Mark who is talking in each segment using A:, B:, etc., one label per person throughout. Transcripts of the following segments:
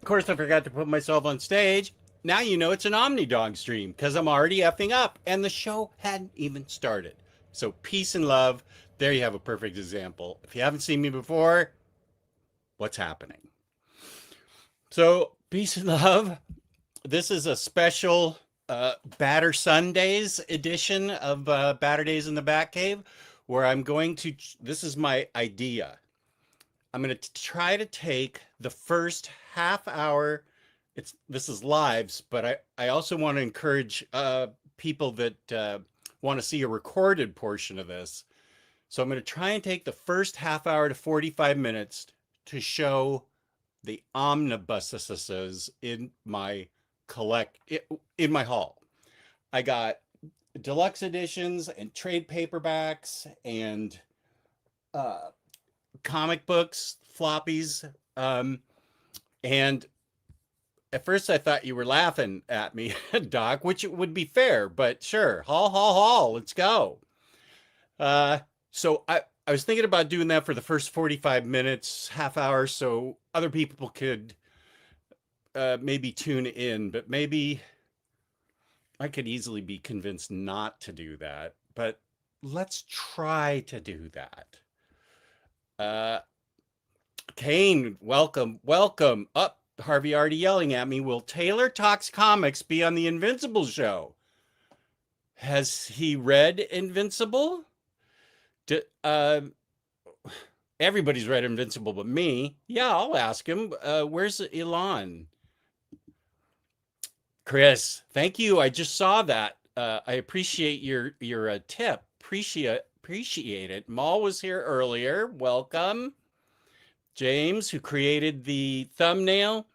A: Of course, I forgot to put myself on stage. Now you know it's an OmniDog stream because I'm already effing up and the show hadn't even started. So, peace and love. There you have a perfect example. If you haven't seen me before, what's happening? So, peace and love. This is a special Batter Sundays edition of Batter Days in the Batcave where I'm going to, this is my idea. I'm going to try to take the first half hour. This is lives, but I also want to encourage people that want to see a recorded portion of this. So I'm going to try and take the first half hour to 45 minutes to show the omnibuses in my in my haul. I got deluxe editions and trade paperbacks and uh, comic books, floppies. And at first I thought you were laughing at me, Doc, which would be fair, but sure. Haul, haul, haul. Let's go. Uh, so I was thinking about doing that for the first 45 minutes, half hour, so other people could maybe tune in, but maybe I could easily be convinced not to do that. But let's try to do that. Uh, Kane, welcome, welcome. Up, Harvey already yelling at me. Will Taylor Talks Comics be on the Invincible show? Has he read Invincible? D Everybody's read Invincible but me. Yeah, I'll ask him. Where's Elon? Chris, thank you. I just saw that. I appreciate your tip. Appreciate it. Maul was here earlier. Welcome. James, who created the thumbnail.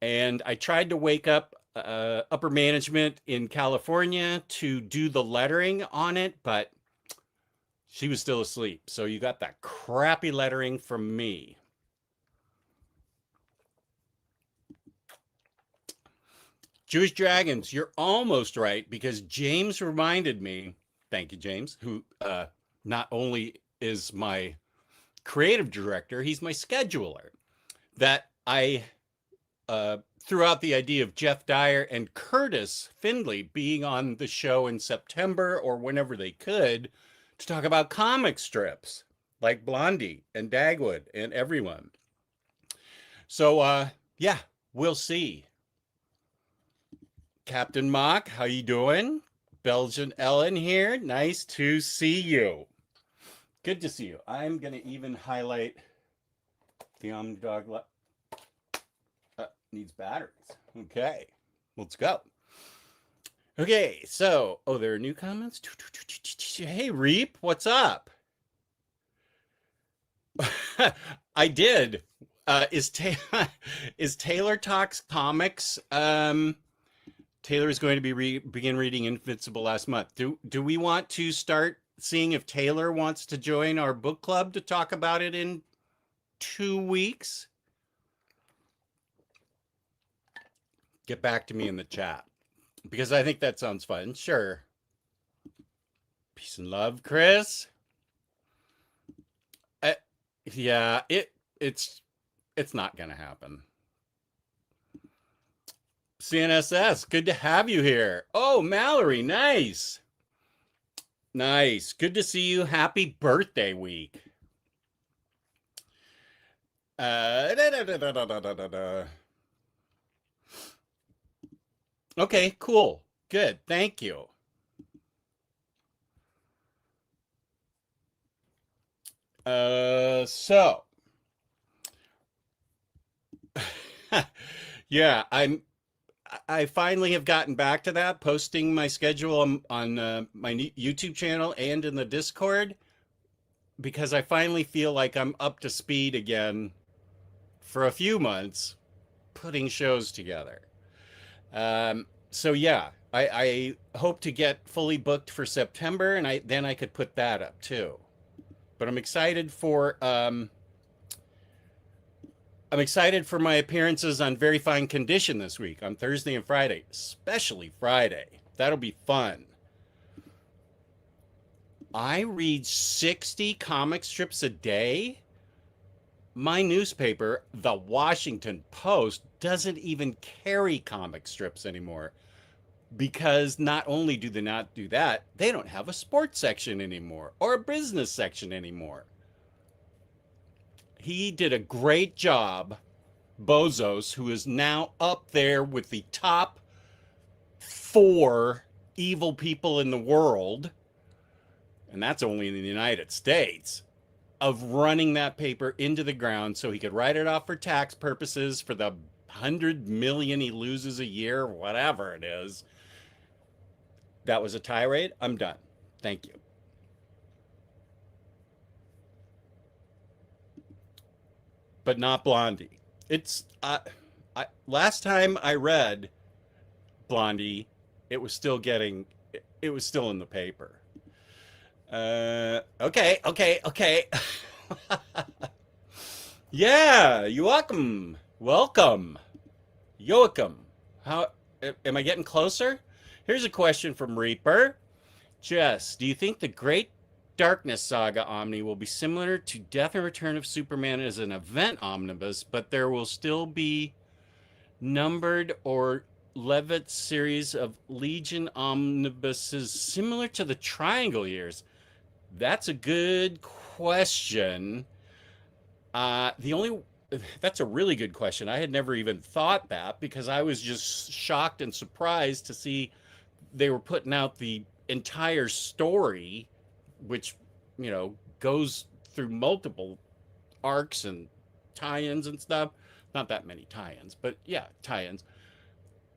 A: And I tried to wake up upper management in California to do the lettering on it, but she was still asleep. So you got that crappy lettering from me. Jewish Dragons, you're almost right because James reminded me, thank you, James, who not only is my creative director, he's my scheduler, that I threw out the idea of Jeff Dyer and Curtis Findlay being on the show in September or whenever they could to talk about comic strips like Blondie and Dagwood and everyone. So, yeah, we'll see. Captain Mock, how you doing? Belgian Ellen here. Nice to see you. Good to see you. I'm going to even highlight the OmniDog. Needs batteries. Okay, let's go. Okay, so, oh, there are new comments? Hey, Reap, what's up? I did. Is Taylor Talks Comics? Taylor is going to begin reading Invincible last month. Do we want to start seeing if Taylor wants to join our book club to talk about it in 2 weeks? Get back to me in the chat because I think that sounds fun. Sure. Peace and love, Chris. Uh, yeah, it's not gonna happen. CNSS, good to have you here. Oh, Mallory, nice. Nice. Good to see you. Happy birthday week. Da, da, da, da, da, da, da, da. Okay, cool. Good. Thank you. So yeah, I finally have gotten back to that, posting my schedule on my YouTube channel and in the Discord because I finally feel like I'm up to speed again for a few months putting shows together. So yeah, I hope to get fully booked for September, and then I could put that up too. But I'm excited for my appearances on Very Fine Condition this week on Thursday and Friday, especially Friday. That'll be fun. I read 60 comic strips a day. my newspaper, the Washington Post, doesn't even carry comic strips anymore because not only do they not do that, they don't have a sports section anymore or a business section anymore. He did a great job, Bozos, who is now up there with the top four evil people in the world, and that's only in the United States, of running that paper into the ground so he could write it off for tax purposes for the 100 million he loses a year, whatever it is. That was a tirade. I'm done. Thank you. But not Blondie. It's last time I read Blondie, it was still in the paper. Okay. Yeah, you welcome. Welcome. Joachim. How am I getting closer? Here's a question from Reaper. Jess, do you think the Great Darkness Saga Omni will be similar to Death and Return of Superman as an event omnibus, but there will still be numbered or Levitt series of Legion omnibuses similar to the Triangle years? That's a good question. The only That's a really good question. I had never even thought that because I was just shocked and surprised to see they were putting out the entire story, which, goes through multiple arcs and tie-ins and stuff. Not that many tie-ins, but yeah, tie-ins.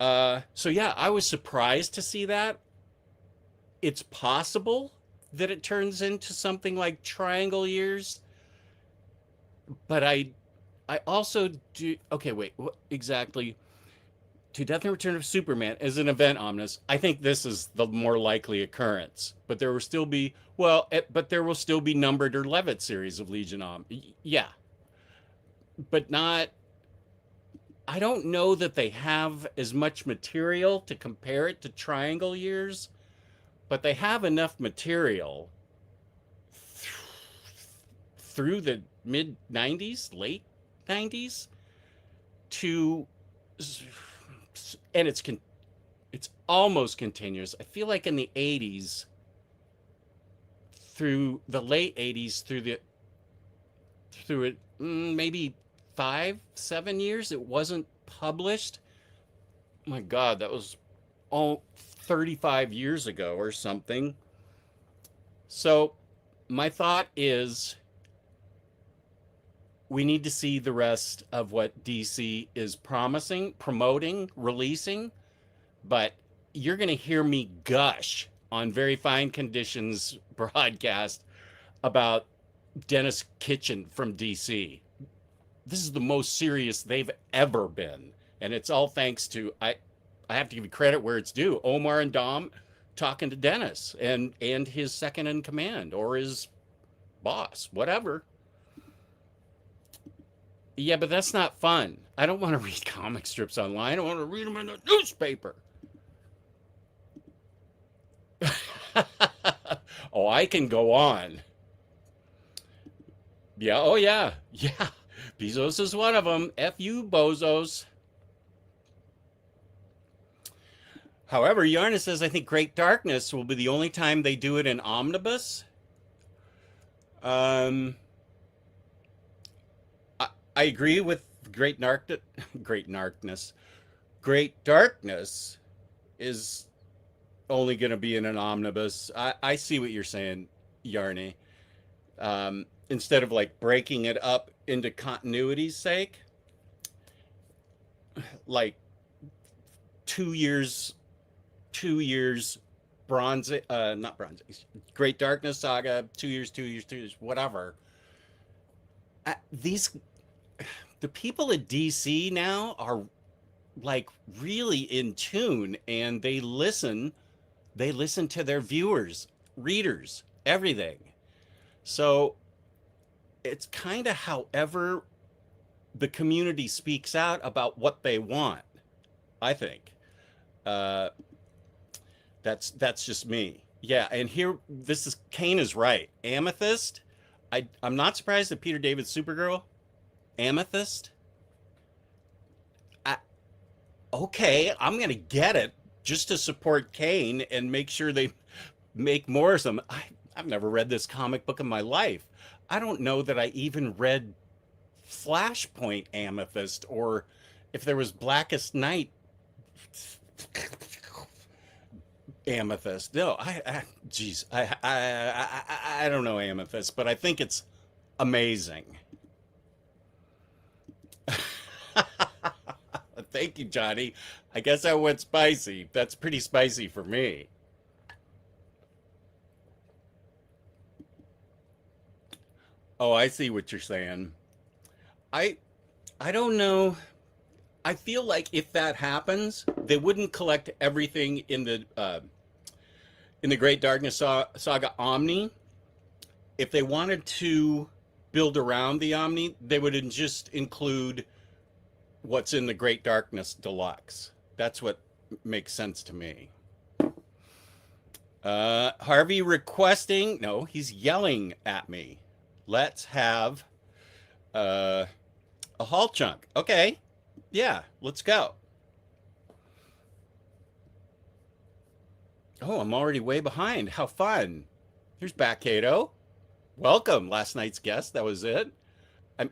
A: So yeah, I was surprised to see that. It's possible that it turns into something like Triangle Years, but I also do. Okay, wait, what exactly? To Death and Return of Superman as an event omnibus, I think this is the more likely occurrence. But there will still be but there will still be numbered or Levitt series of Legion yeah, but not. I don't know that they have as much material to compare it to Triangle Years, but they have enough material through the mid '90s, late '90s, to, and it's almost continuous. I feel like in the '80s, through the late '80s, through it, maybe 5-7 years, it wasn't published. My God, that was all 35 years ago or something. So my thought is we need to see the rest of what DC is promoting, releasing, but you're going to hear me gush on Very Fine Conditions broadcast about Dennis Kitchen from DC. This is the most serious they've ever been. And it's all thanks to, I have to give you credit where it's due, Omar and Dom talking to Dennis and his second in command or his boss, whatever. Yeah, but that's not fun. I don't want to read comic strips online. I want to read them in the newspaper. Oh, I can go on. Yeah, oh yeah. Yeah. Bezos is one of them. F you, bozos. However, Yarna says, I think Great Darkness will be the only time they do it in omnibus. Um, I agree with Great Darkness. Great Darkness is only going to be in an omnibus. I see what you're saying, Yarny. Instead of like breaking it up into continuity's sake, like 2 years, not Bronze Age, Great Darkness Saga, 2 years, whatever. The people at DC now are like really in tune, and they listen to their viewers, readers, everything. So it's kind of however the community speaks out about what they want, I think. That's just me. Yeah, and here Kane is right. Amethyst, I'm not surprised that Peter David's Supergirl Amethyst. I, okay, I'm gonna get it just to support Kane and make sure they make more of them. I've never read this comic book in my life. I don't know that I even read Flashpoint Amethyst, or if there was Blackest Night Amethyst. No, geez, I don't know Amethyst, but I think it's amazing. Thank you, Johnny. I guess I went spicy. That's pretty spicy for me. Oh, I see what you're saying. I I don't know. I feel like if that happens, they wouldn't collect everything in the Great Darkness Saga Omni. If they wanted to build around the Omni, they would just include what's in the Great Darkness Deluxe. That's what makes sense to me. Harvey requesting, no, he's yelling at me. Let's have uh, a haul chunk. Okay, yeah, let's go. Oh, I'm already way behind. How fun. Here's Back Cato. Welcome, last night's guest. That was it. I'm,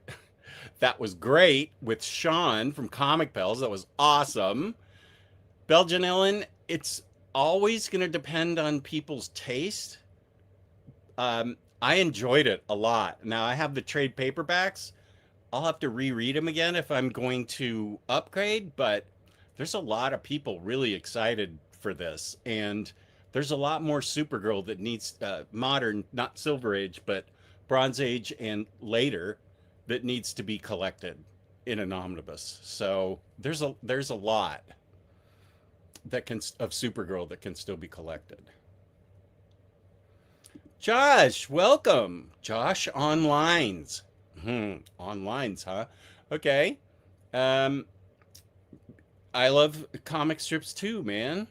A: that was great with Sean from Comic Pals. That was awesome. Belgian Ellen, it's always going to depend on people's taste. I enjoyed it a lot. Now I have the trade paperbacks. I'll have to reread them again if I'm going to upgrade, but there's a lot of people really excited for this. And there's a lot more Supergirl that needs modern, not Silver Age, but Bronze Age and later that needs to be collected in an omnibus. So there's a lot that can of Supergirl that can still be collected. Josh, welcome. Josh Onlines. Onlines, huh? Okay. Um, I love comic strips too, man.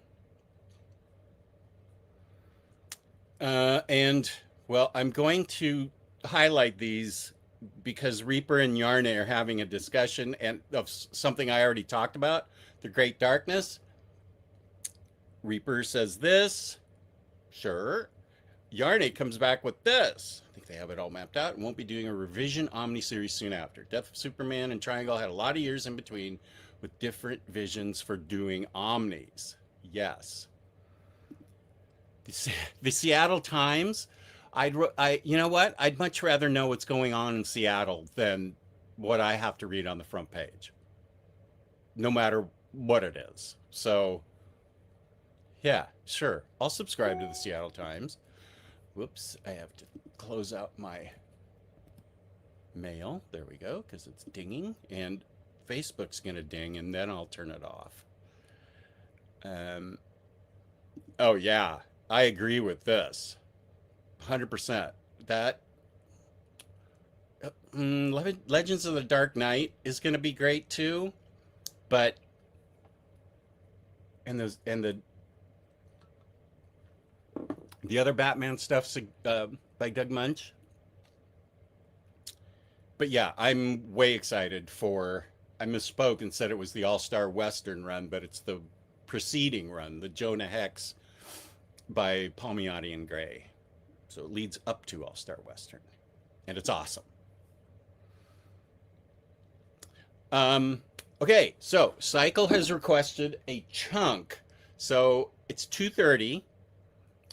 A: And well, I'm going to highlight these because Reaper and Yarne are having a discussion and of something I already talked about, the Great Darkness. Reaper says this, sure. Yarne comes back with this. I think they have it all mapped out and won't be doing a revision Omni series soon after. Death of Superman and Triangle had a lot of years in between with different visions for doing Omnis. Yes. The Seattle Times, you know what? I'd much rather know what's going on in Seattle than what I have to read on the front page, no matter what it is. So, yeah, sure. I'll subscribe to the Seattle Times. Whoops, I have to close out my mail. There we go, because it's dinging, and Facebook's gonna ding, and then I'll turn it off. Um, oh yeah, I agree with this, 100%. That Legends of the Dark Knight is gonna be great too, but and the other Batman stuff by Doug Munch. But yeah, I'm way excited for. I misspoke and said it was the All Star Western run, but it's the preceding run, the Jonah Hex by Palmiotti and Gray. So it leads up to All Star Western, and it's awesome. Um, okay, so Cycle has requested a chunk. So it's 2:30.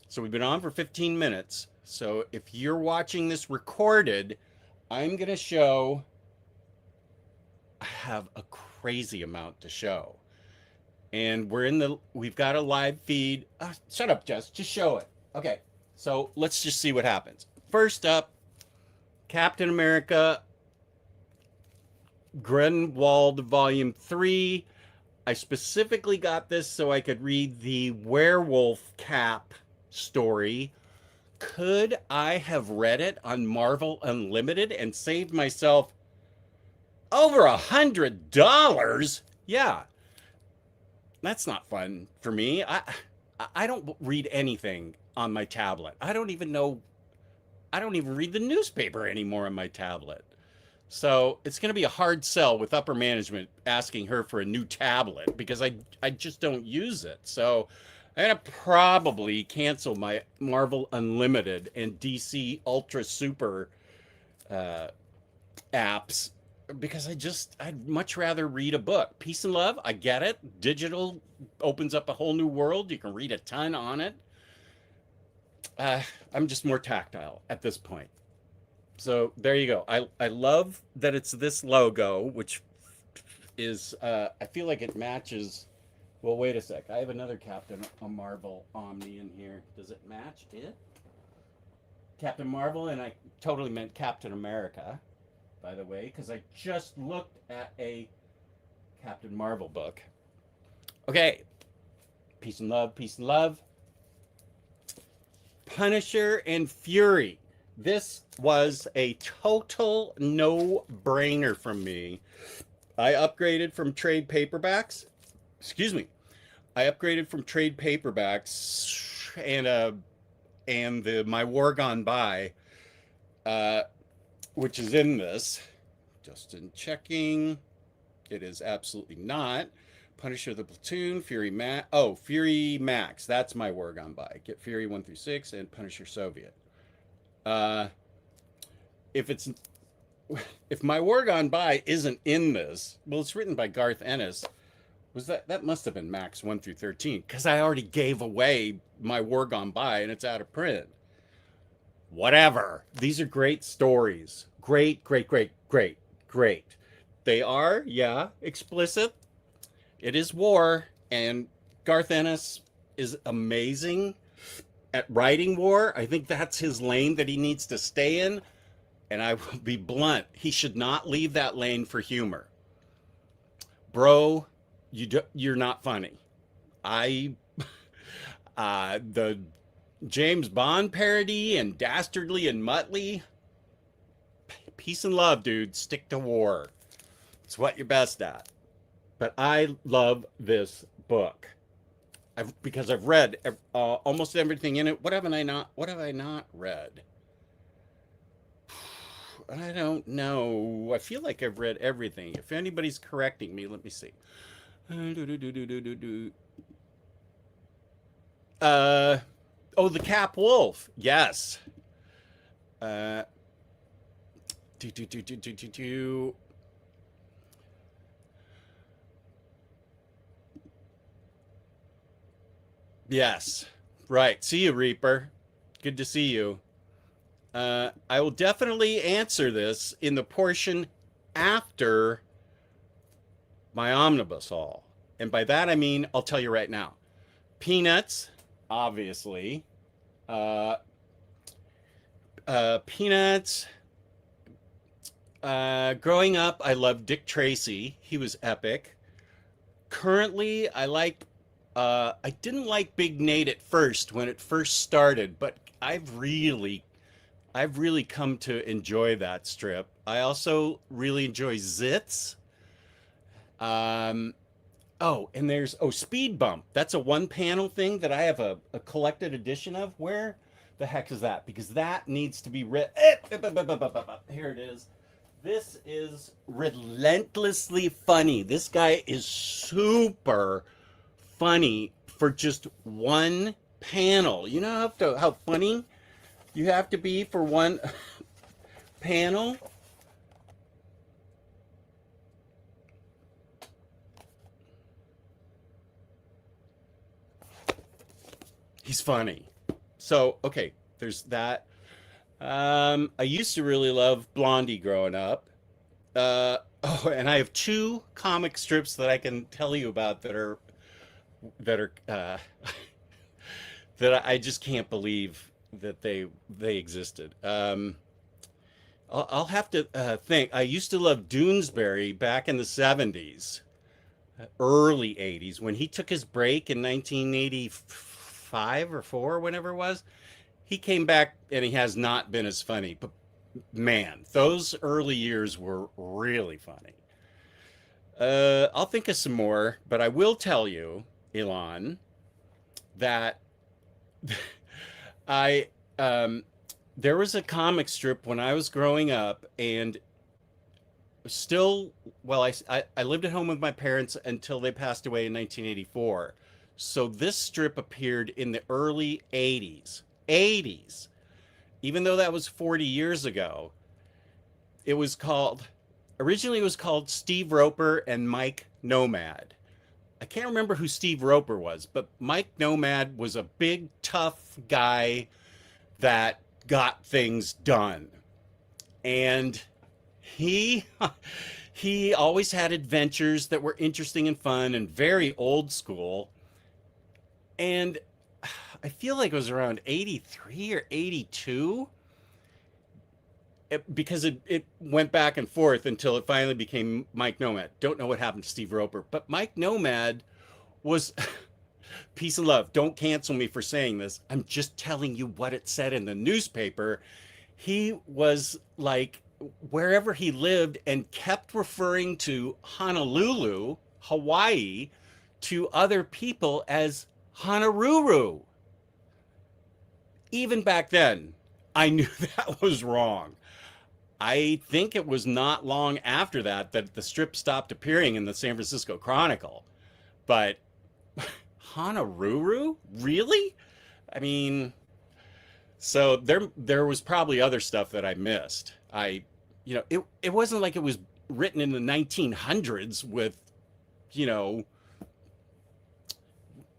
A: So we've been on for 15 minutes. So if you're watching this recorded, I'm going to show, I have a crazy amount to show. And we've got a live feed. Shut up, Jess. Just show it. Okay. So let's just see what happens. First up, Captain America, Grunwald Volume 3. I specifically got this so I could read the werewolf cap story. Could I have read it on Marvel Unlimited and saved myself over $100? Yeah, that's not fun for me. I don't read anything on my tablet. I don't even read the newspaper anymore on my tablet. So it's going to be a hard sell with upper management asking her for a new tablet because I just don't use it. So I'm going to probably cancel my Marvel Unlimited and DC Ultra Super uh, apps because I'd much rather read a book. Peace and Love, I get it. Digital opens up a whole new world. You can read a ton on it. Uh, I'm just more tactile at this point. So there you go. I love that it's this logo, which is I feel like it matches. Well, wait a sec. I have another Captain Marvel Omni in here. Does it match it? Captain Marvel, and I totally meant Captain America, by the way, because I just looked at a Captain Marvel book. Okay, peace and love, peace and love. Punisher and Fury. This was a total no-brainer from me. I upgraded from trade paperbacks. Excuse me. I upgraded from trade paperbacks and the My War Gone By, which is in this. Just in checking, it is absolutely not. Punisher the Platoon, Fury Max. Oh, Fury Max. That's My War Gone By. Get Fury 1 through 6 and Punisher Soviet. Uh, if it's if My War Gone By isn't in this, well, it's written by Garth Ennis. Was that must have been Max 1 through 13 because I already gave away My War Gone By and it's out of print. Whatever. These are great stories. Great, great, great, great, great. They are, yeah, explicit. It is war, and Garth Ennis is amazing at writing war. I think that's his lane that he needs to stay in. And I will be blunt, he should not leave that lane for humor. Bro, you're not funny. I the James Bond parody and Dastardly and Muttley, peace and love, dude. Stick to war. It's what you're best at. But I love this book. Because I've read almost everything in it. What have I not? What have I not read? I don't know. I feel like I've read everything. If anybody's correcting me, let me see. Uh, oh, the Cap Wolf. Yes. Uh, do, do, do, do, do, do, do. Yes. Right. See you, Reaper. Good to see you. I will definitely answer this in the portion after my omnibus haul. And by that, I mean, I'll tell you right now. Peanuts, obviously. Uh, Peanuts. Growing up, I loved Dick Tracy. He was epic. Currently, I didn't like Big Nate at first when it first started, but I've really come to enjoy that strip. I also really enjoy Zits. Um, oh, and there's Speed Bump. That's a one panel thing that I have a collected edition of. Where the heck is that? Because that needs to be read. Here it is. This is relentlessly funny. This guy is super funny for just one panel. You know how funny you have to be for one panel? He's funny. So, okay, there's that. I used to really love Blondie growing up. Oh, and I have two comic strips that I can tell you about that are that I just can't believe that they existed. I'll have to think. I used to love Doonesbury back in the 70s, early 80s, when he took his break in 1985 or 4, whenever it was. He came back and he has not been as funny. But man, those early years were really funny. I'll think of some more, but I will tell you, Elon, that I there was a comic strip when I was growing up, and still, well, I lived at home with my parents until they passed away in 1984. So this strip appeared in the early 80s. 80s. Even though that was 40 years ago, it was called, originally it was called Steve Roper and Mike Nomad. I can't remember who Steve Roper was, but Mike Nomad was a big, tough guy that got things done. And he he always had adventures that were interesting and fun and very old school. And I feel like it was around 83 or 82 because it went back and forth until it finally became Mike Nomad. Don't know what happened to Steve Roper, but Mike Nomad was peace and love. Don't cancel me for saying this. I'm just telling you what it said in the newspaper. He was like wherever he lived and kept referring to Honolulu, Hawaii, to other people as Honolulu. Even back then, I knew that was wrong. I think it was not long after that that the strip stopped appearing in the San Francisco Chronicle. But Honolulu? Really? I mean, so there was probably other stuff that I missed. It wasn't like it was written in the 1900s with, you know,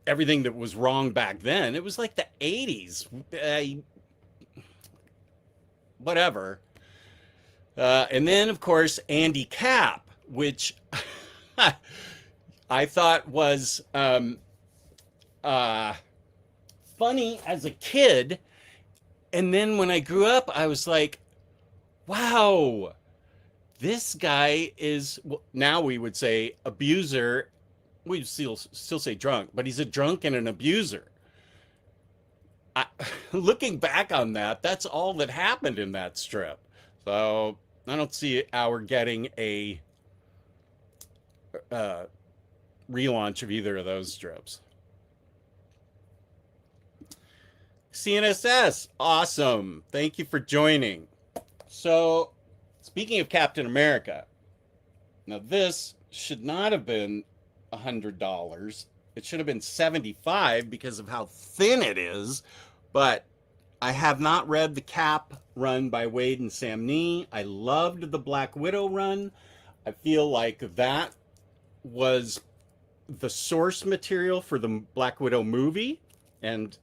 A: everything that was wrong back then. It was like the 80s. Whatever. And then, of course, Andy Capp, which I thought was uh, funny as a kid. And then when I grew up, I was like, wow, this guy is, well, now we would say abuser. We still say drunk, but he's a drunk and an abuser. I, looking back on that, that's all that happened in that strip. So I don't see how we're getting a uh, relaunch of either of those strips. CNSS, awesome. Thank you for joining. So, speaking of Captain America, now this should not have been $100. It should have been 75 because of how thin it is. But I have not read the Cap run by Wade and Sam Nee. I loved the Black Widow run. I feel like that was the source material for the Black Widow movie. And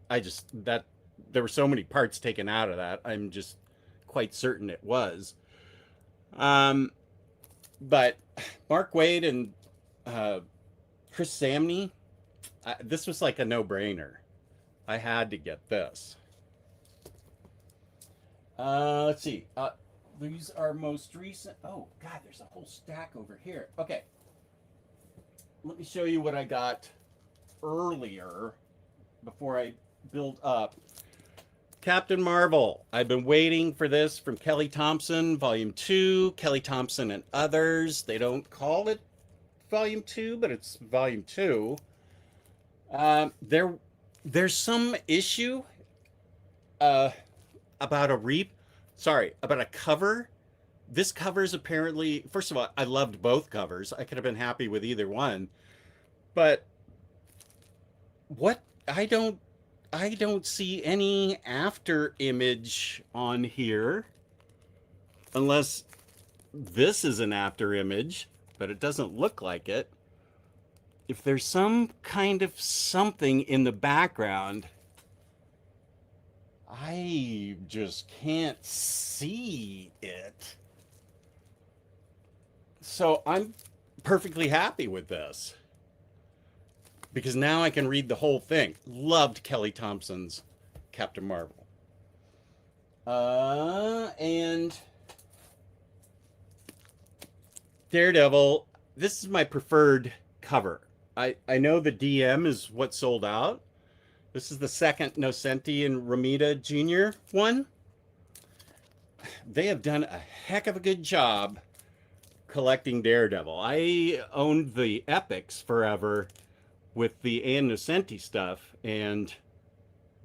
A: that there were so many parts taken out of that. I'm just quite certain it was. But Mark Wade and Chris Samney, this was like a no-brainer. I had to get this. Let's see. These are most recent. Oh, God, there's a whole stack over here. Okay. Let me show you what I got earlier before I build up. Captain Marvel. I've been waiting for this from Kelly Thompson, Volume 2, Kelly Thompson and others. They don't call it Volume 2, but it's Volume 2. There's some issue about about a cover. This cover is apparently, first of all, I loved both covers. I could have been happy with either one. But what I don't see any after image on here unless this is an after image, but it doesn't look like it. If there's some kind of something in the background, I just can't see it. So I'm perfectly happy with this because now I can read the whole thing. Loved Kelly Thompson's Captain Marvel. And Daredevil, this is my preferred cover. I know the DM is what sold out. This is the second Nocenti and Romita Jr. one. They have done a heck of a good job collecting Daredevil. I owned the Epics forever with the Ann Nocenti stuff, and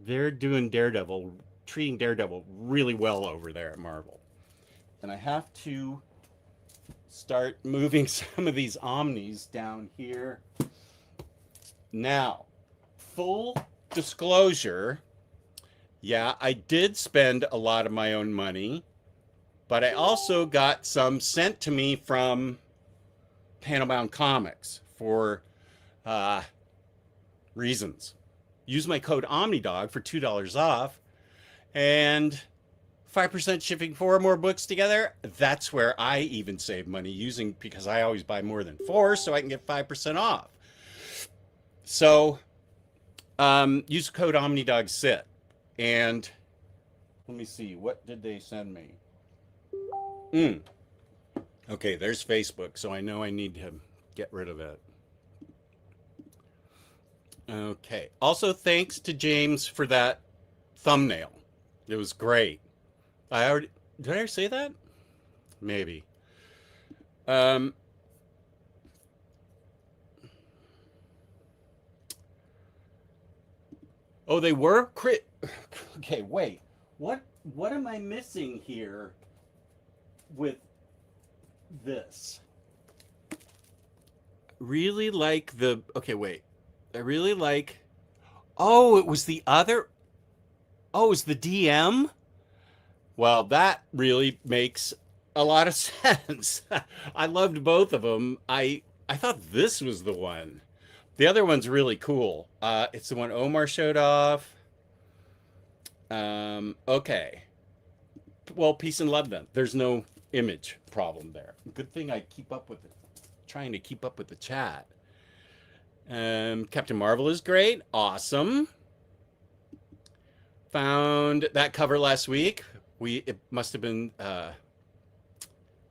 A: they're doing Daredevil, treating Daredevil really well over there at Marvel. And I have to start moving some of these Omnis down here. Now, full disclosure, yeah, I did spend a lot of my own money, but I also got some sent to me from Panelbound Comics for uh, reasons. Use my code OmniDog for $2 off and 5% shipping, 4 more books together. That's where I even save money using, because I always buy more than 4 so I can get 5% off. So use code OmniDogSit. And let me see, what did they send me? Okay, there's Facebook, so I know I need to get rid of it. Okay. Also, thanks to James for that thumbnail. It was great. Did I already say that? Maybe. Oh, they were crit. Okay, wait. What am I missing here with this? Really like the. Okay, wait. I really like. Oh, it was the other. Oh, it was the DM? Well, that really makes a lot of sense. I loved both of them. I thought this was the one. The other one's really cool. It's the one Omar showed off. Okay. Well, peace and love then. There's no image problem there. Good thing I keep up with it. Trying to keep up with the chat. Captain Marvel is great. Awesome. Found that cover last week. It must have been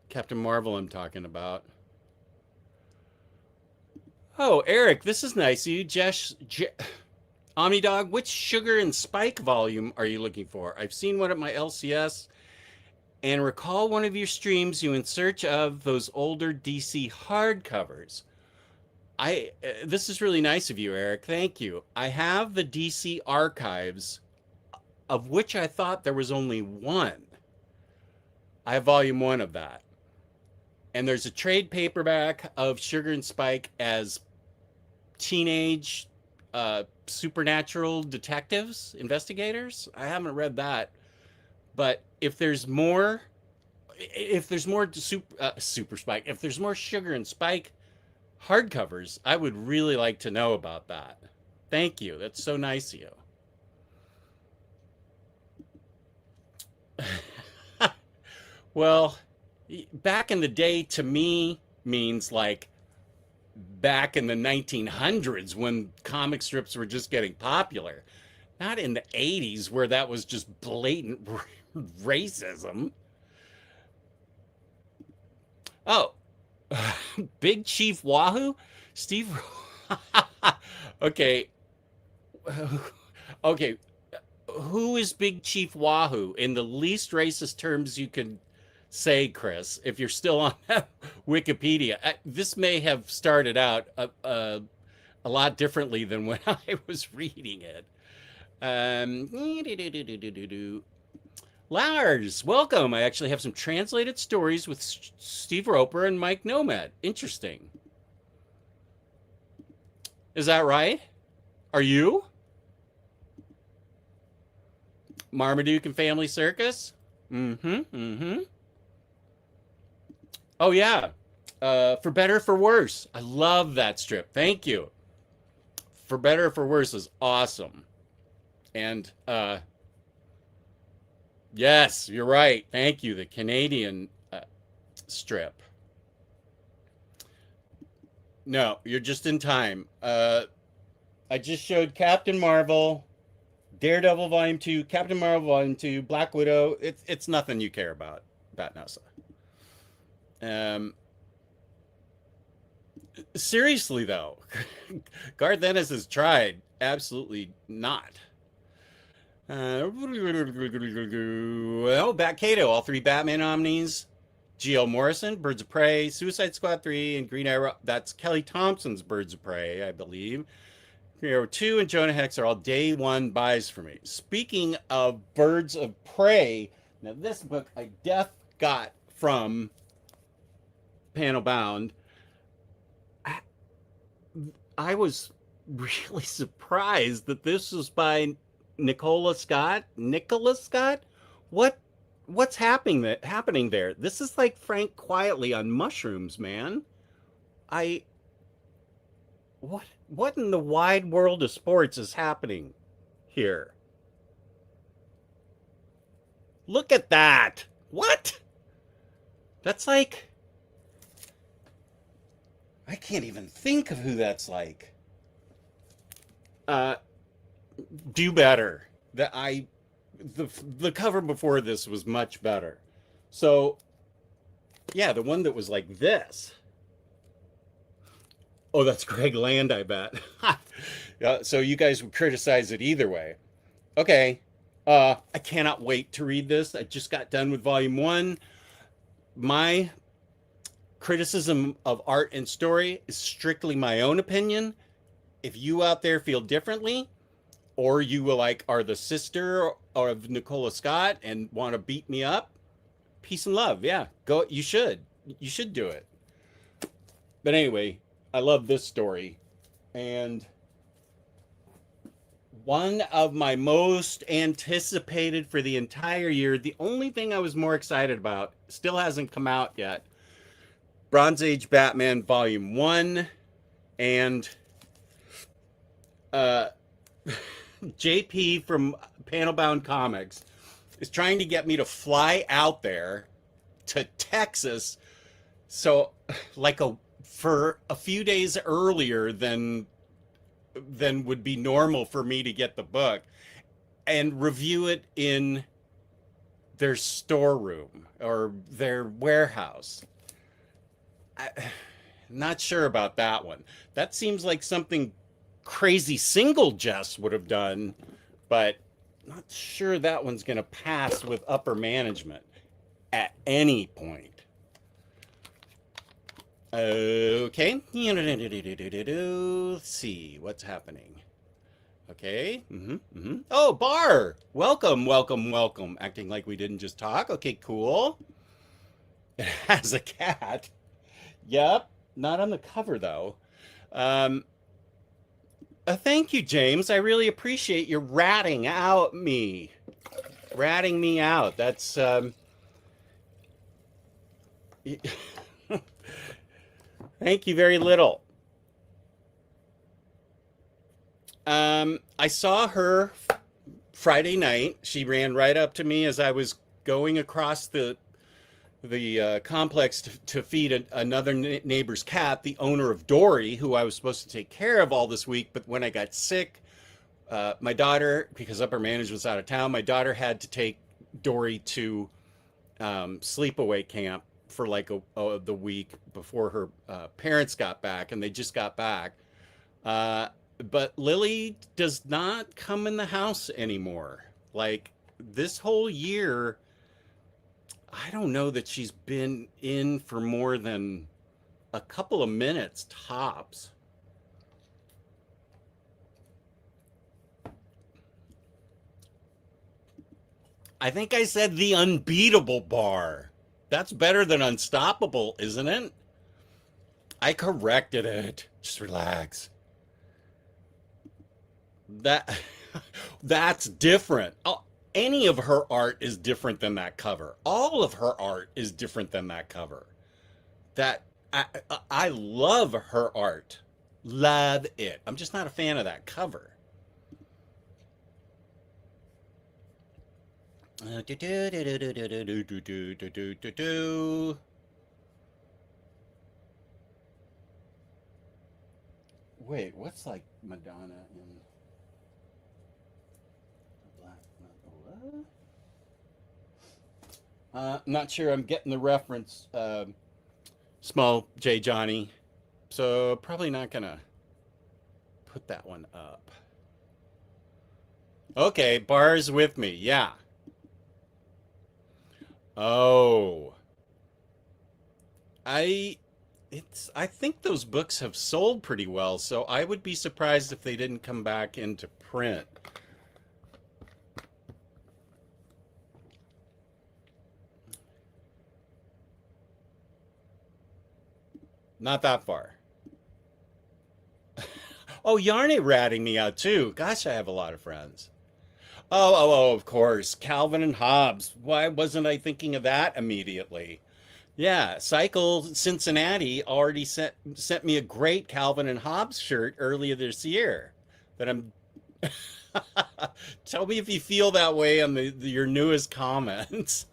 A: Captain Marvel I'm talking about. Oh, Eric, this is nice of you. OmniDog, which sugar and spike volume are you looking for? I've seen one at my LCS and recall one of your streams you in search of those older DC hardcovers. This is really nice of you, Eric. Thank you. I have the DC archives, of which I thought there was only one. I have volume 1 of that. And there's a trade paperback of Sugar and Spike as teenage supernatural detectives, investigators. I haven't read that. But if there's more Super Spike, if there's more Sugar and Spike hardcovers, I would really like to know about that. Thank you. That's so nice of you. Well, back in the day to me means like back in the 1900s when comic strips were just getting popular. Not in the 80s where that was just blatant racism. Oh, Big Chief Wahoo? Steve? Okay. Okay. Who is Big Chief Wahoo in the least racist terms you can say, Chris, if you're still on Wikipedia? This may have started out a lot differently than when I was reading it. Lars, welcome. I actually have some translated stories with Steve Roper and Mike Nomad. Interesting. Is that right? Are you? Marmaduke and Family Circus? Oh, yeah. For Better or For Worse. I love that strip. Thank you. For Better or For Worse is awesome. And, yes, you're right. Thank you. The Canadian strip. No, you're just in time. I just showed Captain Marvel, Daredevil Volume 2, Captain Marvel Volume 2, Black Widow. It's nothing you care about NASA. Seriously, though, Garth Ennis has tried. Absolutely not. Well, Bat Cato, all 3 Batman Omnis. G.L. Morrison, Birds of Prey, Suicide Squad 3, and Green Arrow. That's Kelly Thompson's Birds of Prey, I believe. Green Arrow 2 and Jonah Hex are all day 1 buys for me. Speaking of Birds of Prey, now this book I got from panel bound. I, I was really surprised that this was by Nicola Scott. Nicola Scott? What what's happening there? This is like Frank Quietly on mushrooms, man. I what in the wide world of sports is happening here? Look at that. What? That's like I can't even think of who that's like. Uh do better. That I the cover before this was much better. So, yeah, the one that was like this. Oh, that's Greg Land, I bet. So you guys would criticize it either way. Okay. I cannot wait to read this. I just got done with volume 1. My criticism of art and story is strictly my own opinion. If you out there feel differently, or you will like are the sister of Nicola Scott and want to beat me up, peace and love. Yeah, go. You should do it. But anyway, I love this story, and one of my most anticipated for the entire year. The only thing I was more excited about still hasn't come out yet. Bronze Age Batman Volume 1, and uh JP from Panelbound Comics is trying to get me to fly out there to Texas, so like a for a few days earlier than would be normal for me to get the book and review it in their storeroom or their warehouse. I'm not sure about that one. That seems like something crazy single Jess would have done, but not sure that one's going to pass with upper management at any point. Okay. Let's see what's happening. Okay. Oh, Bar. Welcome, welcome, welcome. Acting like we didn't just talk. Okay, cool. It has a cat. Yep. Not on the cover, though. Um, Thank you, James. I really appreciate you ratting me out. That's thank you very little. I saw her Friday night. She ran right up to me as I was going across the complex to feed another neighbor's cat, the owner of Dory, who I was supposed to take care of all this week. But when I got sick, my daughter, because upper management was out of town, my daughter had to take Dory to sleepaway camp for like the week before her parents got back, and they just got back. But Lily does not come in the house anymore. Like this whole year, I don't know that she's been in for more than a couple of minutes tops. I think I said the unbeatable bar. That's better than unstoppable, isn't it? I corrected it. Just relax. That that's different. Oh, any of her art is different than that cover. All of her art is different than that cover. That I love her art. Love it. I'm just not a fan of that cover. Wait, what's like Madonna in Black Madonna? Not sure I'm getting the reference, Small J Johnny. So probably not gonna put that one up. Okay, bars with me. Yeah. Oh, I I think those books have sold pretty well, so I would be surprised if they didn't come back into print. Not that far. Oh, Yarny ratting me out too. Gosh, I have a lot of friends. Oh, of course. Calvin and Hobbes. Why wasn't I thinking of that immediately? Yeah, Cycle Cincinnati already sent me a great Calvin and Hobbes shirt earlier this year that I'm tell me if you feel that way on your newest comments.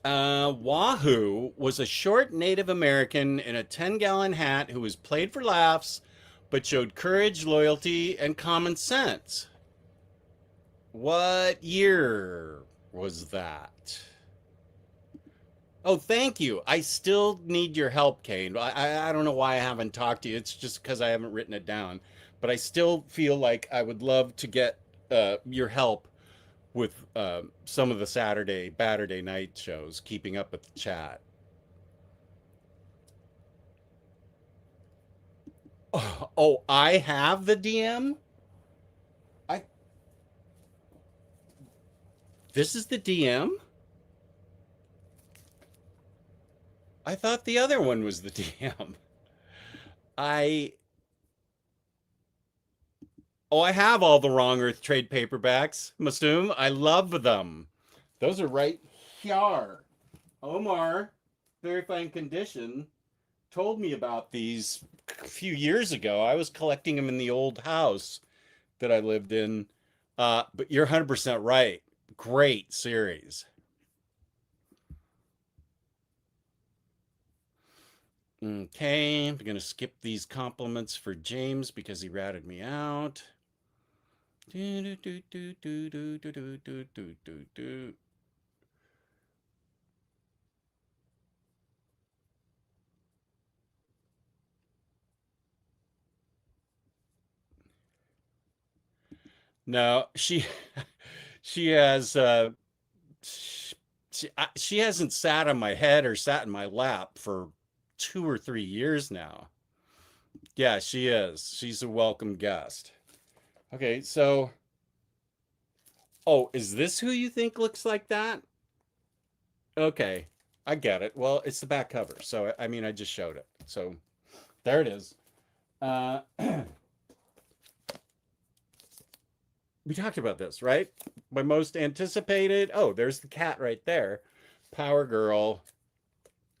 A: Wahoo was a short Native American in a 10-gallon hat who was played for laughs but showed courage, loyalty, and common sense. What year was that? Oh, thank you. I still need your help, Kane. I don't know why I haven't talked to you. It's just because I haven't written it down. But I still feel like I would love to get your help with some of the Saturday night shows, keeping up with the chat. Oh, I have the DM? I This is the DM? I thought the other one was the DM. I Oh, I have all the Wrong Earth trade paperbacks, Masum. I love them. Those are right here. Omar, very fine condition, told me about these a few years ago. I was collecting them in the old house that I lived in. But you're 100% right. Great series. Okay, I'm going to skip these compliments for James because he ratted me out. Do, do, do, do, do, do, do, do, do, do, do. No, she has she hasn't sat on my head or sat in my lap for 2 or 3 years now. Yeah, she is. She's a welcome guest. Okay, so oh, is this who you think looks like that? Okay, I get it. Well, it's the back cover, so I mean, I just showed it. So there it is. Uh, we talked about this, right? My most anticipated. Oh, there's the cat right there. Power Girl.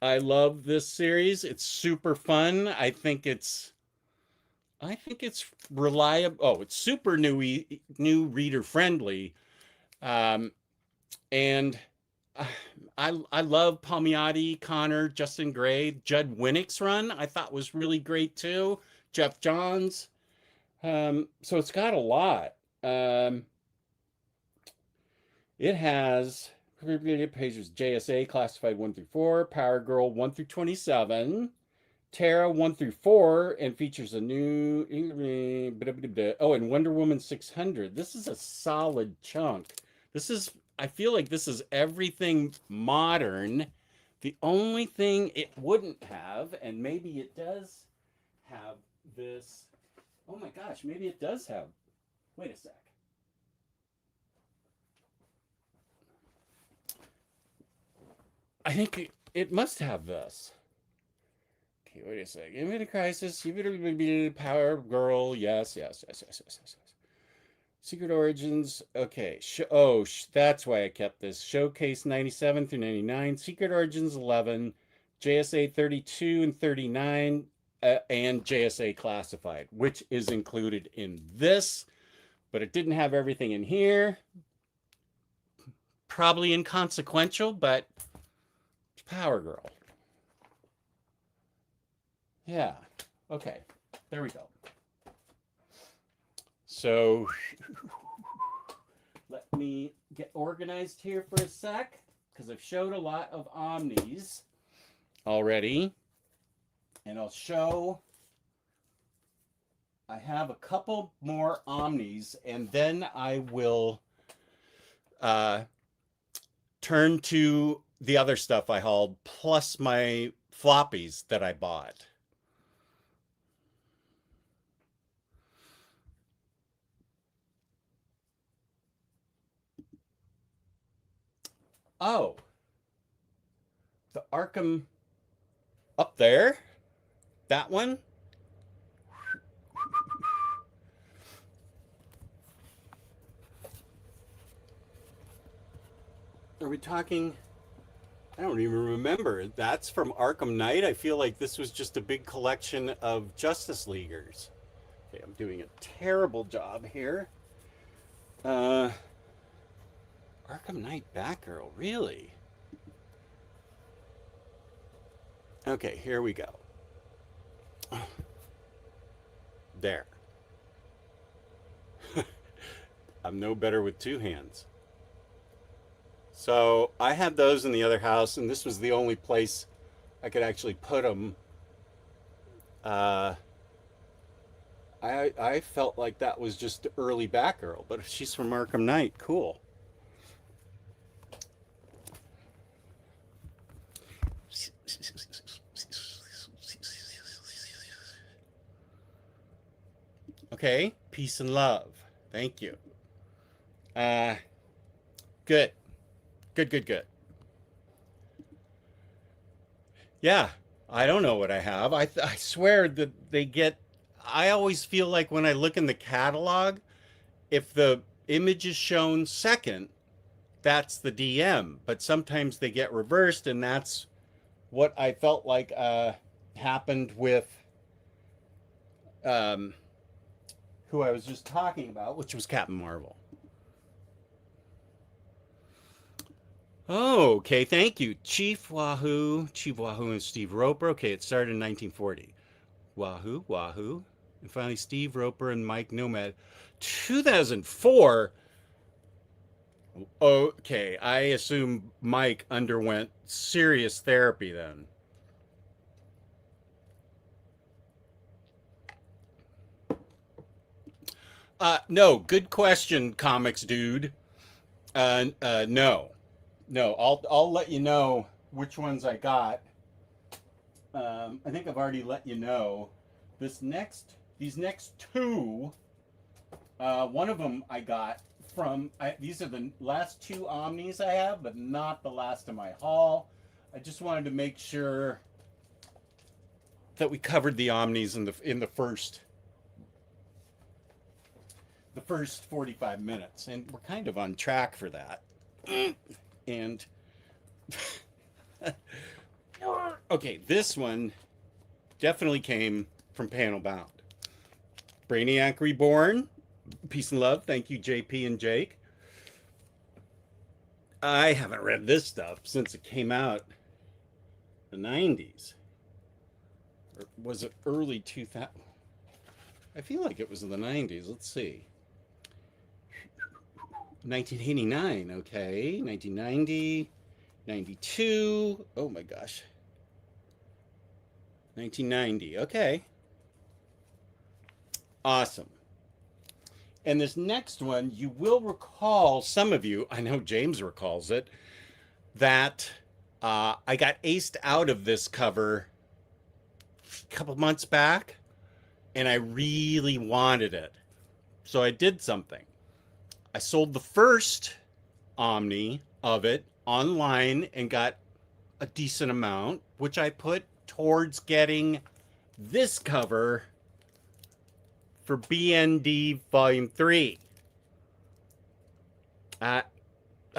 A: I love this series. It's super fun. I think it's reliable. Oh, it's super new reader friendly. Um, and uh, I love Palmiotti, Connor, Justin Gray, Judd Winnick's run. I thought was really great too. Jeff Johns. So it's got a lot. Um, it has pages JSA classified 1 through 4, Power Girl 1 through 27, Terra 1 through 4, and features a new oh, and Wonder Woman 600. This is a solid chunk. This is I feel like this is everything modern. The only thing it wouldn't have, and maybe it does have this. Oh my gosh, maybe it does have. Wait a sec. I think it must have this. Okay, wait a sec. Infinite Crisis, you better be Power Girl. Yes. Secret Origins. Okay. That's why I kept this. Showcase 97 through 99. Secret Origins 11. JSA 32 and 39. And JSA Classified, which is included in this, but it didn't have everything in here. Probably inconsequential, but Power Girl. Yeah. Okay. There we go. So let me get organized here for a sec because I've showed a lot of Omnis already. And I'll show, I have a couple more Omnis, and then I will turn to the other stuff I hauled, plus my floppies that I bought. Oh, the Arkham. Up there? That one? Are we talking? I don't even remember. That's from Arkham Knight. I feel like this was just a big collection of Justice Leaguers. Okay, I'm doing a terrible job here. Uh, Arkham Knight Batgirl, really? Okay, here we go. There. I'm no better with two hands. So I had those in the other house, and this was the only place I could actually put them. Uh, I felt like that was just early Batgirl, but she's from Arkham Knight. Cool. Okay, peace and love. Thank you. Uh, good, good, good, good. Yeah, I don't know what I have. I swear that they get. I always feel like when I look in the catalog, if the image is shown second, that's the DM. But sometimes they get reversed, and that's what I felt like happened with um, who I was just talking about, which was Captain Marvel. Oh, okay, thank you. Chief Wahoo and Steve Roper. Okay, it started in 1940. Wahoo. And finally Steve Roper and Mike Nomad. 2004? Okay, I assume Mike underwent serious therapy then. No, good question, comics dude. No. No, I'll let you know which ones I got. I think I've already let you know. These next two, one of them I got from. These are the last two Omnis I have, but not the last of my haul. I just wanted to make sure that we covered the Omnis in the first 45 minutes, and we're kind of on track for that. And okay, this one definitely came from Panel Bound. Brainiac Reborn, peace and love. Thank you, JP and Jake. I haven't read this stuff since it came out in the 90s. Or was it early 2000? I feel like it was in the 90s. Let's see. 1989, okay. 1990, 92. Oh my gosh. 1990, okay. Awesome. And this next one, you will recall, some of you, I know James recalls it, that I got aced out of this cover a couple months back, and I really wanted it. So I did something. I sold the first Omni of it online and got a decent amount, which I put towards getting this cover for BND Volume 3. I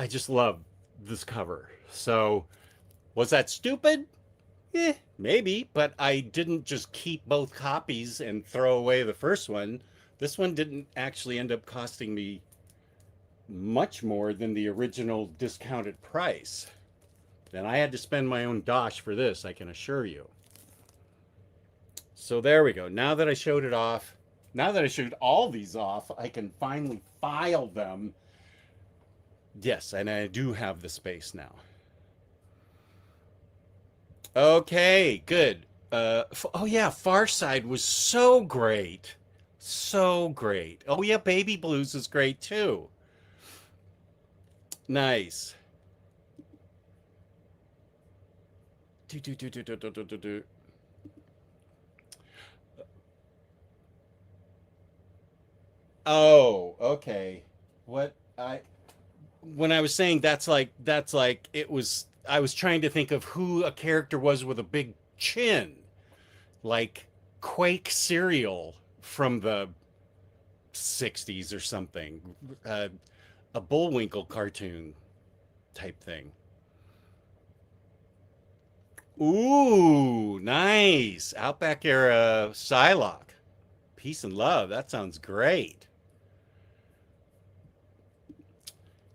A: just love this cover. So, was that stupid? Maybe, but I didn't just keep both copies and throw away the first one. This one didn't actually end up costing me much more than the original discounted price. And I had to spend my own dosh for this, I can assure you. So there we go. Now that I showed it off, now that I showed all these off, I can finally file them. Yes, and I do have the space now. Okay, good. Oh yeah, Far Side was so great. So great. Oh yeah, Baby Blues is great too. Nice. Do, do, do, do, do, do, do, do, do. Oh, okay. What I when I was saying that's like it was I was trying to think of who a character was with a big chin, like Quake cereal from the 60s or something, uh, a Bullwinkle cartoon type thing. Ooh, nice. Outback era Psylocke. Peace and love. That sounds great.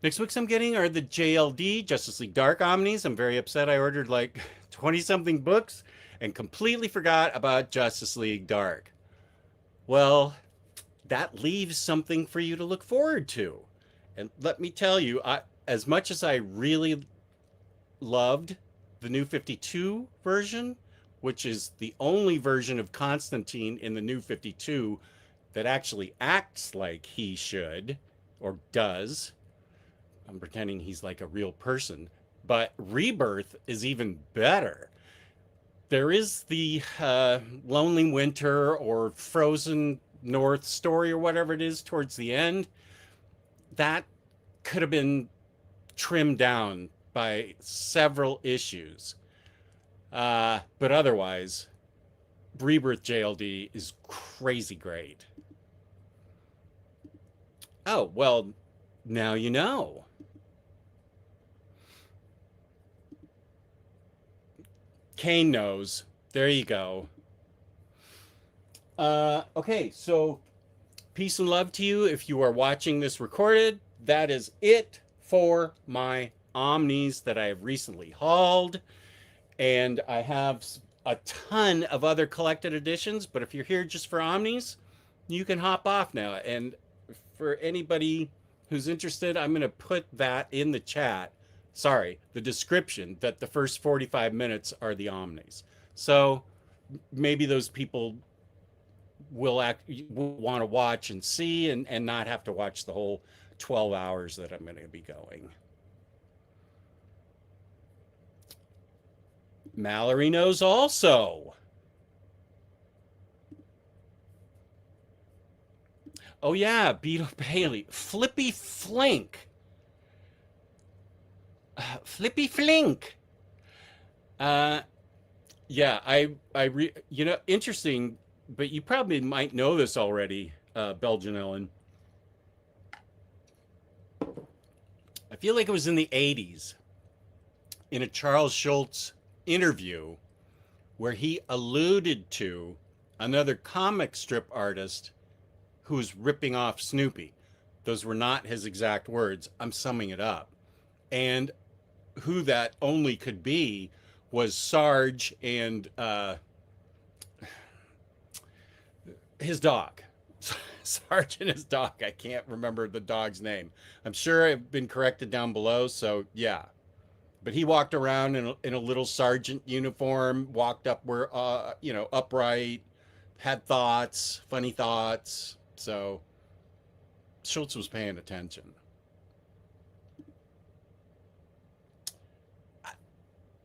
A: Next books I'm getting are the JLD, Justice League Dark Omnis. I'm very upset I ordered like 20 something books and completely forgot about Justice League Dark. Well, that leaves something for you to look forward to. And let me tell you, as much as I really loved the new 52 version, which is the only version of Constantine in the new 52 that actually acts like he should or does. I'm pretending he's like a real person. But Rebirth is even better. There is the Lonely Winter or Frozen North story or whatever it is towards the end. That could have been trimmed down by several issues. But otherwise, Rebirth JLD is crazy great. Oh, well, now you know. Kane knows. There you go. Okay, so peace and love to you if you are watching this recorded. That is it for my Omnis that I have recently hauled. And I have a ton of other collected editions, but if you're here just for Omnis, you can hop off now. And for anybody who's interested, I'm going to put that in the chat. Sorry, the description that the first 45 minutes are the Omnis. So maybe those people will want to watch and see and not have to watch the whole 12 hours that I'm going to be going. Mallory knows also. Oh yeah, Beetle Bailey. Flippy Flink. Flippy Flink. Yeah, interesting, but you probably might know this already, Belgian Ellen. I feel like it was in the 80s in a Charles Schultz interview where he alluded to another comic strip artist who's ripping off Snoopy. Those were not his exact words. I'm summing it up. And who that only could be was Sarge and his dog. Sarge and his dog. I can't remember the dog's name. I'm sure I've been corrected down below, so yeah. But he walked around in a little sergeant uniform, walked up where, upright, had thoughts, funny thoughts. So Schultz was paying attention.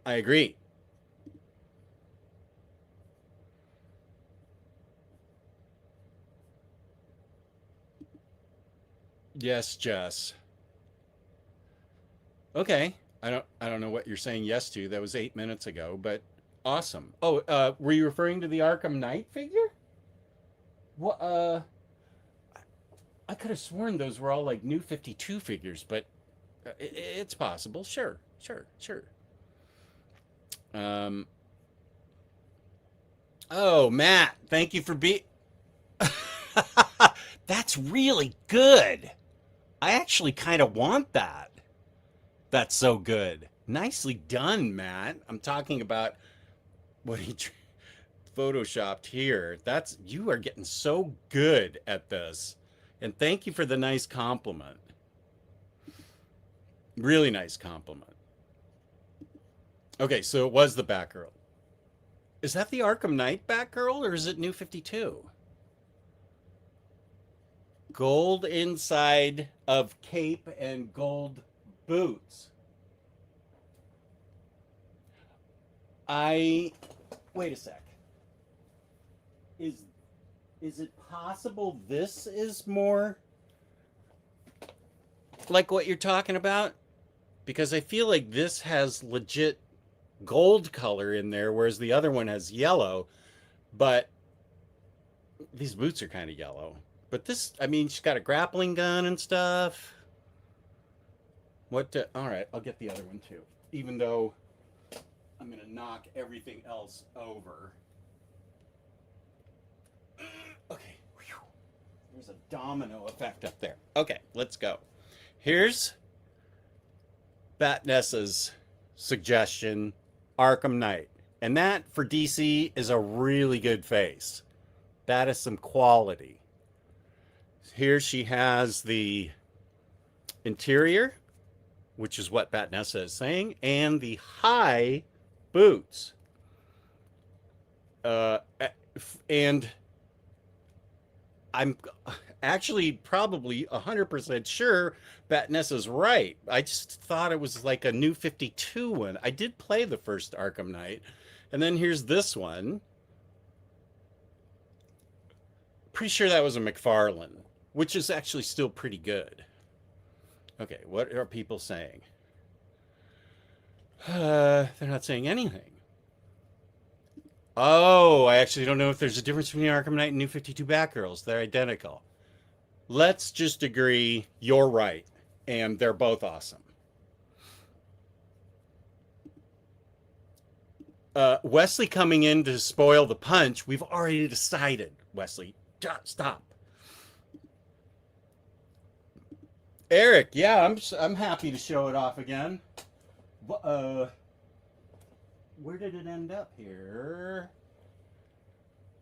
A: I agree. Yes, Jess. Okay. I don't know what you're saying yes to. That was 8 minutes ago, but awesome. Oh, were you referring to the Arkham Knight figure? What I could have sworn those were all like new 52 figures, but it's possible. Sure, sure, sure. Um Oh, Matt, thank you for being That's really good. I actually kind of want that. That's so good. Nicely done, Matt. I'm talking about what he photoshopped here. That's you are getting so good at this. And thank you for the nice compliment. Really nice compliment. Okay, so it was the Batgirl. Is that the Arkham Knight Batgirl or is it New 52? Gold inside of cape and gold boots. I wait a sec. Is is it possible this is more like what you're talking about? Because I feel like this has legit gold color in there, whereas the other one has yellow. But these boots are kind of yellow. But this, I mean, she's got a grappling gun and stuff. All right, I'll get the other one too. Even though I'm going to knock everything else over. Okay. Whew. There's a domino effect up there. Okay, let's go. Here's Batnessa's suggestion, Arkham Knight. And that for DC is a really good face. That is some quality. Here she has the interior, which is what Batnessa is saying, and the high boots. And I'm actually probably 100% sure Batnessa's right. I just thought it was like a new 52 one. I did play the first Arkham Knight. And then here's this one. Pretty sure that was a McFarlane, which is actually still pretty good. Okay, what are people saying? They're not saying anything. Oh, I actually don't know if there's a difference between Arkham Knight and New 52 Batgirls. They're identical. Let's just agree you're right, and they're both awesome. Wesley coming in to spoil the punch. We've already decided, Wesley. Stop. Eric, yeah, I'm happy to show it off again. Where did it end up here?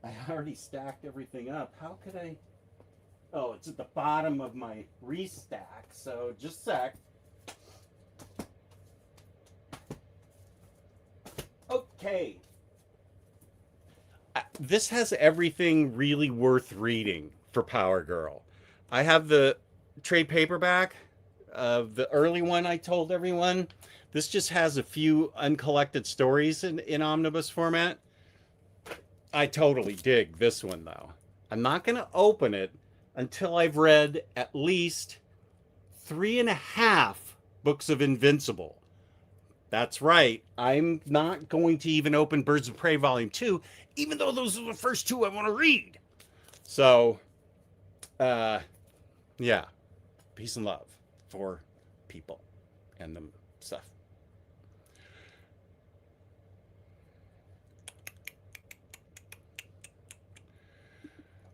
A: I already stacked everything up. How could I? Oh, it's at the bottom of my restack. So just a sec. Okay. This has everything really worth reading for Power Girl. I have the trade paperback of the early one I told everyone. This just has a few uncollected stories in omnibus format. I totally dig this one though. I'm not going to open it until I've read at least 3.5 books of Invincible. That's right. I'm not going to even open Birds of Prey Volume 2, even though those are the first two I want to read. So, yeah. Peace and love for people and the stuff.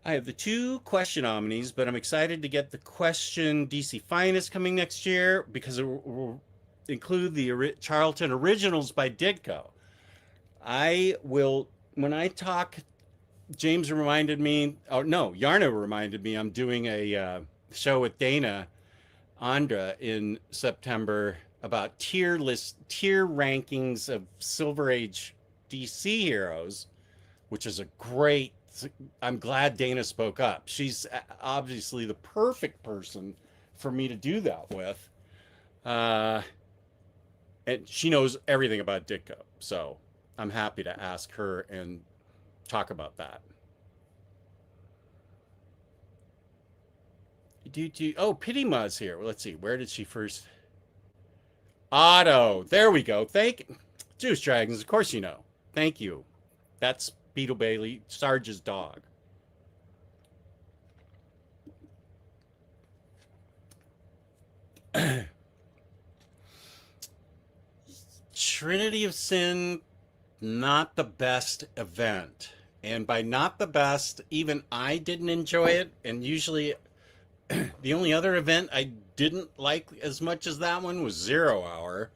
A: I have the 2 question omnis, but I'm excited to get the question DC Finest coming next year because it will include the Charlton Originals by Ditko. I will, when I talk, James reminded me, oh no, Yarna reminded me I'm doing a show with Dana Andra in September about tier rankings of Silver Age DC heroes, which is a great, I'm glad Dana spoke up. She's obviously the perfect person for me to do that with. And she knows everything about Ditko. So I'm happy to ask her and talk about that. Oh, Pity Ma's here. Well, let's see. Where did she first? Otto. There we go. Juice Dragons. Of course you know. Thank you. That's Beetle Bailey, Sarge's dog. Trinity of Sin, not the best event. And by not the best, even I didn't enjoy it. And usually the only other event I didn't like as much as that one was Zero Hour.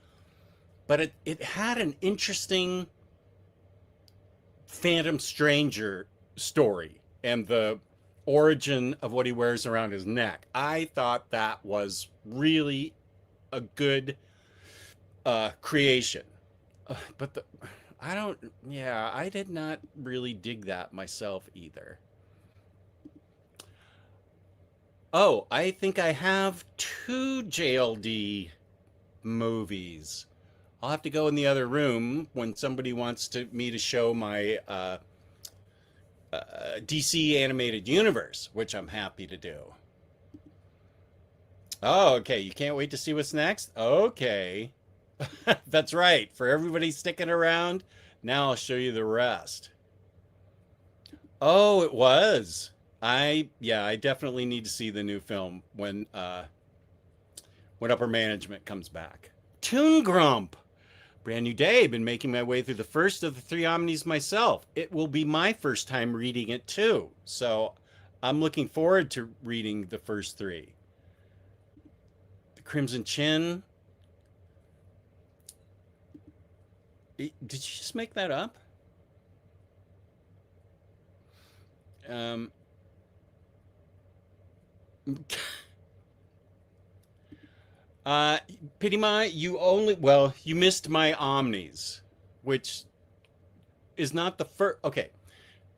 A: But it had an interesting Phantom Stranger story and the origin of what he wears around his neck. I thought that was really a good creation. But I did not really dig that myself either. Oh, I think I have 2 JLD movies. I'll have to go in the other room when somebody wants me to show my DC animated universe, which I'm happy to do. Oh, okay. You can't wait to see what's next? Okay. That's right. For everybody sticking around, now I'll show you the rest. Oh, it was. I definitely need to see the new film when upper management comes back. Toon Grump. Brand new day. Been making my way through the first of the three Omnis myself. It will be my first time reading it too. So I'm looking forward to reading the first three. The Crimson Chin. Did you just make that up? Um, uh, Pitima, you missed my Omnis, which is not the first. Okay,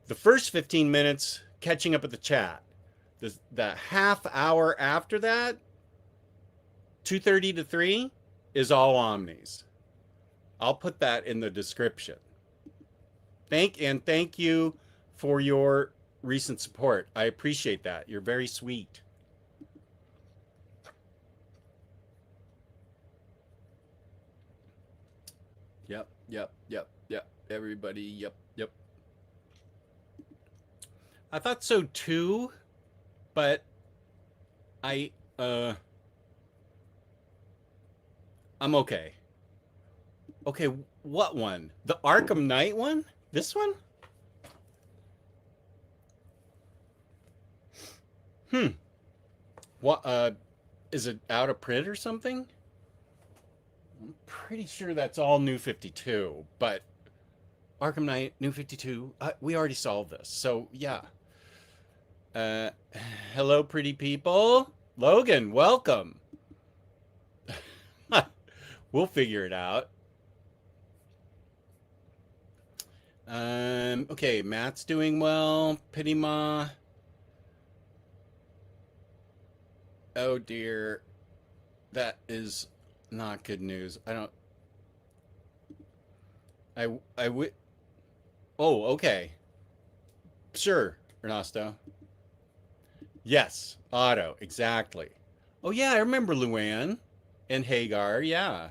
A: the first 15 minutes catching up with the chat. The half hour after that, 2:30 to 3, is all Omnis. I'll put that in the description. Thank you for your recent support. I appreciate that. You're very sweet. Yep. Everybody, yep. I thought so too, but I I'm okay. Okay, what one? The Arkham Knight one? This one? Hmm. What is it out of print or something? I'm pretty sure that's all New 52, but Arkham Knight, New 52, we already solved this. So, yeah. Uh hello pretty people. Logan, welcome. We'll figure it out. Okay, Matt's doing well. Pity Ma. Oh dear. That is not good news. I would. Oh, okay. Sure, Ernesto. Yes, Otto, exactly. Oh yeah, I remember Luann and Hagar. Yeah.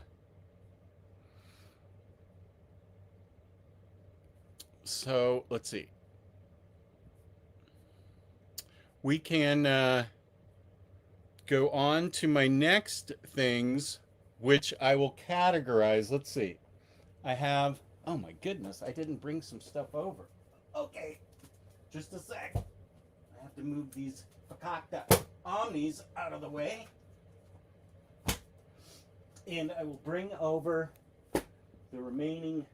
A: So let's see. We can go on to my next things, which I will categorize. Let's see. I have. Oh my goodness, I didn't bring some stuff over. Okay, just a sec. I have to move these fakakta omnis out of the way. And I will bring over the remaining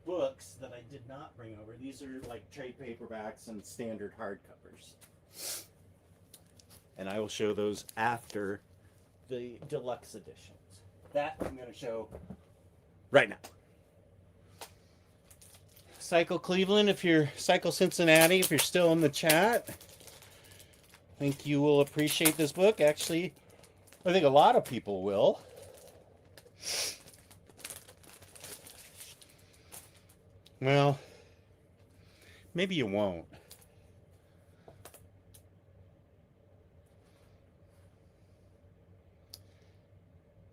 A: books that I did not bring over. These are like trade paperbacks and standard hardcovers. And I will show those after the deluxe editions. That I'm going to show right now. Cycle Cleveland, Cycle Cincinnati, if you're still in the chat, I think you will appreciate this book. Actually, I think a lot of people will. Well, maybe you won't.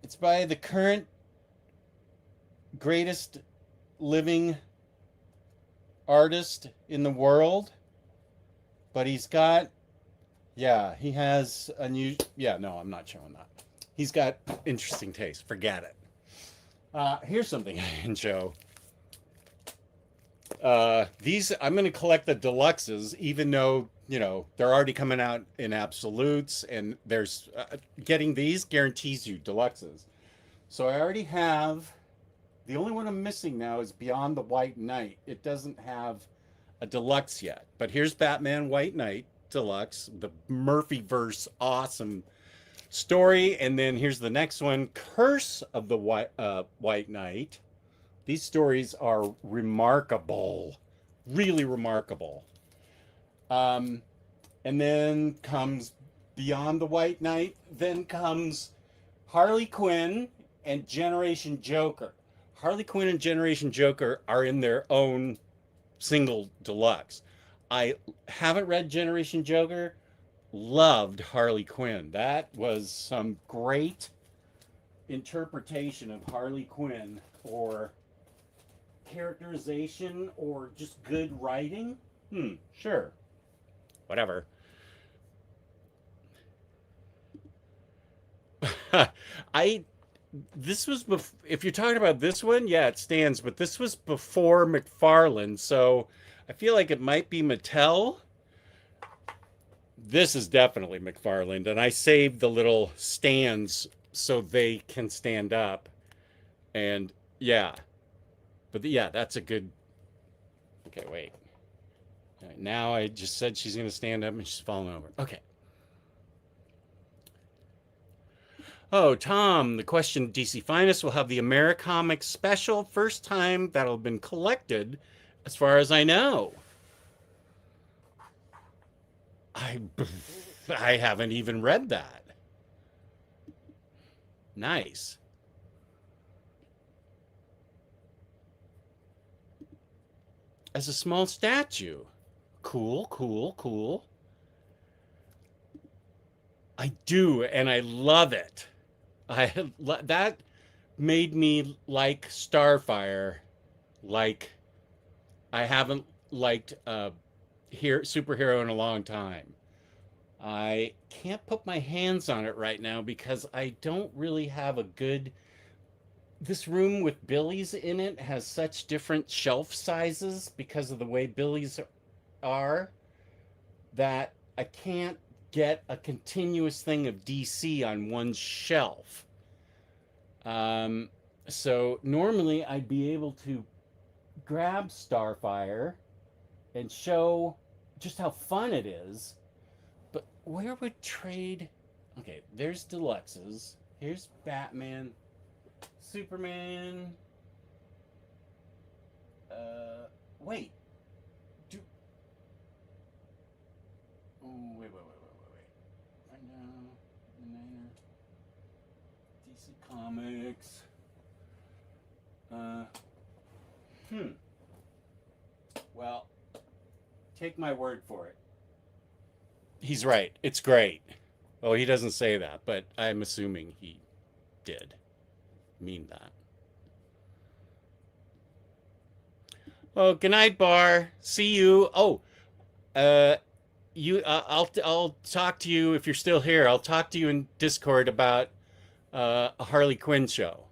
A: It's by the current greatest living artist in the world, but he has a new, no, I'm not showing that. He's got interesting taste. Forget it. Here's something I can show. These, I'm going to collect the deluxes, even though, they're already coming out in absolutes, and there's getting these guarantees you deluxes. So I already have, the only one I'm missing now is Beyond the White Knight. It doesn't have a deluxe yet, but here's Batman White Knight Deluxe, the Murphyverse awesome story. And then here's the next one, Curse of the White Knight. These stories are remarkable, really remarkable. And then comes Beyond the White Knight. Then comes Harley Quinn and Generation Joker. Harley Quinn and Generation Joker are in their own single deluxe. I haven't read Generation Joker. Loved Harley Quinn. That was some great interpretation of Harley Quinn or characterization or just good writing, sure. Whatever. I this was if you're talking about this one, yeah, it stands, but this was before McFarlane, so I feel like it might be Mattel. This is definitely McFarlane, and I saved the little stands so they can stand up. And yeah, but yeah, that's a good. Okay, wait. All right, now I just said she's going to stand up and she's falling over. Okay. Oh, Tom, the question DC Finest will have the Americomics special. First time that'll have been collected, as far as I know. I, I haven't even read that. Nice. As a small statue. Cool, cool, cool. I do, and I love it. That made me like Starfire, like I haven't liked a here superhero in a long time. I can't put my hands on it right now because I don't really have a good. This room with Billy's in it has such different shelf sizes because of the way Billy's are that I can't get a continuous thing of DC on one shelf. So normally I'd be able to grab Starfire and show just how fun it is. But where would trade? Okay, there's deluxes. Here's Batman, Superman. Wait. Do. Oh, wait. Right now, Niner, DC Comics. Well, take my word for it. He's right. It's great. Well, he doesn't say that, but I'm assuming he did mean that. Well, good night, Bar. See you. Oh, uh, I'll talk to you if you're still here. I'll talk to you in Discord about a Harley Quinn show.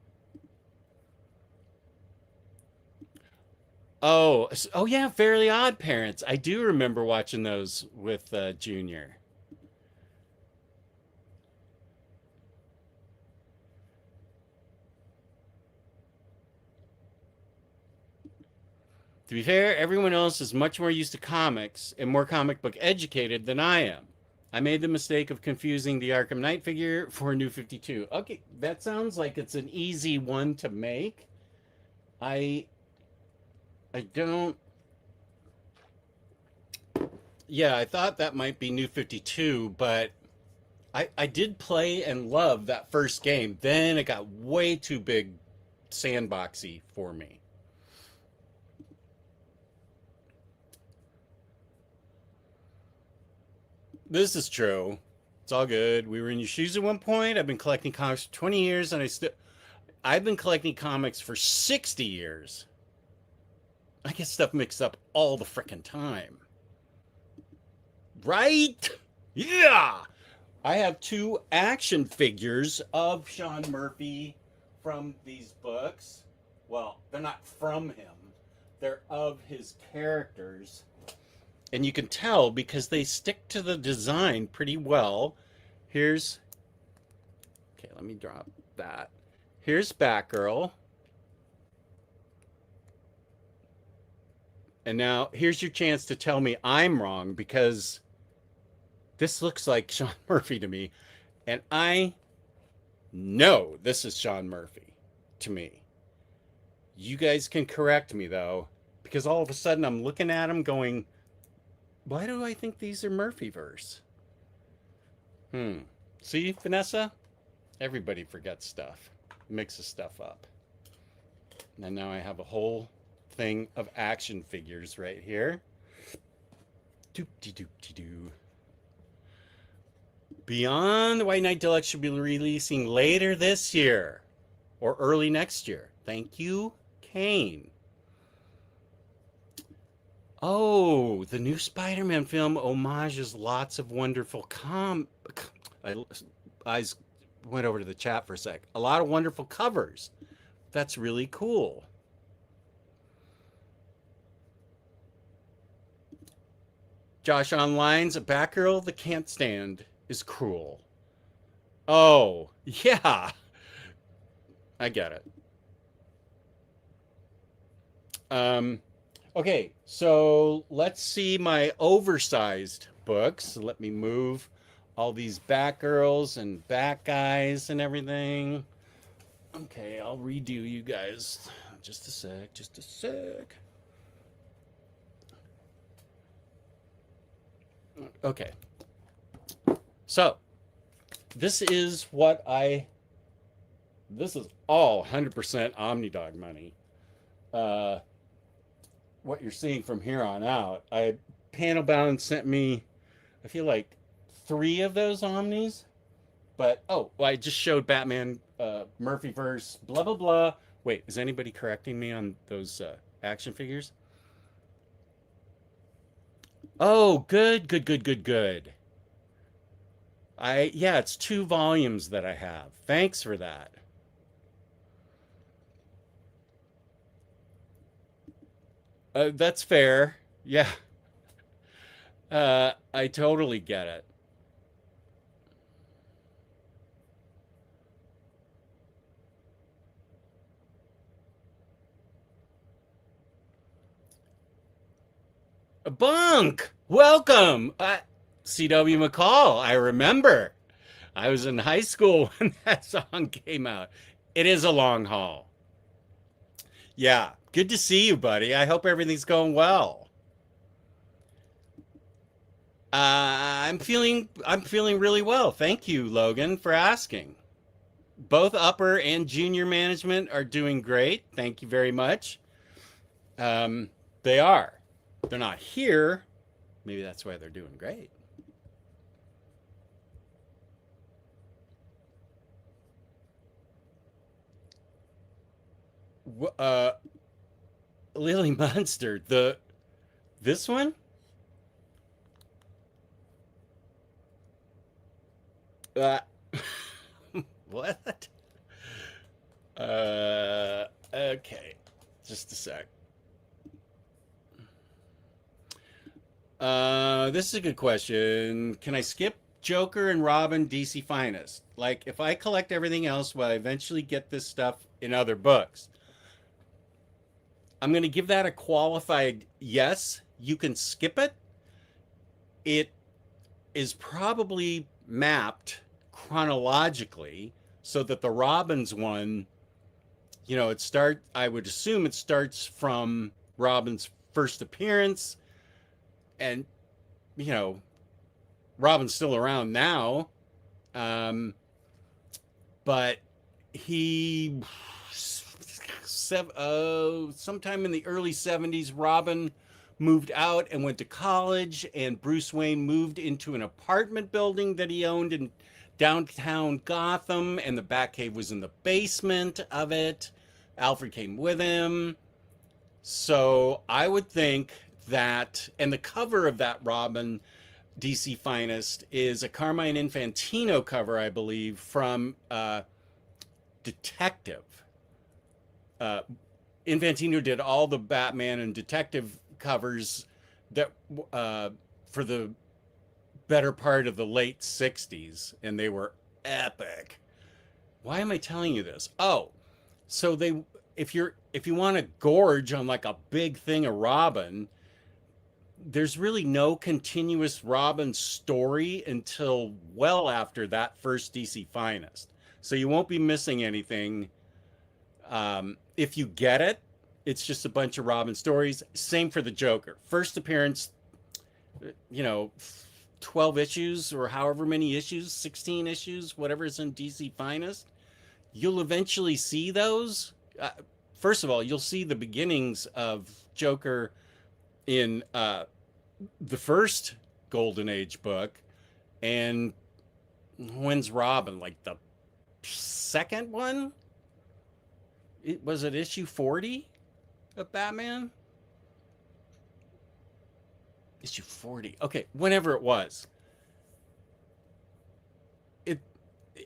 A: Oh yeah, Fairly Odd Parents. I do remember watching those with Junior. To be fair, everyone else is much more used to comics and more comic book educated than I am. I made the mistake of confusing the Arkham Knight figure for New 52. Okay, that sounds like it's an easy one to make. I I don't. Yeah, I thought that might be New 52, but I did play and love that first game. Then it got way too big sandboxy for me. This is true. It's all good. We were in your shoes at one point. I've been collecting comics for 20 years and I've been collecting comics for 60 years. I get stuff mixed up all the frickin' time. Right? Yeah. I have two action figures of Sean Murphy from these books. Well, they're not from him. They're of his characters. And you can tell because they stick to the design pretty well. Here's Okay, let me drop that. Here's Batgirl. And now here's your chance to tell me I'm wrong because this looks like Sean Murphy to me. And I know this is Sean Murphy to me. You guys can correct me though, because all of a sudden I'm looking at him going, why do I think these are Murphyverse? See, Vanessa? Everybody forgets stuff, mixes stuff up. And now I have a whole thing of action figures right here. Doop-de-doop-de-doo. Beyond the White Knight Deluxe should be releasing later this year. or early next year. Thank you, Kane. Oh, the new Spider-Man film homages lots of wonderful I, eyes went over to the chat for a sec. A lot of wonderful covers. That's really cool. Josh Online's a Batgirl the can't stand is cruel. Oh, yeah, I get it. Um, okay, so let's see my oversized books. Let me move all these Batgirls and Bat guys and everything. Okay, I'll redo you guys. Just a sec, just a sec. Okay, so this is this is all 100% OmniDog money. Uh, what you're seeing from here on out, Panel Bound sent me, I feel like 3 of those Omnis, but oh, well, I just showed Batman Murphyverse, blah, blah, blah. Wait, is anybody correcting me on those action figures? Oh, good, good, good, good, good. Yeah, it's 2 volumes that I have. Thanks for that. That's fair. Yeah, I totally get it. Bunk, welcome. C.W. McCall, I remember. I was in high school when that song came out. It is a long haul. Yeah, good to see you, buddy. I hope everything's going well. I'm feeling really well. Thank you, Logan, for asking. Both upper and junior management are doing great. Thank you very much. Um, they are. They're not here. Maybe that's why they're doing great. Uh, Lily Munster, this one. Uh, what? Okay, just a sec. This is a good question. Can I skip Joker and Robin DC Finest? Like, if I collect everything else, will I eventually get this stuff in other books? I'm going to give that a qualified yes. You can skip it. It is probably mapped chronologically so that the Robins one, I would assume it starts from Robin's first appearance, and you know, Robin's still around now. Um, but he sometime in the early 70s, Robin moved out and went to college, and Bruce Wayne moved into an apartment building that he owned in downtown Gotham, and the Batcave was in the basement of it. Alfred came with him. So I would think that, and the cover of that Robin DC Finest is a Carmine Infantino cover, I believe, from Detective. Uh, Infantino did all the Batman and Detective covers that for the better part of the late 60s, and they were epic. Why am I telling you this? Oh, so they if you want to gorge on like a big thing of Robin, there's really no continuous Robin story until well after that first DC Finest. So you won't be missing anything. If you get it, it's just a bunch of Robin stories. Same for the Joker. First appearance, you know, 12 issues or however many issues, 16 issues, whatever is in DC Finest. You'll eventually see those. First of all, you'll see the beginnings of Joker in the first Golden Age book. And when's Robin? Like the second one? Was it issue 40 of Batman? Issue 40. Okay, whenever it was. It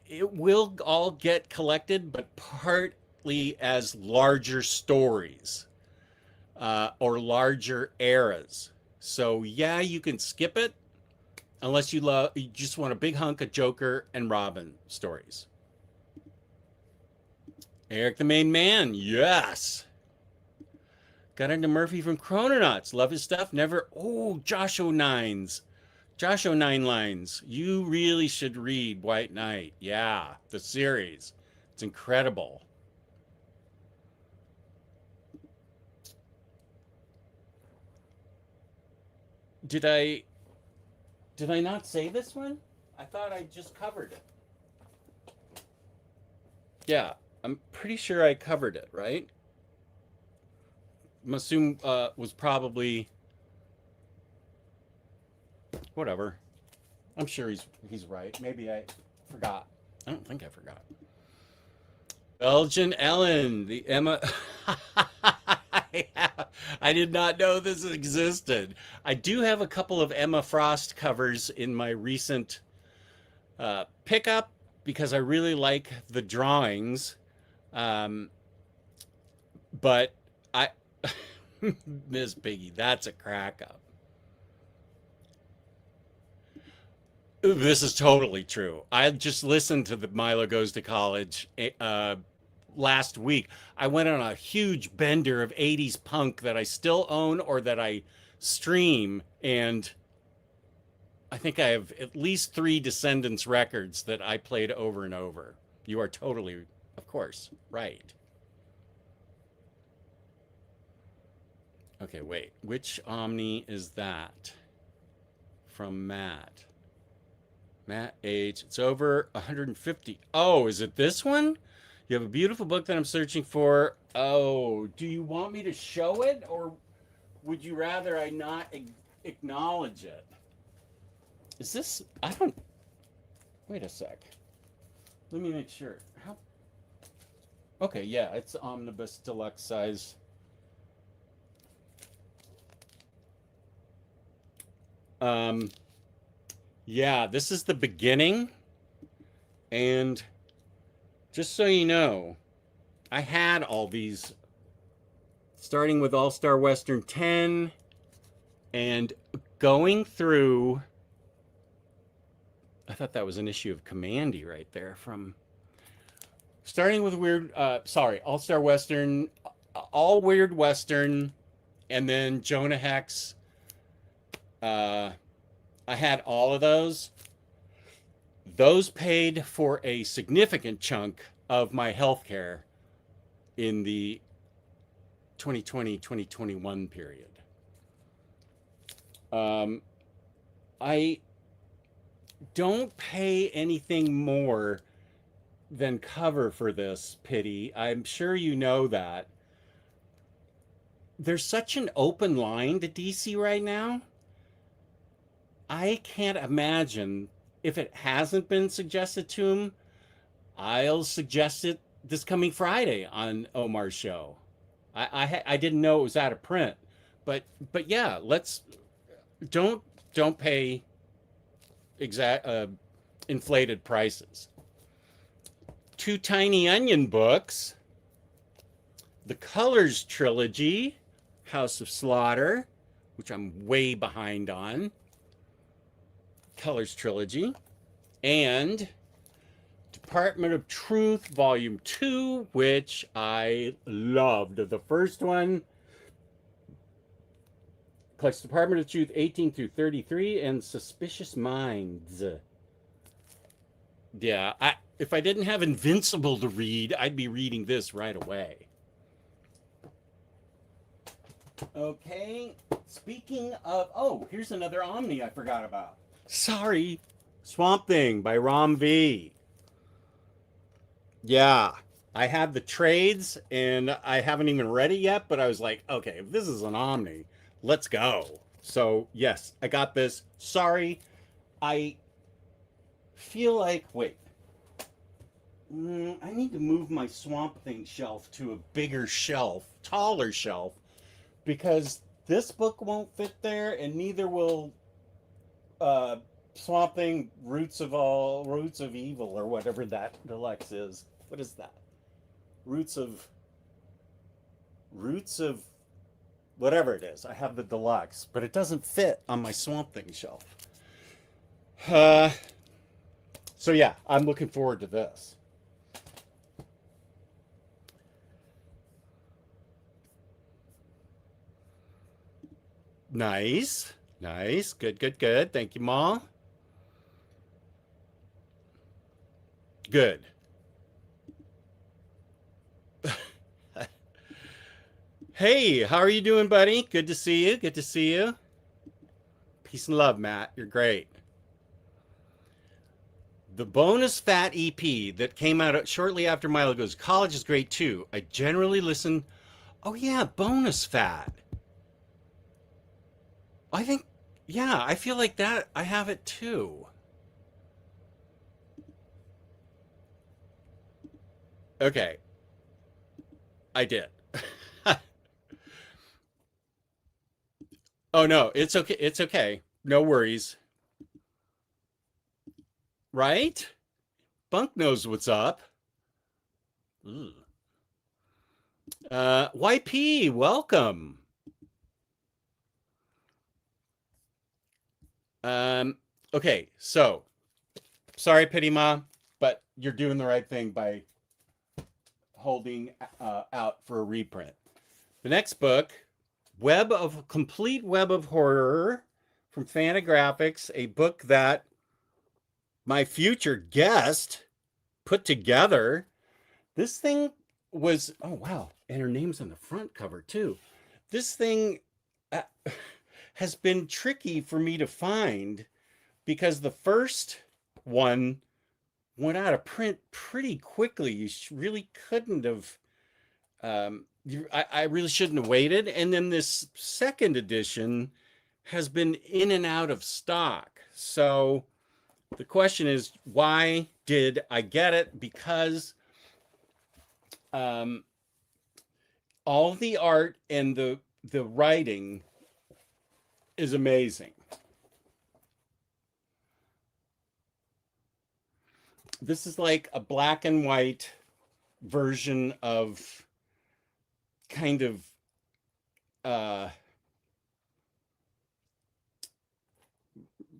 A: it will all get collected, but partly as larger stories or larger eras. So yeah, you can skip it unless you just want a big hunk of Joker and Robin stories. Eric the Main Man, yes. Got into Murphy from Chrononauts. Love his stuff. Never. Oh, Josh O'Nine's. Josh O'Nine Lines. You really should read White Knight. Yeah, the series. It's incredible. Did I did I not say this one? I thought I just covered it. Yeah, I'm pretty sure I covered it, right? Masum was probably whatever. I'm sure he's right. Maybe I forgot. I don't think I forgot. Belgian Ellen, the Emma. I did not know this existed. I do have a couple of Emma Frost covers in my recent pickup because I really like the drawings. Um, but I, Miss Piggy, that's a crack up. This is totally true. I just listened to the Milo Goes to College last week. I went on a huge bender of 80s punk that I still own or that I stream. And I think I have at least 3 Descendants records that I played over and over. You are totally, of course, right. Okay, wait. Which Omni is that? From Matt. Matt H. It's over 150. Oh, is it this one? You have a beautiful book that I'm searching for. Oh, do you want me to show it or would you rather I not acknowledge it? Is this, I don't, wait a sec. Let me make sure. How? Okay, yeah, it's omnibus deluxe size. Um, yeah, this is the beginning. And just so you know, I had all these starting with All Star Western 10 and going through. I thought that was an issue of Commandy right there from starting with All Star Western, all Weird Western, and then Jonah Hex. I had all of those. Those paid for a significant chunk of my health care in the 2020-2021 period. I don't pay anything more than cover for this, Pity. I'm sure you know that. There's such an open line to DC right now. I can't imagine if it hasn't been suggested to him. I'll suggest it this coming Friday on Omar's show. I didn't know it was out of print, but yeah, let's don't pay exact inflated prices. 2 Tiny Onion books, the Colors trilogy, House of Slaughter, which I'm way behind on. Colors trilogy, and Department of Truth Volume 2, which I loved. The first one collects Department of Truth 18 through 33 and Suspicious Minds. Yeah, if I didn't have Invincible to read, I'd be reading this right away. Okay, speaking of, oh, here's another Omni I forgot about. Sorry. Swamp Thing by Rom V. Yeah, I have the trades and I haven't even read it yet, but I was like, okay, if this is an Omni, let's go. So, yes, I got this. Sorry, I feel like, wait. I need to move my Swamp Thing shelf to a bigger shelf, taller shelf, because this book won't fit there, and neither will uh, Swamp Thing Roots of Evil, or whatever that deluxe is. What is that? Roots of Roots of whatever it is. I have the deluxe, but it doesn't fit on my Swamp Thing shelf. Uh, so yeah, I'm looking forward to this. Nice, nice, good, good, good. Thank you, Ma. Good. Hey, how are you doing, buddy? Good to see you. Good to see you. Peace and love, Matt. You're great. The bonus fat EP that came out shortly after Milo Goes College is great too. I generally listen. Oh yeah, bonus fat. I think, yeah, I feel like that. I have it too. Okay, I did. Oh no, it's okay. It's okay. No worries. Right? Bunk knows what's up. Ooh. YP, welcome. Okay, so sorry, Pity Ma, but you're doing the right thing by holding out for a reprint. The next book, Complete Web of Horror from Fantagraphics, a book that my future guest put together. This thing was, oh wow, and her name's on the front cover too. This thing uh, has been tricky for me to find because the first one went out of print pretty quickly. You really couldn't have. I really shouldn't have waited. And then this second edition has been in and out of stock. So the question is, why did I get it? Because um, all the art and the writing is amazing. This is like a black and white version of kind of uh,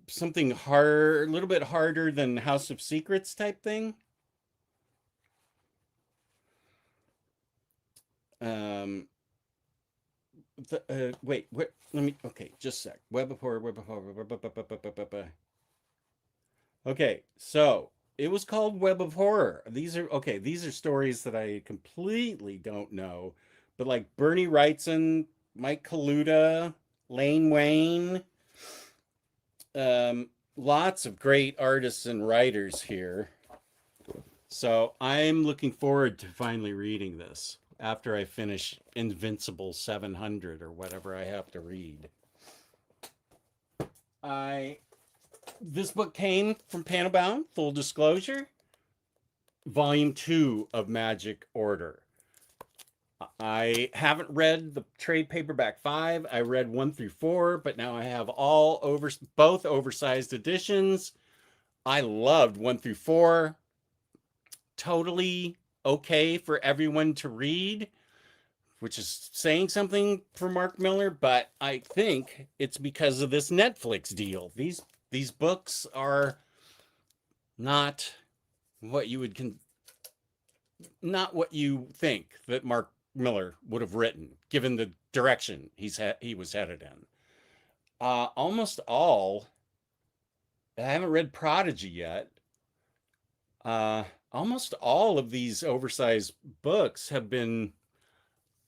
A: something hard, a little bit harder than House of Secrets type thing. Um, wait, let me. Okay, just a sec. Web of horror. Web of horror. Okay, so it was called Web of Horror. These are okay. These are stories that I completely don't know, but like Bernie Wrightson, Mike Kaluta, Lane Wayne, lots of great artists and writers here. So I'm looking forward to finally reading this after I finish Invincible 700 or whatever I have to read. I This book came from Panabound, full disclosure, volume 2 of Magic Order. I haven't read the trade paperback 5. I read 1 through 4, but now I have both oversized editions. I loved 1 through 4. Totally okay for everyone to read, which is saying something for Mark Miller, but I think it's because of this Netflix deal. These books are not what you would not what you think that Mark Miller would have written, given the direction he was headed in. Almost all. I haven't read Prodigy yet. Uh, Almost all of these oversized books have been,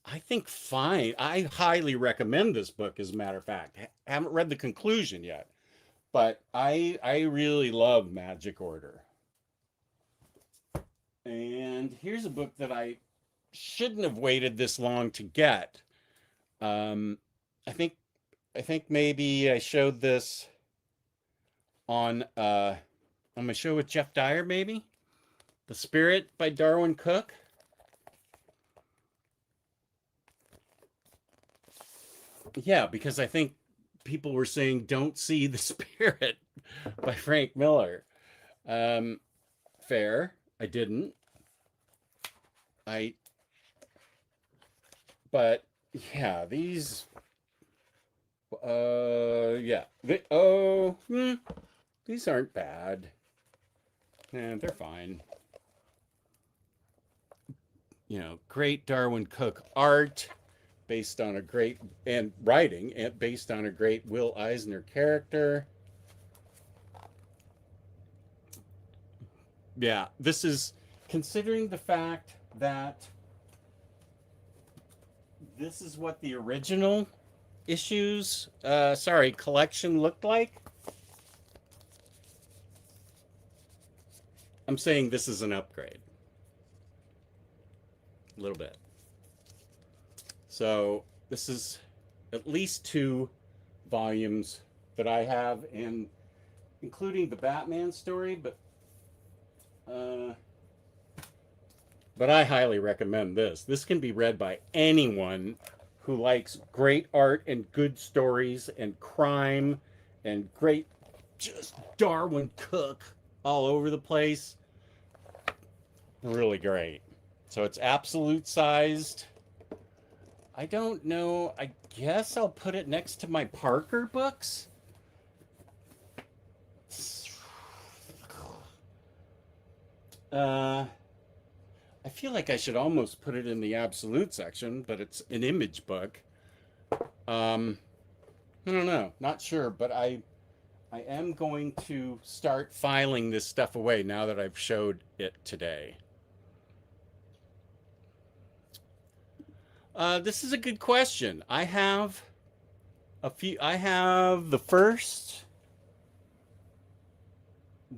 A: I think, fine. I highly recommend this book, as a matter of fact. Haven't read the conclusion yet, but I really love Magic Order. And here's a book that I shouldn't have waited this long to get. Um, I think I think maybe I showed this on my show with Jeff Dyer, maybe. The Spirit by Darwin Cook. Yeah, because I think people were saying don't see The Spirit by Frank Miller. Fair. I didn't. I but yeah, these yeah. These aren't bad. Yeah, they're fine. You know, great Darwin Cook art based on a great and writing and based on a great Will Eisner character. Yeah, this is considering the fact that this is what the original collection looked like. I'm saying this is an upgrade. A little bit. So this is at least 2 volumes that I have, and including the Batman story, but I highly recommend this. This can be read by anyone who likes great art and good stories and crime and great just Darwin Cook all over the place. Really great. So it's absolute sized. I don't know. I guess I'll put it next to my Parker books. I feel like I should almost put it in the absolute section, but it's an image book. I don't know. Not sure, but I am going to start filing this stuff away now that I've showed it today. This is a good question. I have the first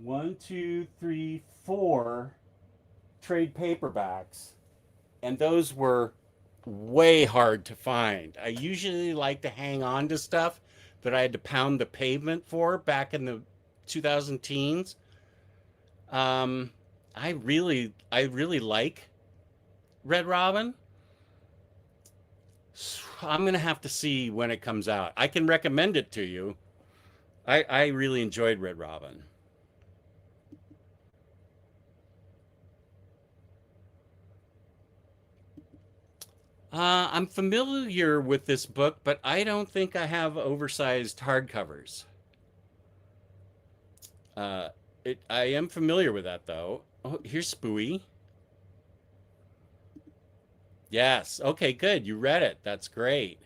A: 1, 2, 3, 4 trade paperbacks, and those were way hard to find. I usually like to hang on to stuff that I had to pound the pavement for back in the 2000 teens. I really like Red Robin. I'm gonna have to see when it comes out. I can recommend it to you. I really enjoyed Red Robin. I'm familiar with this book, but I don't think I have oversized hardcovers. I am familiar with that though. Oh, here's Spooey. Yes. Okay, good. You read it. That's great.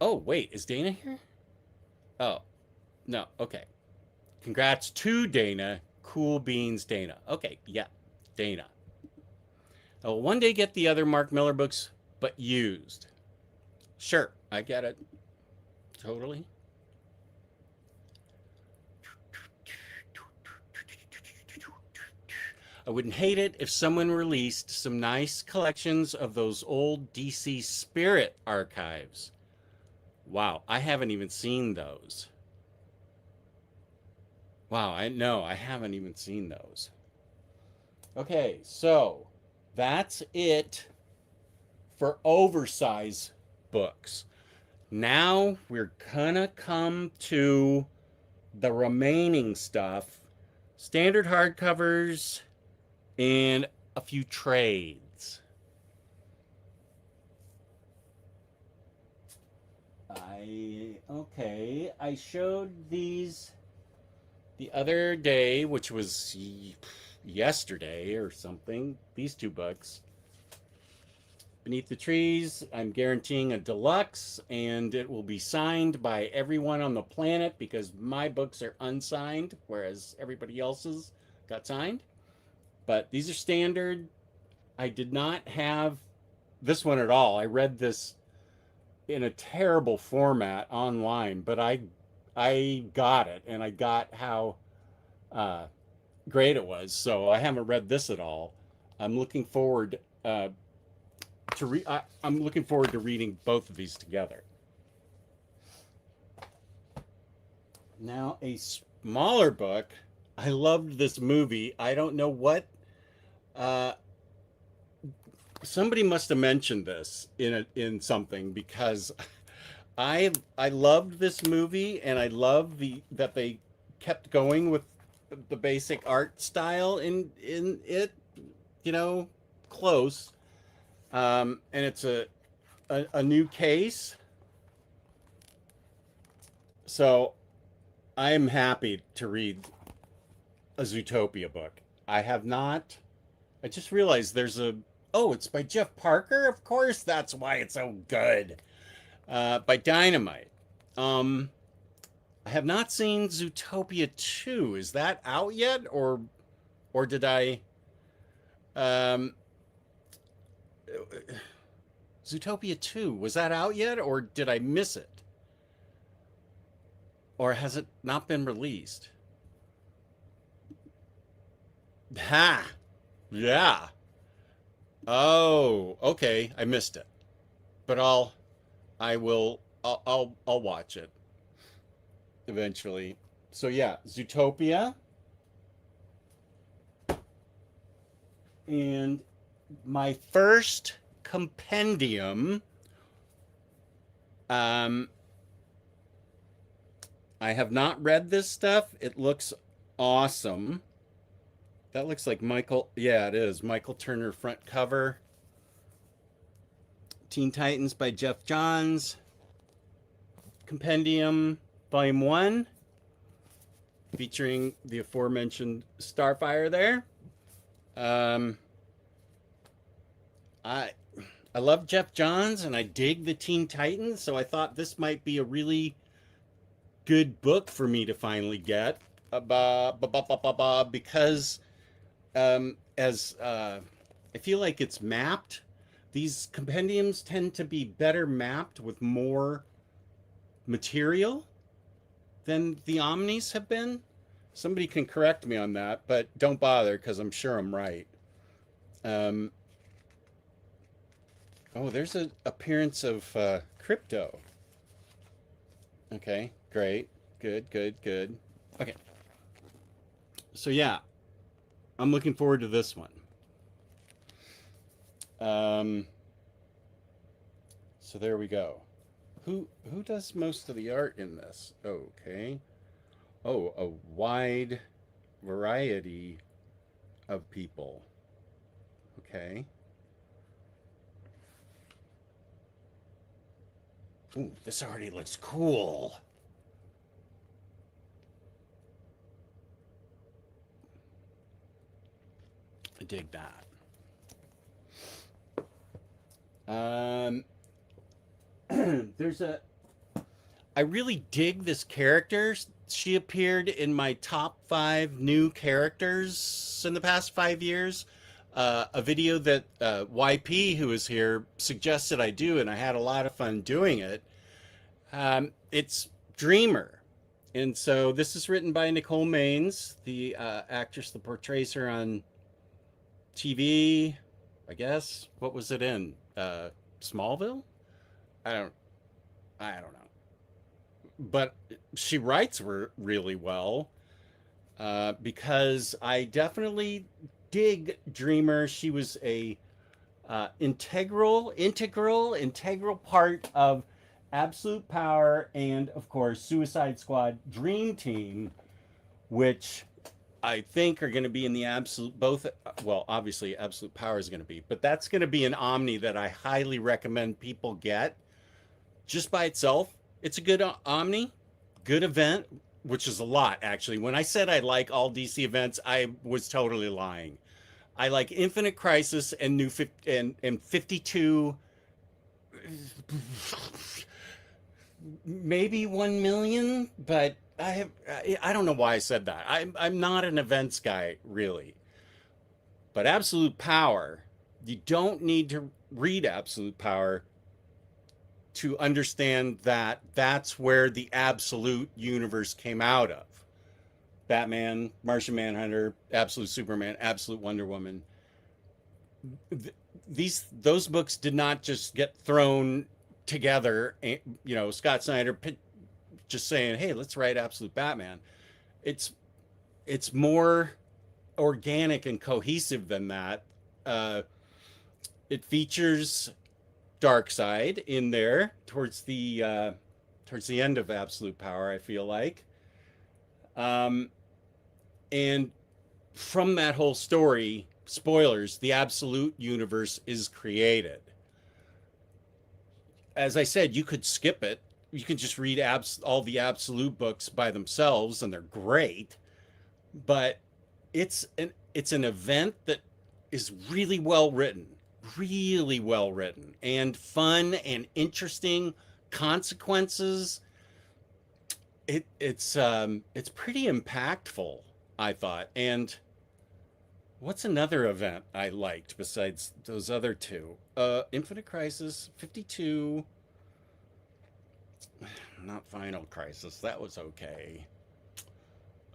A: Oh, wait. Is Dana here? Oh, no. Okay. Congrats to Dana. Cool beans, Dana. Okay, yeah. Dana. I will one day get the other Mark Miller books, but used. Sure, I get it. Totally. I wouldn't hate it if someone released some nice collections of those old DC Spirit archives. Wow, I haven't even seen those. Wow, I haven't even seen those. Okay, so that's it for oversized books. Now we're gonna come to the remaining stuff, standard hardcovers, and a few trades. I showed these the other day, which was yesterday or something. These 2 books. Beneath the Trees, I'm guaranteeing a deluxe, and it will be signed by everyone on the planet because my books are unsigned, whereas everybody else's got signed. But these are standard. I did not have this one at all. I read this in a terrible format online, but I got it, and I got how great it was. So I haven't read this at all. I'm looking forward I'm looking forward to reading both of these together. Now a smaller book I loved this movie. I don't know what uh, somebody must have mentioned this in something because I loved this movie and I love the that they kept going with the basic art style in it, you know, close. And it's a new case, so I am happy to read a Zootopia book. I have not. I just realized there's a. Oh, it's by Jeff Parker. Of course, that's why it's so good. By Dynamite. Um, I have not seen Zootopia 2. Is that out yet, or did I? Um, Zootopia 2, was that out yet, or did I miss it, or has it not been released? Ha! Yeah. Oh, okay. I missed it, but I will. I'll watch it eventually. So yeah, Zootopia, and my first compendium. Um, I have not read this stuff. It looks awesome. That looks like Michael. Yeah, it is Michael Turner front cover. Teen Titans by Jeff Johns. Compendium Volume 1, featuring the aforementioned Starfire there. Um, I I love Jeff Johns and I dig the Teen Titans, so I thought this might be a really good book for me to finally get. Because as I feel like it's mapped. These compendiums tend to be better mapped with more material than the Omnis have been. Somebody can correct me on that, but don't bother because I'm sure I'm right. Um, oh, there's an appearance of crypto. Okay, great. Good, good, good. Okay, so yeah, I'm looking forward to this one. Um, so there we go. Who does most of the art in this? Okay. Oh, a wide variety of people. Okay. Ooh, this already looks cool. I dig that. Um, there's a. I really dig this character. She appeared in my top 5 new characters in the past 5 years. A video that YP, who is here, suggested I do, and I had a lot of fun doing it. It's Dreamer. And so this is written by Nicole Maines, the actress that portrays her on TV, I guess. What was it in? Smallville? I don't I don't know. But she writes really well because I definitely dig Dreamer. She was a integral part of Absolute Power and, of course, Suicide Squad Dream Team, which I think are going to be in the absolute both. Well, obviously, Absolute Power is going to be, but that's going to be an Omni that I highly recommend people get just by itself. It's a good Omni, good event, which is a lot actually. When I said I like all DC events, I was totally lying. I like Infinite Crisis and New 50, and 52, maybe 1 million, but I don't know why I said that. I'm not an events guy really, but Absolute Power, you don't need to read Absolute Power to understand that that's where the Absolute universe came out of. Batman, Martian Manhunter, Absolute Superman, Absolute Wonder Woman. Those books did not just get thrown together. Scott Snyder just saying, "Hey, let's write Absolute Batman." It's it's more organic and cohesive than that. Uh, it features Darkseid in there towards the end of Absolute Power, I feel like. Um, and from that whole story, spoilers, the Absolute universe is created. As I said, you could skip it. You can just read all the Absolute books by themselves, and they're great. But it's an event that is really well written, and fun and interesting consequences. It's pretty impactful, I thought. And what's another event I liked besides those other two? Infinite Crisis, 52, not Final Crisis. That was okay.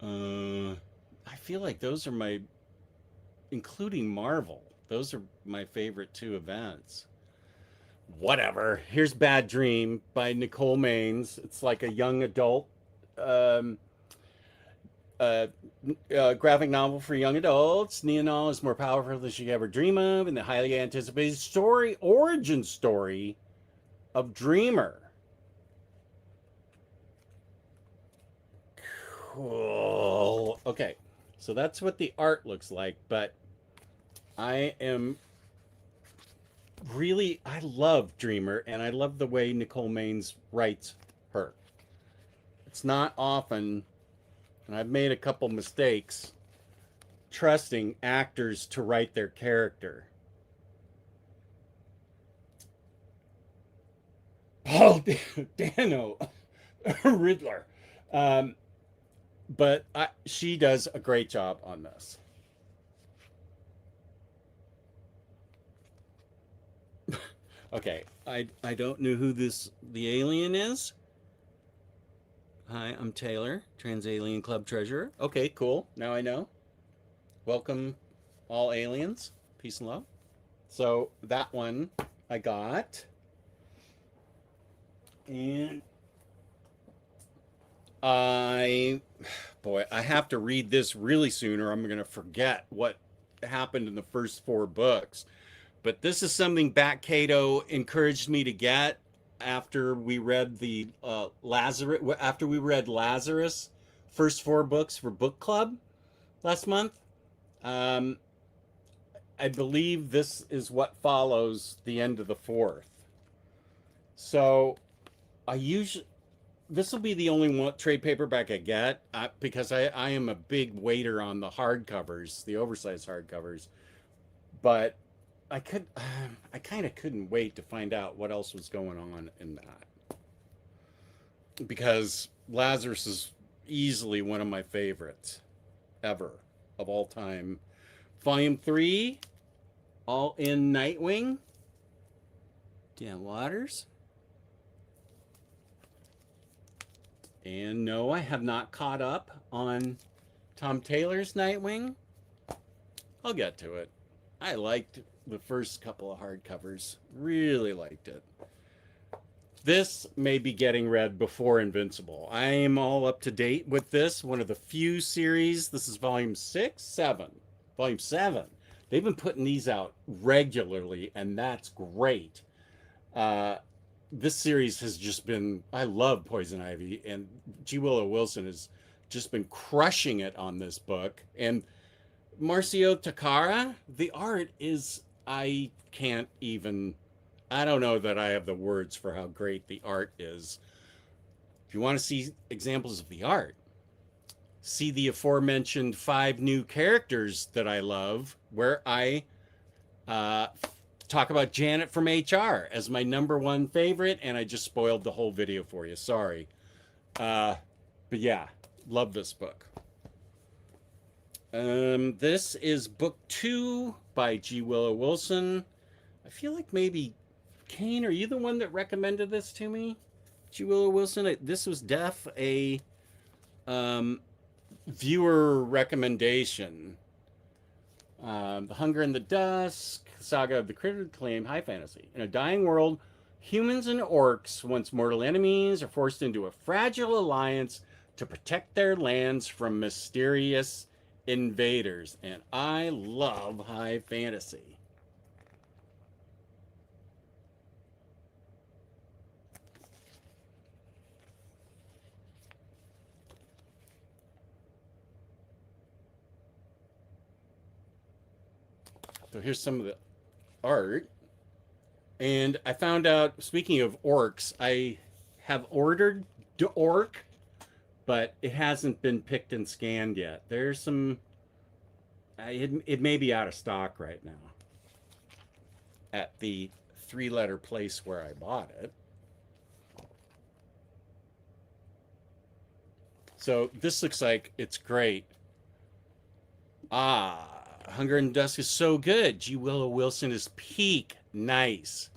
A: I feel like those are my, including Marvel, those are my favorite two events. Whatever. Here's Bad Dream by Nicole Maines. It's like a young adult um, uh, graphic novel for young adults. Neonal is more powerful than she could ever dream of, and the highly anticipated origin story of Dreamer. Cool. Okay, so that's what the art looks like, but I love Dreamer, and I love the way Nicole Maines writes her. It's not often, and I've made a couple mistakes trusting actors to write their character. Paul Dano, Riddler. Um, but she does a great job on this. Okay, I don't know who the alien is. Hi, I'm Taylor, Trans Alien Club Treasurer. Okay, cool. Now I know. Welcome, all aliens. Peace and love. So that one I got, and I, boy, I have to read this really soon, or I'm going to forget what happened in the first four books. But this is something Bat Cato encouraged me to get after we read the Lazarus, first four books for book club last month. Um, I believe this is what follows the end of the fourth. So I usually this will be the only one trade paperback I get because I am a big waiter on the hardcovers, the oversized hardcovers. But I could, I kind of couldn't wait to find out what else was going on in that because Lazarus is easily one of my favorites ever of all time. Volume 3, all in Nightwing. Dan Waters. And no, I have not caught up on Tom Taylor's Nightwing. I'll get to it. I liked the first couple of hardcovers. Really liked it. This may be getting read before Invincible. I am all up to date with this. One of the few series. This is volume 6, 7. Volume 7. They've been putting these out regularly, and that's great. This series has just been, I love Poison Ivy, and G. Willow Wilson has just been crushing it on this book. And Marcio Takara, the art is, I can't even, I don't know that I have the words for how great the art is. If you want to see examples of the art, see the aforementioned 5 new characters that I love, where I talk about Janet from HR as my #1 favorite, and I just spoiled the whole video for you. Sorry. But yeah, love this book. This is book 2 by G. Willow Wilson. I feel like maybe, Kane, are you the one that recommended this to me? G. Willow Wilson? This was a viewer recommendation. The Hunger in the Dusk, Saga of the Critter Claim, high fantasy. In a dying world, humans and orcs, once mortal enemies, are forced into a fragile alliance to protect their lands from mysterious invaders. And I love high fantasy. So here's some of the art. And I found out, speaking of orcs, I have ordered the orc, but it hasn't been picked and scanned yet. There's some, it may be out of stock right now at the three-letter place where I bought it. So this looks like it's great. Ah, Hunger and Dusk is so good. G. Willow Wilson is peak. Nice.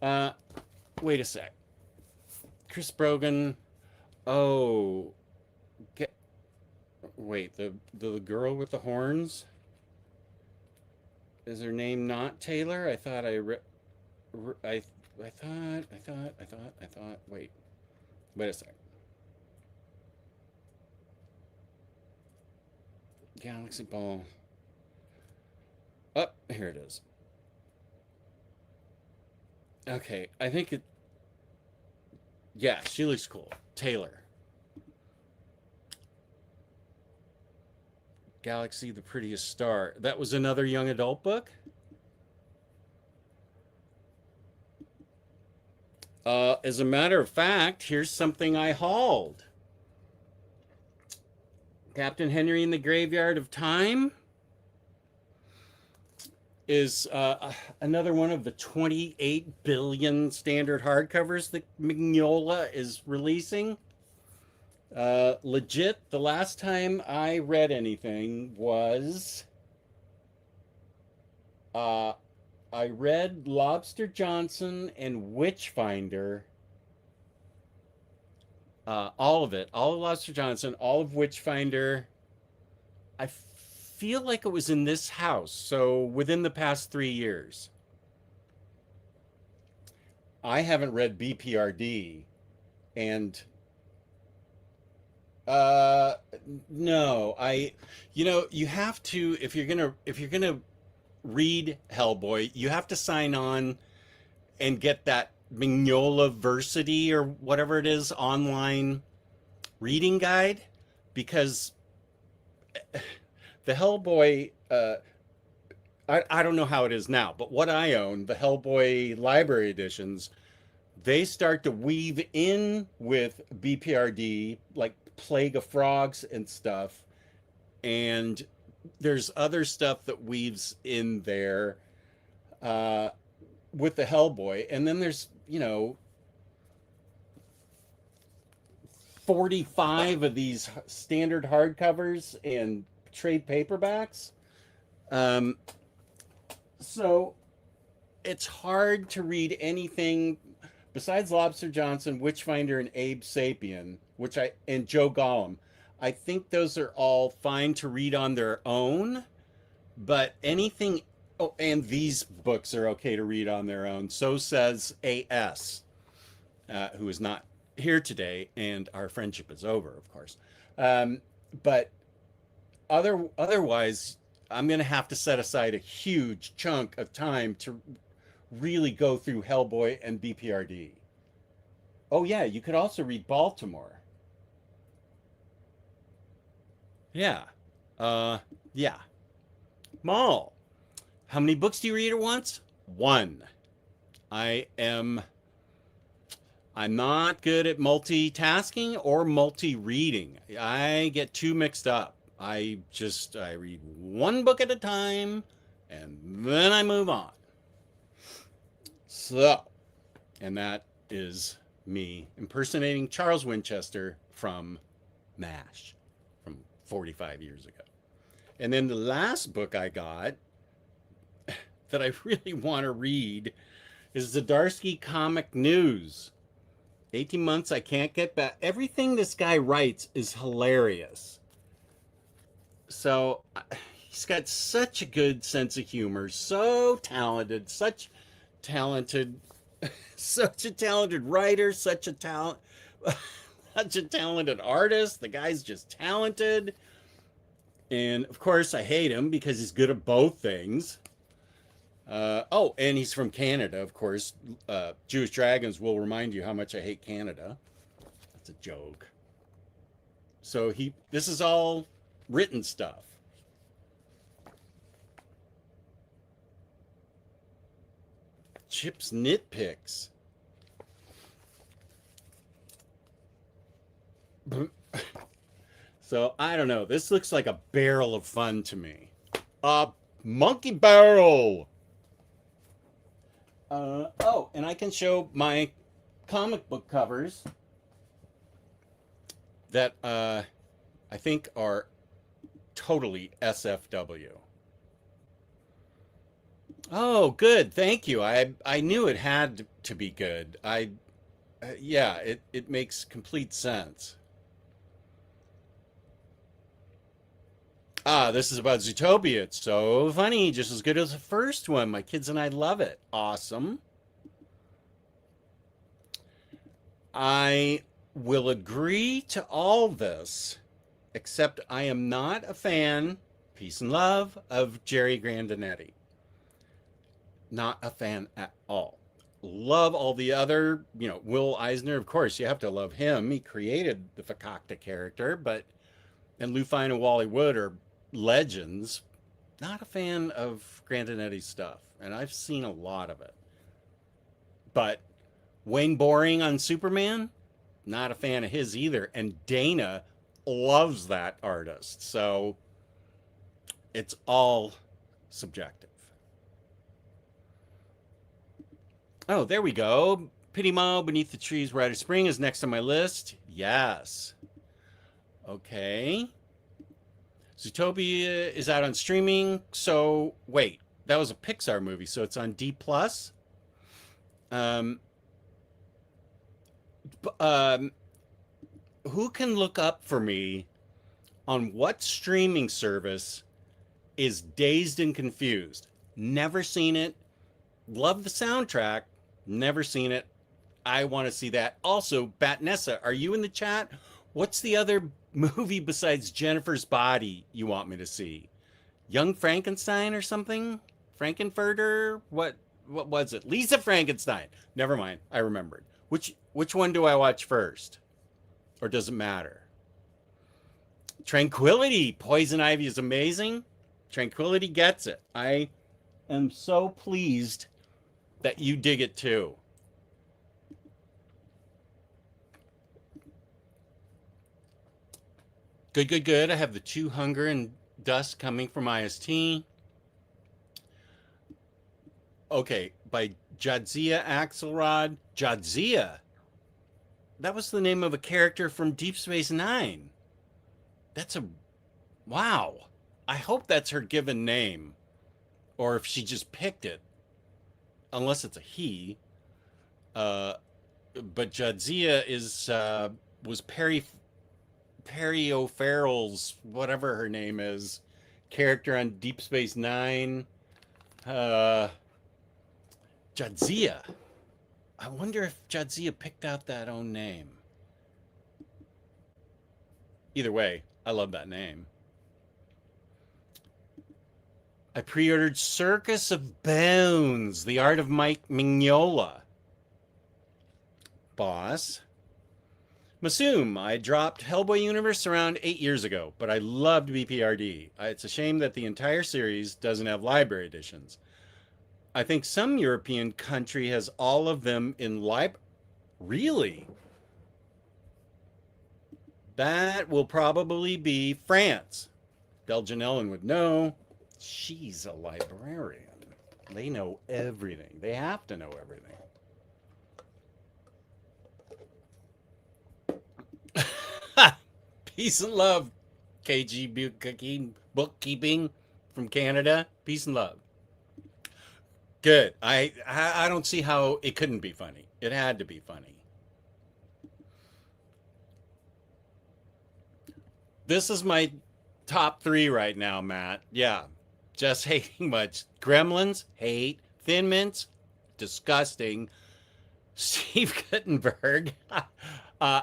A: Uh, Wait a sec. Chris Brogan. Oh, get, wait. The girl with the horns. Is her name not Taylor? I thought I thought. Wait a sec. Galaxy Ball. Oh, here it is. Okay, I think it. Yeah, she looks cool. Taylor. Galaxy, the Prettiest Star. That was another young adult book. As a matter of fact, here's something I hauled. Captain Henry in the Graveyard of Time is another one of the 28 billion standard hardcovers that Mignola is releasing. Legit, the last time I read anything was uh, I read Lobster Johnson and Witchfinder. All of it, all of Lobster Johnson, all of Witchfinder. I feel like it was in this house, so within the past 3 years. I haven't read BPRD, and uh, no, you have to if you're gonna read Hellboy, you have to sign on and get that Mignola Versity or whatever it is online reading guide because the Hellboy I don't know how it is now, but what I own, the Hellboy library editions, they start to weave in with BPRD, like Plague of Frogs and stuff. And there's other stuff that weaves in there uh, with the Hellboy. And then there's, 45 of these standard hardcovers and trade paperbacks. Um, so it's hard to read anything besides Lobster Johnson, Witchfinder, and Abe Sapien, and Joe Gollum. I think those are all fine to read on their own, but anything. Oh, and these books are okay to read on their own. So says AS, who is not here today, and our friendship is over, of course. But otherwise, I'm going to have to set aside a huge chunk of time to really go through Hellboy and BPRD. Oh yeah, you could also read Baltimore. Yeah. Yeah. Mall. How many books do you read at once? One. I am I'm not good at multitasking or multi-reading. I get too mixed up. I read one book at a time and then I move on. So, and that is me impersonating Charles Winchester from MASH from 45 years ago. And then the last book I got that I really want to read is Zdarsky Comic News. 18 months I can't get back. Everything this guy writes is hilarious. So he's got such a good sense of humor, so talented, talented, such a talented writer, such a talent. such a talented artist. The guy's just talented. And of course, I hate him because he's good at both things. Oh, and he's from Canada, of course. Jewish Dragons will remind you how much I hate Canada. That's a joke. So this is all written stuff. Chip's nitpicks. So I don't know. This looks like a barrel of fun to me. A monkey barrel. Oh, and I can show my comic book covers that I think are totally SFW. Oh, good. Thank you. I knew it had to be good. Yeah, it makes complete sense. Ah, this is about Zootopia. It's so funny, just as good as the first one. My kids and I love it. Awesome. I will agree to all this, except I am not a fan, peace and love, of Jerry Grandinetti. Not a fan at all. Love all the other, Will Eisner, of course, you have to love him. He created the Fakakta character, and Lou Fine and Wally Wood are legends. Not a fan of Grandinetti's stuff, and I've seen a lot of it. But Wayne Boring on Superman, not a fan of his either. And Dana loves that artist. So it's all subjective. Oh, there we go. Pity Mall Beneath the Trees, Rite of Spring is next on my list. Yes. Okay. Zootopia is out on streaming. So wait, that was a Pixar movie, so it's on D plus. Who can look up for me on what streaming service is Dazed and Confused? Never seen it. Love the soundtrack. Never seen it. I want to see that. Also, Batnessa, are you in the chat? What's the other movie besides Jennifer's Body you want me to see? Young Frankenstein or something? Frankenfurter? What was it? Lisa Frankenstein. Never mind. I remembered. Which one do I watch first? Or does it matter? Tranquility. Poison Ivy is amazing. Tranquility gets it. I am so pleased that you dig it too. Good, good, good. I have the 2 Hunger and Dust coming from IST. Okay, by Jadzia Axelrod. Jadzia? That was the name of a character from Deep Space Nine. Wow. I hope that's her given name. Or if she just picked it. Unless it's a he. But Jadzia was Perry O'Farrell's, whatever her name is, character on Deep Space Nine. Jadzia. I wonder if Jadzia picked out that own name. Either way, I love that name. I pre-ordered Circus of Bones, The Art of Mike Mignola. Boss. Masum, I dropped Hellboy Universe around 8 years ago, but I loved BPRD. It's a shame that the entire series doesn't have library editions. I think some European country has all of them in Really? That will probably be France. Belgian Ellen would know. She's a librarian. They know everything. They have to know everything. Peace and love, KG Bookkeeping from Canada. Peace and love. Good. I don't see how it couldn't be funny. It had to be funny. This is my top 3 right now, Matt. Yeah. Just hating much. Gremlins, hate. Thin Mints, disgusting. Steve Guttenberg.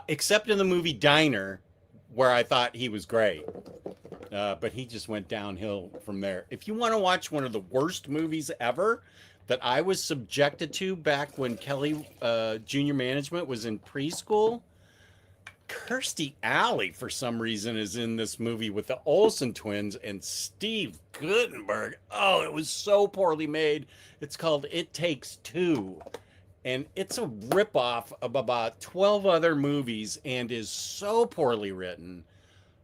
A: except in the movie Diner, where I thought he was great. But he just went downhill from there. If you want to watch one of the worst movies ever that I was subjected to back when Kelly Junior Management was in preschool, Kirstie Alley, for some reason, is in this movie with the Olsen twins and Steve Guttenberg. Oh, it was so poorly made. It's called It Takes Two. And it's a ripoff of about 12 other movies and is so poorly written,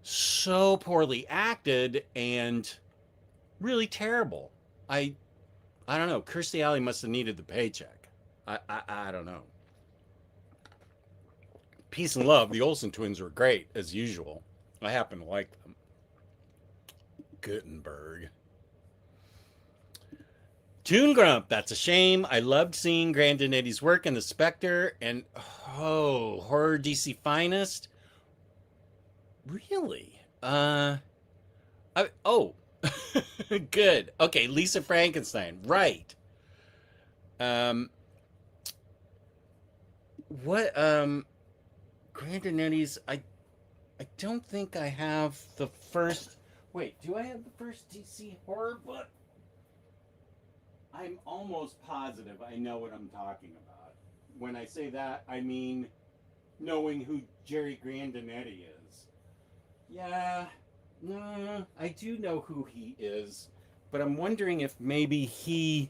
A: so poorly acted, and really terrible. I I don't know. Kirstie Alley must have needed the paycheck. I don't know. Peace and Love, the Olsen twins were great, as usual. I happen to like them. Gutenberg. Toon Grump, that's a shame. I loved seeing Grandinetta's work in The Spectre and, oh, Horror DC Finest. Really? Oh, good. Okay, Lisa Frankenstein. Right. Um, what, Grandinetta's, I don't think I have the first, wait, do I have the first DC horror book? I'm almost positive I know what I'm talking about. When I say that, I mean knowing who Jerry Grandinetti is. Yeah, no, I do know who he is, but I'm wondering if maybe he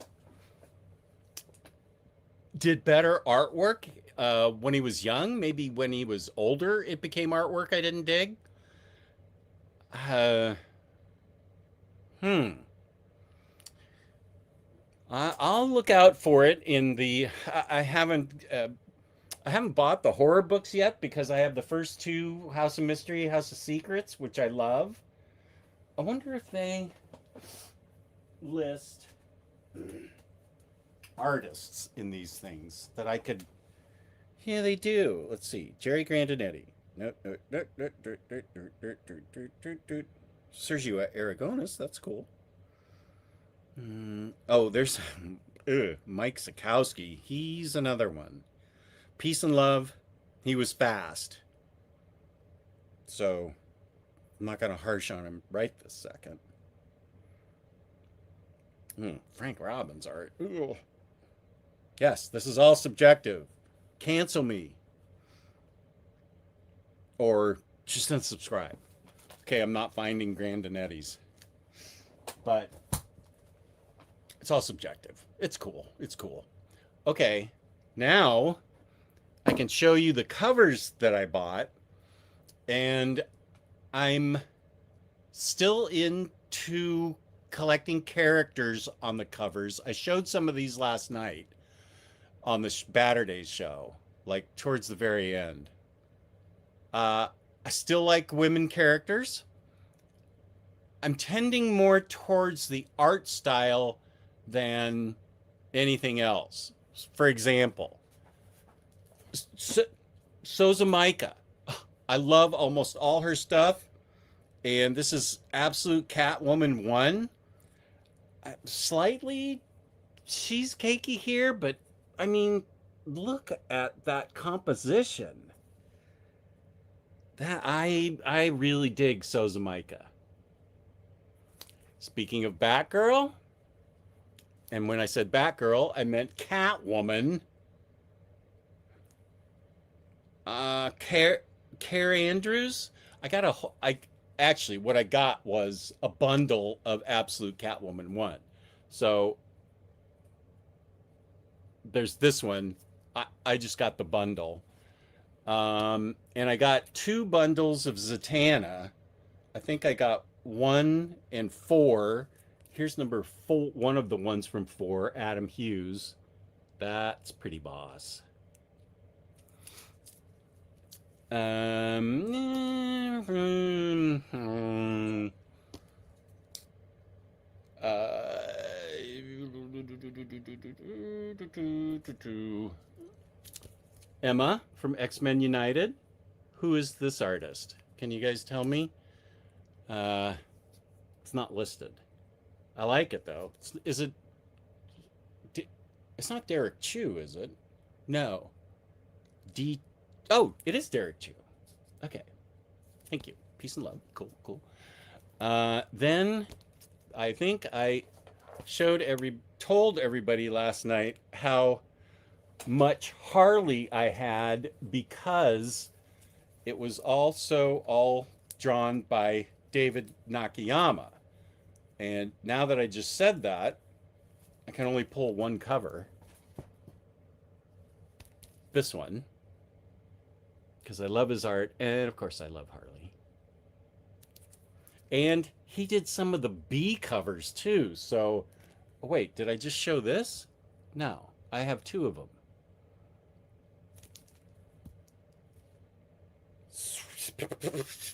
A: did better artwork when he was young. Maybe when he was older, it became artwork I didn't dig. Uh, hmm. I'll look out for it in the. I haven't bought the horror books yet because I have the first two, House of Mystery, House of Secrets, which I love. I wonder if they list artists in these things that I could. Yeah, they do. Let's see. Jerry Grandinetti. No, no, no, no, no, no, no, no, no, no, no, no. Sergio Aragonis. That's cool. Oh, there's Mike Sikowski. He's another one. Peace and Love. He was fast. So I'm not going to harsh on him right this second. Frank Robbins art. Ooh. Yes, this is all subjective. Cancel me. Or just unsubscribe. Okay, I'm not finding Grandinetti's. But it's all subjective. It's cool. It's cool. Okay, now I can show you the covers that I bought. And I'm still into collecting characters on the covers. I showed some of these last night on the Batterdays show, like towards the very end. I still like women characters. I'm tending more towards the art style than anything else. For example, Soza Micah. I love almost all her stuff, and this is Absolute Catwoman 1. Slightly cheesecakey here, but I mean, look at that composition. That I really dig Soza Micah. Speaking of Batgirl, and when I said Batgirl, I meant Catwoman. Care Andrews. I actually what I got was a bundle of Absolute Catwoman 1. So there's this one. I just got the bundle. And I got two bundles of Zatanna. I think I got 1 and 4. Here's number 4, one of the ones from 4, Adam Hughes. That's pretty boss. Emma from X-Men United. Who is this artist? Can you guys tell me? It's not listed. I like it though. Is it? It's not Derek Chu, is it? No. D. Oh, it is Derek Chu. Okay. Thank you. Peace and love. Cool, cool. Then I think I told everybody last night how much Harley I had because it was also all drawn by David Nakayama. And now that I just said that, I can only pull one cover. This one. Because I love his art, and of course I love Harley. And he did some of the B covers too. So, oh wait, did I just show this? No, I have two of them.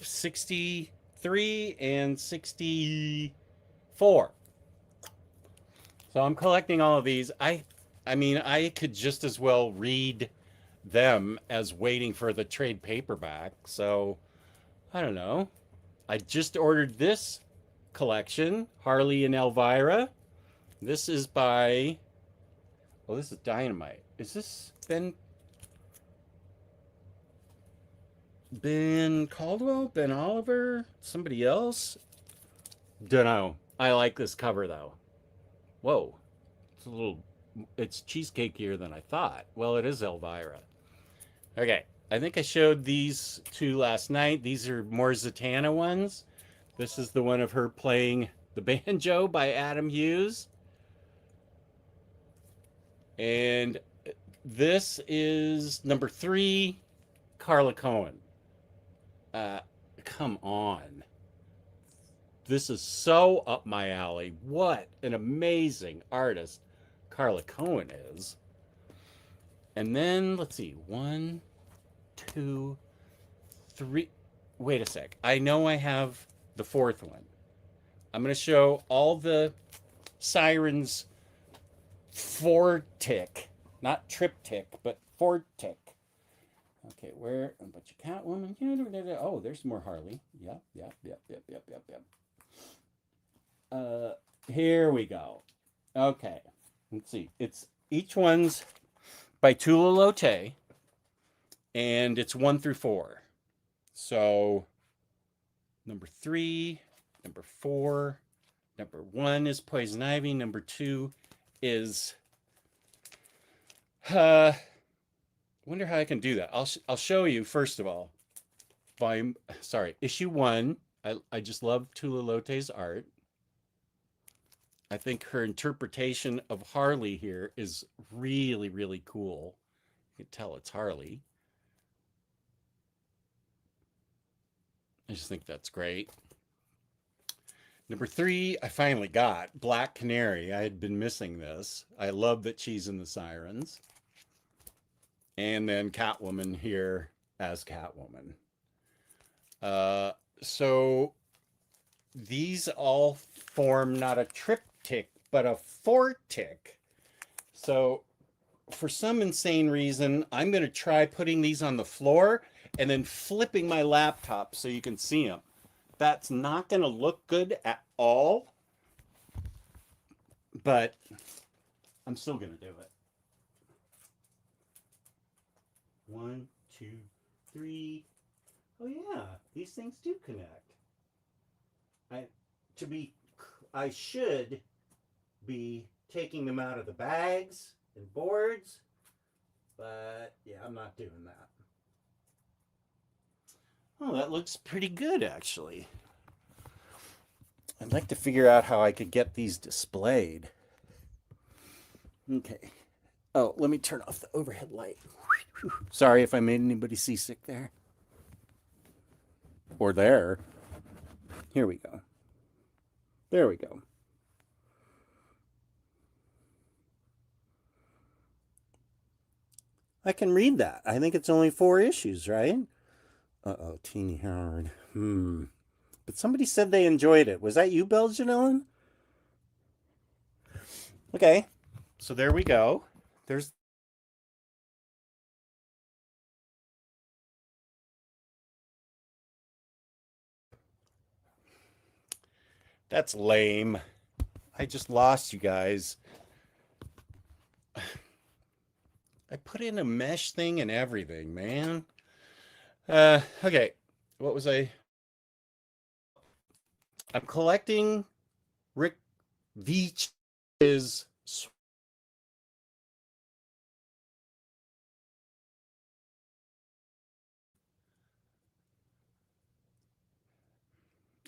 A: 63 and 64. So I'm collecting all of these. I mean, I could just as well read them as waiting for the trade paperback. So, I don't know. I just ordered this collection, Harley and Elvira. This is by, oh, this is Dynamite. Is this Ben Caldwell? Ben Oliver? Somebody else? Dunno. I like this cover though. Whoa. It's cheesecakier than I thought. Well, it is Elvira. Okay. I think I showed these two last night. These are more Zatanna ones. This is the one of her playing the banjo by Adam Hughes. And this is number 3, Carla Cohen. Come on. This is so up my alley. What an amazing artist Carla Cohen is. And then, let's see, 1, 2, 3. Wait a sec. I know I have the 4th one. I'm going to show all the Sirens 4-tick, not triptych, but 4-tick. Okay, where a bunch of Catwoman. Oh, there's more Harley. Yep. Here we go. Okay, let's see. It's each one's by Tula Lotay, and it's 1 through 4. So number 3, number 4, number 1 is Poison Ivy. Number 2 is wonder how I can do that. I'll show you first of all. Issue 1. I just love Tula Lotay's art. I think her interpretation of Harley here is really, really cool. You can tell it's Harley. I just think that's great. Number 3, I finally got Black Canary. I had been missing this. I love that she's in the Sirens. And then Catwoman here as Catwoman. So these all form not a triptych, but a 4-tick. So for some insane reason, I'm going to try putting these on the floor and then flipping my laptop so you can see them. That's not going to look good at all, but I'm still going to do it. 1, 2, 3. Oh yeah, these things do connect. I should be taking them out of the bags and boards, but yeah, I'm not doing that. Oh, that looks pretty good actually. I'd like to figure out how I could get these displayed. Okay. Oh, let me turn off the overhead light. Sorry if I made anybody seasick there. Or there. Here we go. There we go. I can read that. I think it's only 4 issues, right? Uh-oh, Teeny Howard. But somebody said they enjoyed it. Was that you, Belgian Ellen? Okay. So there we go. There's That's lame. I just lost you guys. I put in a mesh thing and everything, man. Okay. What was I? I'm collecting Rick Veitch's.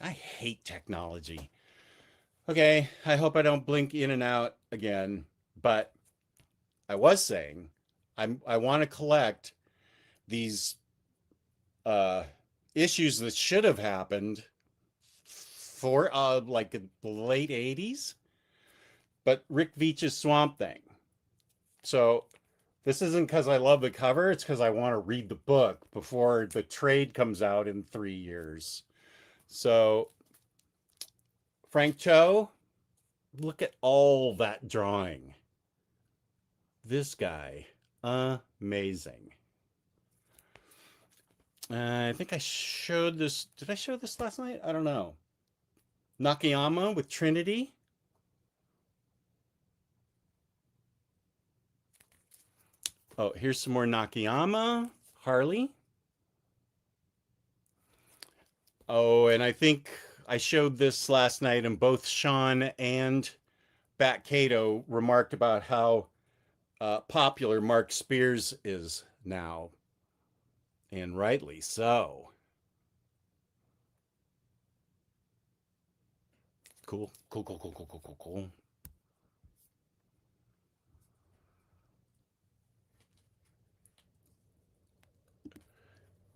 A: I hate technology. Okay, I hope I don't blink in and out again, but I was saying I want to collect these uh issues that should have happened for like the late 80s, but Rick Veitch's Swamp Thing. So this isn't because I love the cover, it's because I want to read the book before the trade comes out in 3 years. So Frank Cho, look at all that drawing. This guy, amazing. I think I showed this. Did I show this last night? I don't know. Nakayama with Trinity. Oh, here's some more Nakayama. Harley. Oh, and I think I showed this last night, and both Sean and Bat Cato remarked about how popular Mark Spears is now, and rightly so. Cool, cool, cool, cool, cool, cool, cool, cool.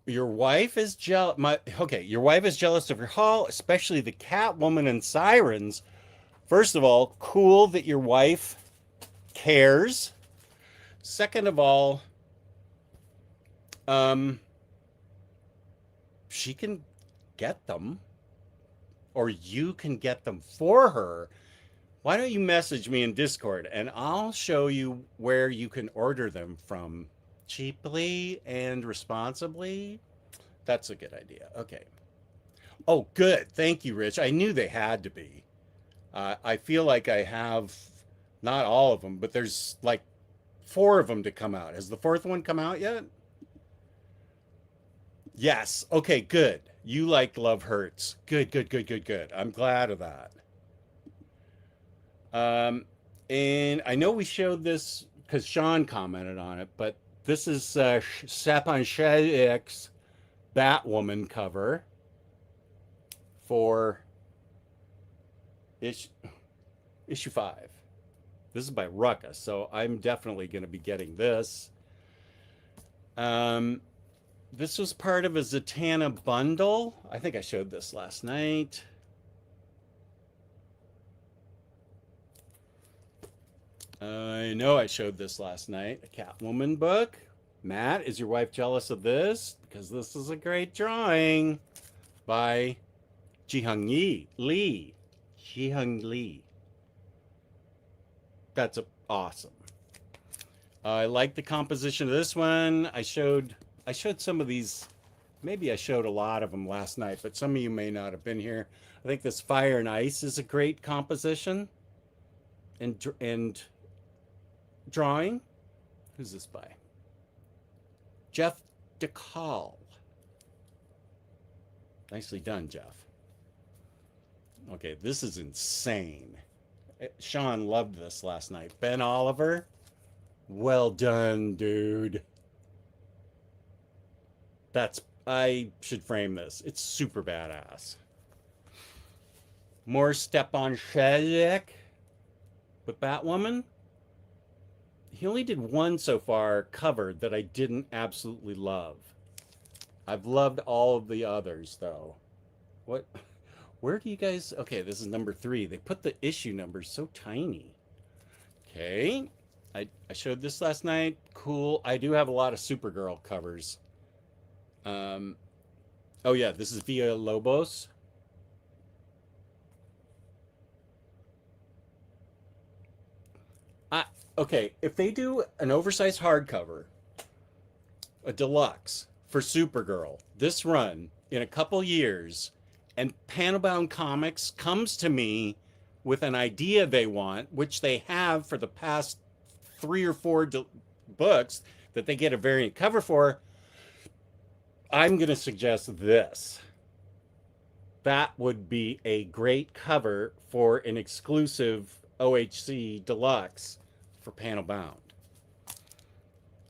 A: Your wife is jealous. Okay, your wife is jealous of your haul, especially the Catwoman and Sirens. First of all, cool that your wife cares. Second of all, um, she can get them, or you can get them for her. Why don't you message me in Discord and I'll show you where you can order them from cheaply and responsibly? That's a good idea. Okay. Oh, good. Thank you, Rich. I knew they had to be. I feel like I have not all of them, but there's like four of them to come out. Has the fourth one come out yet? Yes. Okay, good. You like Love Hurts. Good, good, good, good, good. I'm glad of that. Um, and I know we showed this because Sean commented on it, but this is Sapan Shadik's Batwoman cover for issue, issue 5. This is by Ruckus, so I'm definitely going to be getting this. Um, this was part of a Zatanna bundle. I think I showed this last night. I know I showed this last night. A Catwoman book. Matt, is your wife jealous of this? Because this is a great drawing by Jihung Lee. Jihung Lee. That's awesome. I like the composition of this one. I showed some of these. Maybe I showed a lot of them last night, but some of you may not have been here. I think this Fire and Ice is a great composition and drawing. Who's this by? Jeff DeCall. Nicely done, Jeff. Okay, this is insane. Sean loved this last night. Ben Oliver, well done, dude. I should frame this. It's super badass. More Stepan Shadek with Batwoman. He only did one so far covered that I didn't absolutely love. I've loved all of the others though. What? Where do you guys? Okay, this is number 3. They put the issue numbers so tiny. Okay, I showed this last night. Cool. I do have a lot of Supergirl covers. Um, oh yeah, this is Via Lobos. I, okay, if they do an oversized hardcover, a deluxe for Supergirl, this run in a couple years, and Panelbound Comics comes to me with an idea they want, which they have for the past 3 or 4 books that they get a variant cover for, I'm going to suggest this. That would be a great cover for an exclusive OHC Deluxe for Panel Bound.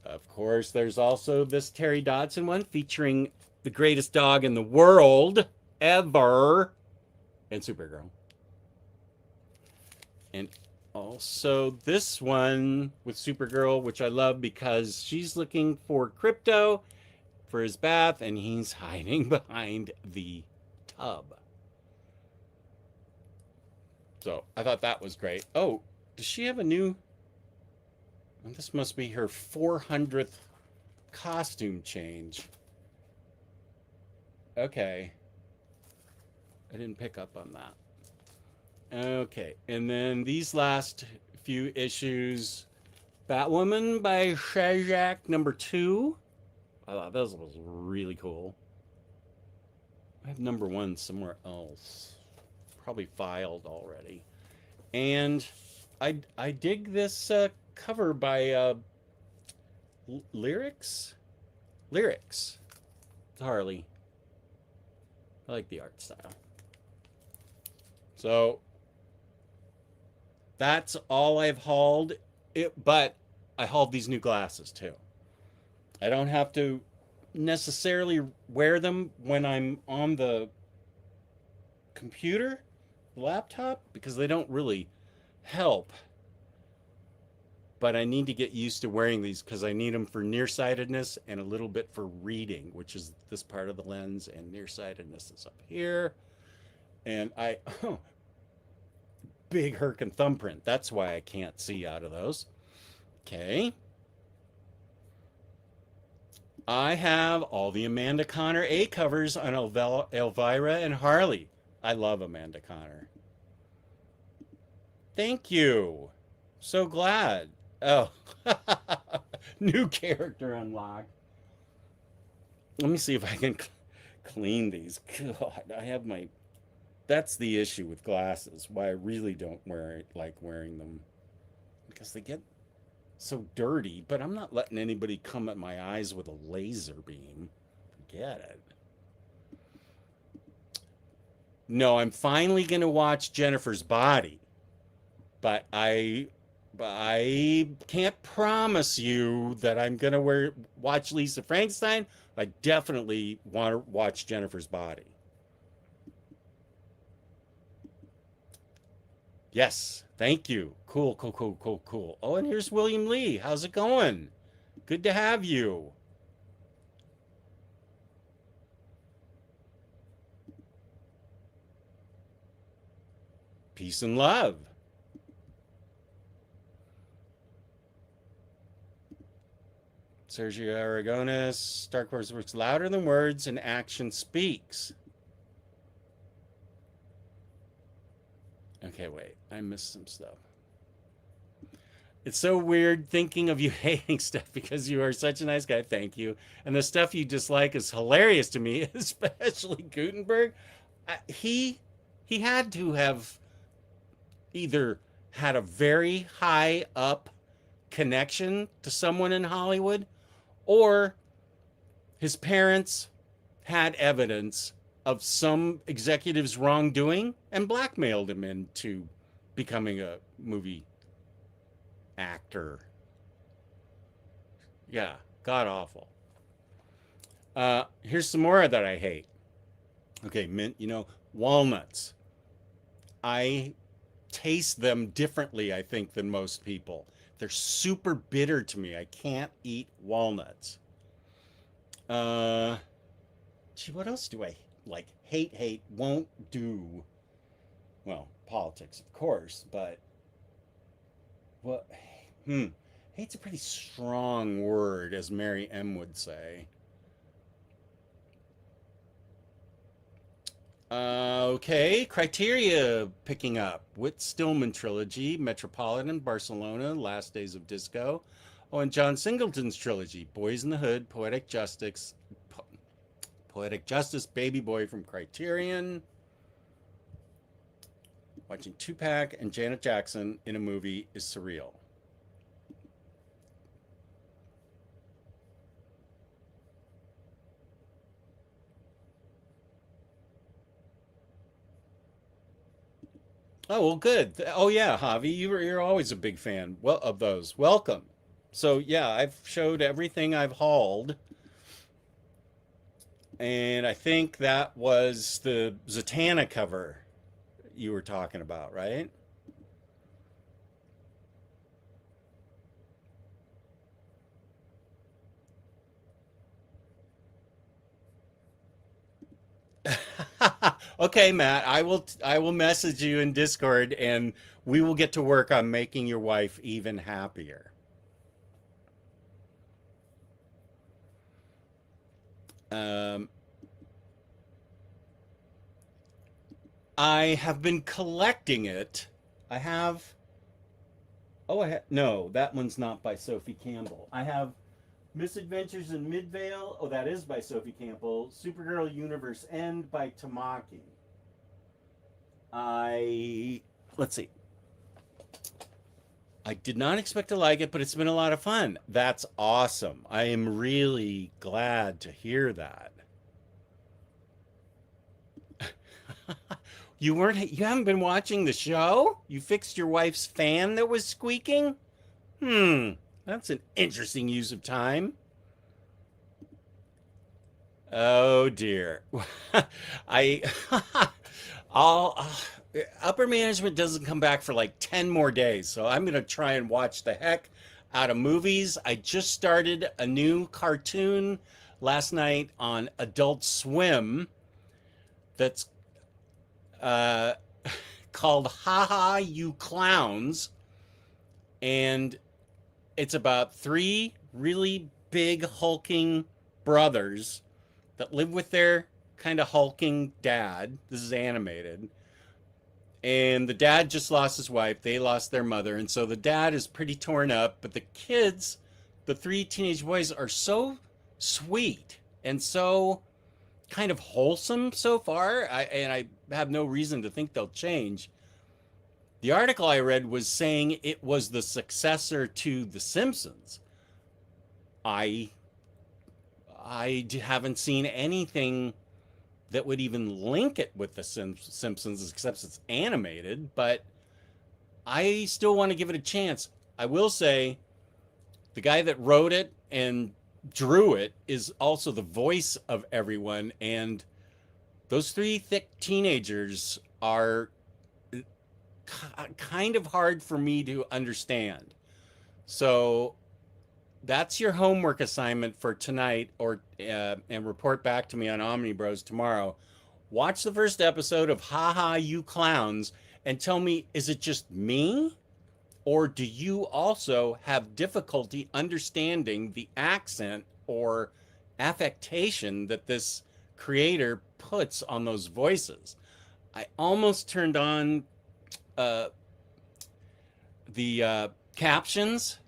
A: Of course, there's also this Terry Dodson one featuring the greatest dog in the world ever and Supergirl. And also this one with Supergirl, which I love because she's looking for Crypto for his bath and he's hiding behind the tub. So I thought that was great. Oh, does she have a new? This must be her 400th costume change. Okay. I didn't pick up on that. Okay, and then these last few issues. Batwoman by Shazak #2. I thought this was really cool. I have #1 somewhere else. Probably filed already. And I dig this cover by Lyrics? Lyrics. Harley. I like the art style. So that's all I've hauled. But I hauled these new glasses too. I don't have to necessarily wear them when I'm on the computer, laptop, because they don't really help. But I need to get used to wearing these because I need them for nearsightedness and a little bit for reading, which is this part of the lens, and nearsightedness is up here. And big Herkin thumbprint. That's why I can't see out of those. Okay. I have all the Amanda Connor A covers on Elvira and Harley. I love Amanda Connor. Thank you. So glad. Oh, new character unlocked. Let me see if I can clean these. God, I have my... That's the issue with glasses, why I really don't like wearing them. Because they get so dirty, but I'm not letting anybody come at my eyes with a laser beam. Forget it. No, I'm finally going to watch Jennifer's Body. But I can't promise you that I'm going to watch Lisa Frankenstein. I definitely want to watch Jennifer's Body. Yes, thank you. Cool, cool, cool, cool, cool. Oh, and here's William Lee. How's it going? Good to have you. Peace and love. Sergio Aragonis, Dark Horse works louder than words and action speaks. Okay, wait. I missed some stuff. It's so weird thinking of you hating stuff because you are such a nice guy. Thank you. And the stuff you dislike is hilarious to me, especially Gutenberg. He had to have either had a very high up connection to someone in Hollywood, or his parents had evidence of some executive's wrongdoing and blackmailed him into becoming a movie actor. Yeah, god awful. Here's some more that I hate. Okay, mint, walnuts. I taste them differently, I think, than most people. They're super bitter to me. I can't eat walnuts. Gee, what else do I like? Hate, won't do. Well, politics, of course, but what? Hate's a pretty strong word, as Mary M would say. Okay, Criteria picking up. Whit Stillman trilogy, Metropolitan, Barcelona, Last Days of Disco. Oh, and John Singleton's trilogy, Boys in the Hood, Poetic Justice, Baby Boy from Criterion. Watching Tupac and Janet Jackson in a movie is surreal. Oh, well, good. Oh, yeah, Javi, you're always a big fan well of those. Welcome. So, yeah, I've showed everything I've hauled, and I think that was the Zatanna cover you were talking about, right? Okay, Matt, I will message you in Discord and we will get to work on making your wife even happier. Um, I have been collecting it. I have no, that one's not by Sophie Campbell. I have Misadventures in Midvale. Oh, that is by Sophie Campbell. Supergirl Universe End by Tamaki. I let's see. I did not expect to like it, but it's been a lot of fun. That's awesome. I am really glad to hear that. You haven't been watching the show? You fixed your wife's fan that was squeaking? Hmm, that's an interesting use of time. Oh dear. I I'll upper management doesn't come back for like 10 more days, so I'm going to try and watch the heck out of movies. I just started a new cartoon last night on Adult Swim that's uh called Haha You Clowns, and it's about three really big hulking brothers that live with their kind of hulking dad. This is animated. And the dad just lost his wife. They lost their mother. And so the dad is pretty torn up. But the kids, the three teenage boys, are so sweet and so kind of wholesome so far. And I have no reason to think they'll change. The article I read was saying it was the successor to The Simpsons. I I haven't seen anything that would even link it with the Simpsons, except it's animated. But I still want to give it a chance. I will say the guy that wrote it and drew it is also the voice of everyone, and those three thick teenagers are kind of hard for me to understand. So that's your homework assignment for tonight, or and report back to me on Omnibros tomorrow. Watch the first episode of Haha You Clowns and tell me, is it just me, or do you also have difficulty understanding the accent or affectation that this creator puts on those voices? I almost turned on uh, the captions,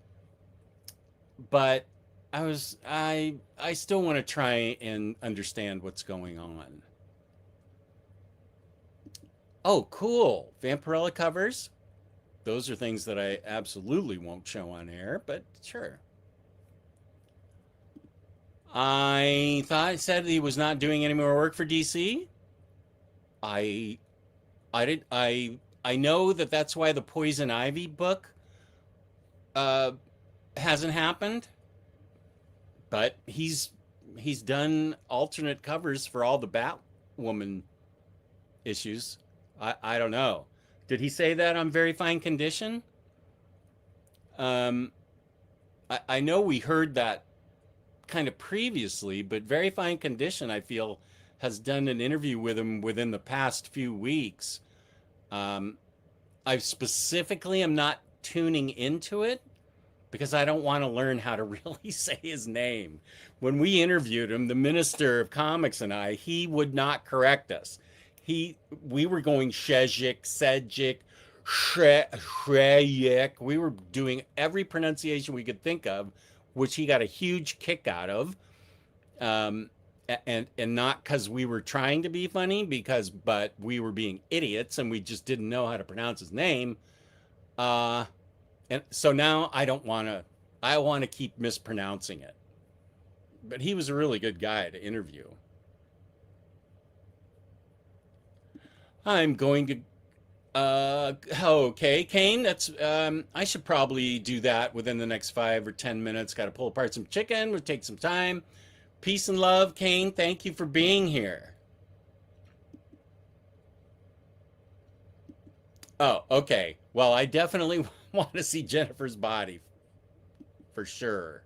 A: but I still want to try and understand what's going on. Oh, cool. Vampirella covers. Those are things that I absolutely won't show on air, but sure. I thought I said he was not doing any more work for DC. I I know that that's why the Poison Ivy book uh hasn't happened, but he's done alternate covers for all the Batwoman issues. I don't know. Did he say that on Very Fine Condition? Um, I know we heard that kind of previously, but Very Fine Condition, I feel, has done an interview with him within the past few weeks. Um, I specifically am not tuning into it because I don't want to learn how to really say his name. When we interviewed him, the Minister of Comics and I, he would not correct us. We were going Shejik, Sedjik, Shreyik. We were doing every pronunciation we could think of, which he got a huge kick out of. Um, and not because we were trying to be funny, but we were being idiots and we just didn't know how to pronounce his name. Uh, and so now I don't want to. I want to keep mispronouncing it. But he was a really good guy to interview. I'm going to Okay, Kane, that's I should probably do that within the next 5 or 10 minutes. Got to pull apart some chicken. We'll take some time. Peace and love, Kane. Thank you for being here. Oh, okay. Well, I definitely want to see Jennifer's body for sure.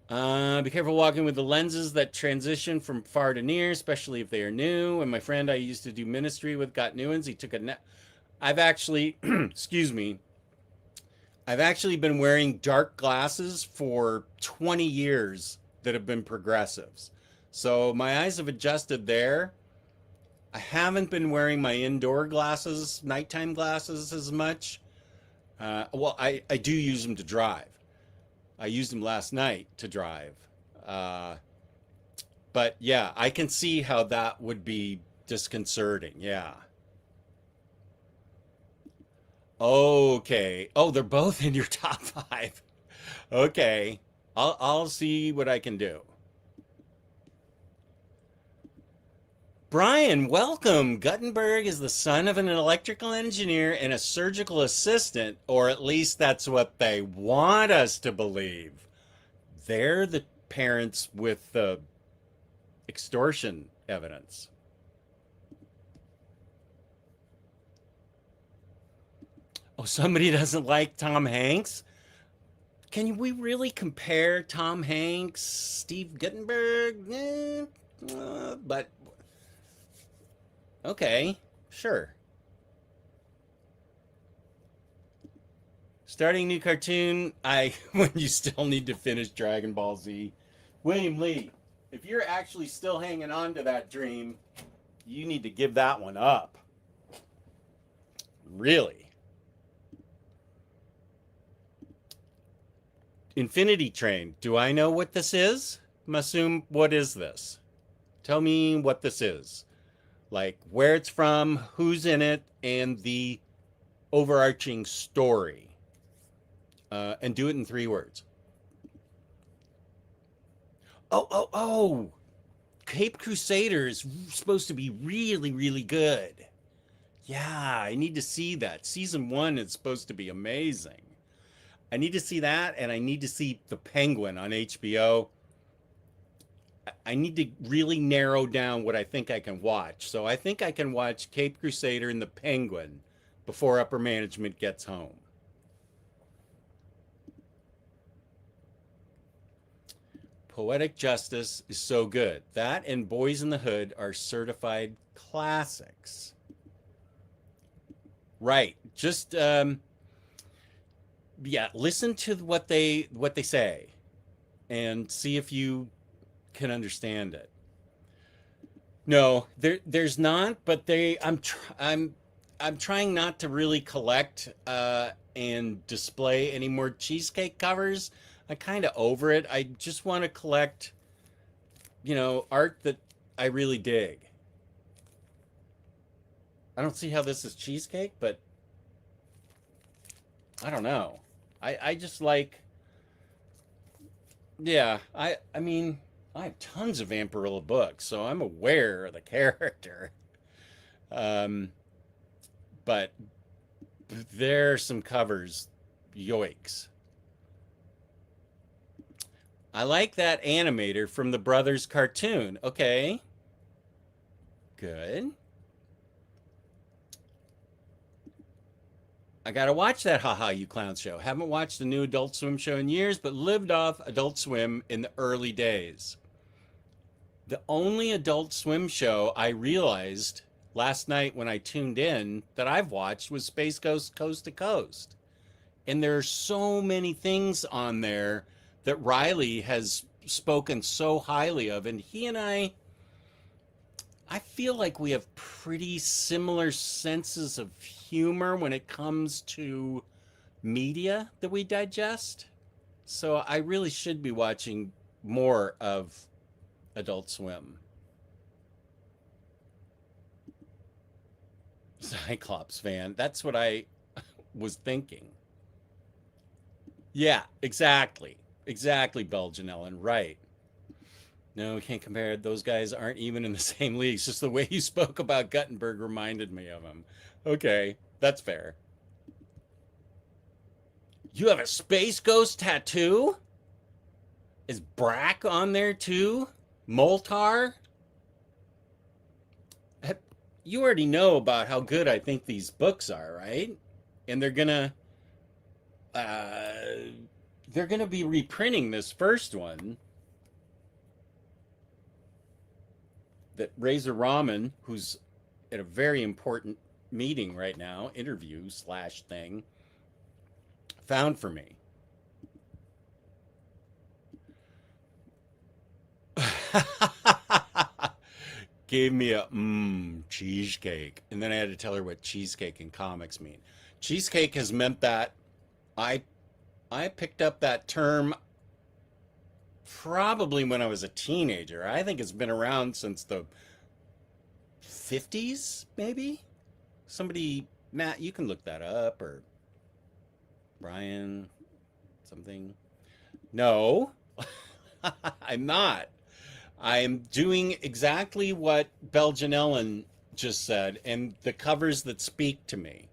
A: Be careful walking with the lenses that transition from far to near, especially if they are new. And my friend I used to do ministry with got new ones. He took a I've actually, excuse me, I've actually been wearing dark glasses for 20 years that have been progressives. So my eyes have adjusted there. I haven't been wearing my indoor glasses, nighttime glasses as much. I do use them to drive. I used them last night to drive. Uh, but yeah, I can see how that would be disconcerting. Yeah. Okay. Oh, they're both in your top five. Okay. I'll see what I can do. Brian, welcome. Guttenberg is the son of an electrical engineer and a surgical assistant, or at least that's what they want us to believe. They're the parents with the extortion evidence. Oh, somebody doesn't like Tom Hanks? Can we really compare Tom Hanks, Steve Guttenberg? But okay, sure. Starting new cartoon. I when you still need to finish Dragon Ball Z. William Lee, if you're actually still hanging on to that dream, you need to give that one up. Really. Infinity Train. Do I know what this is? Masum, what is this? Tell me what this is. Like where it's from, who's in it, and the overarching story. And do it in 3 words. Oh. Cape Crusader is supposed to be really, really good. Yeah, I need to see that. Season 1 is supposed to be amazing. I need to see that, and I need to see The Penguin on HBO. I need to really narrow down what I think I can watch. So I think I can watch Cape Crusader and The Penguin before upper management gets home. Poetic Justice is so good. That and Boys in the Hood are certified classics. Right. Just yeah, listen to what they say and see if you can understand it. No, there's not, but I'm trying not to really collect and display any more cheesecake covers. I kind of over it. I just want to collect, art that I really dig. I don't see how this is cheesecake, but I don't know. I just like, yeah, I mean, I have tons of Vampirilla books, so I'm aware of the character. Um, but there are some covers, yoicks. I like that animator from the Brothers cartoon. Okay, good. I gotta watch that Haha You Clown show. Haven't watched the new Adult Swim show in years, but lived off Adult Swim in the early days. The only Adult Swim show I realized last night when I tuned in that I've watched was Space Ghost Coast to Coast. And there are so many things on there that Riley has spoken so highly of. And he and I feel like we have pretty similar senses of humor when it comes to media that we digest. So I really should be watching more of Adult Swim. Cyclops fan. That's what I was thinking. Yeah, exactly. Exactly, Belgian Ellen. Right. No, we can't compare. Those guys aren't even in the same league. It's just the way you spoke about Guttenberg reminded me of him. Okay, that's fair. You have a space ghost tattoo? Is Brack on there too? Moltar? You already know about how good I think these books are, right? And uh, they're gonna be reprinting this first one that Razor Ramen, who's at a very important meeting right now, interview slash thing, found for me. Gave me a cheesecake, and then I had to tell her what cheesecake in comics mean. Cheesecake has meant that I I picked up that term probably when I was a teenager. I think it's been around since the 50s, maybe. Somebody, Matt, you can look that up, or Brian, something. No, I'm not. I'm doing exactly what Belgian Ellen just said, and the covers that speak to me.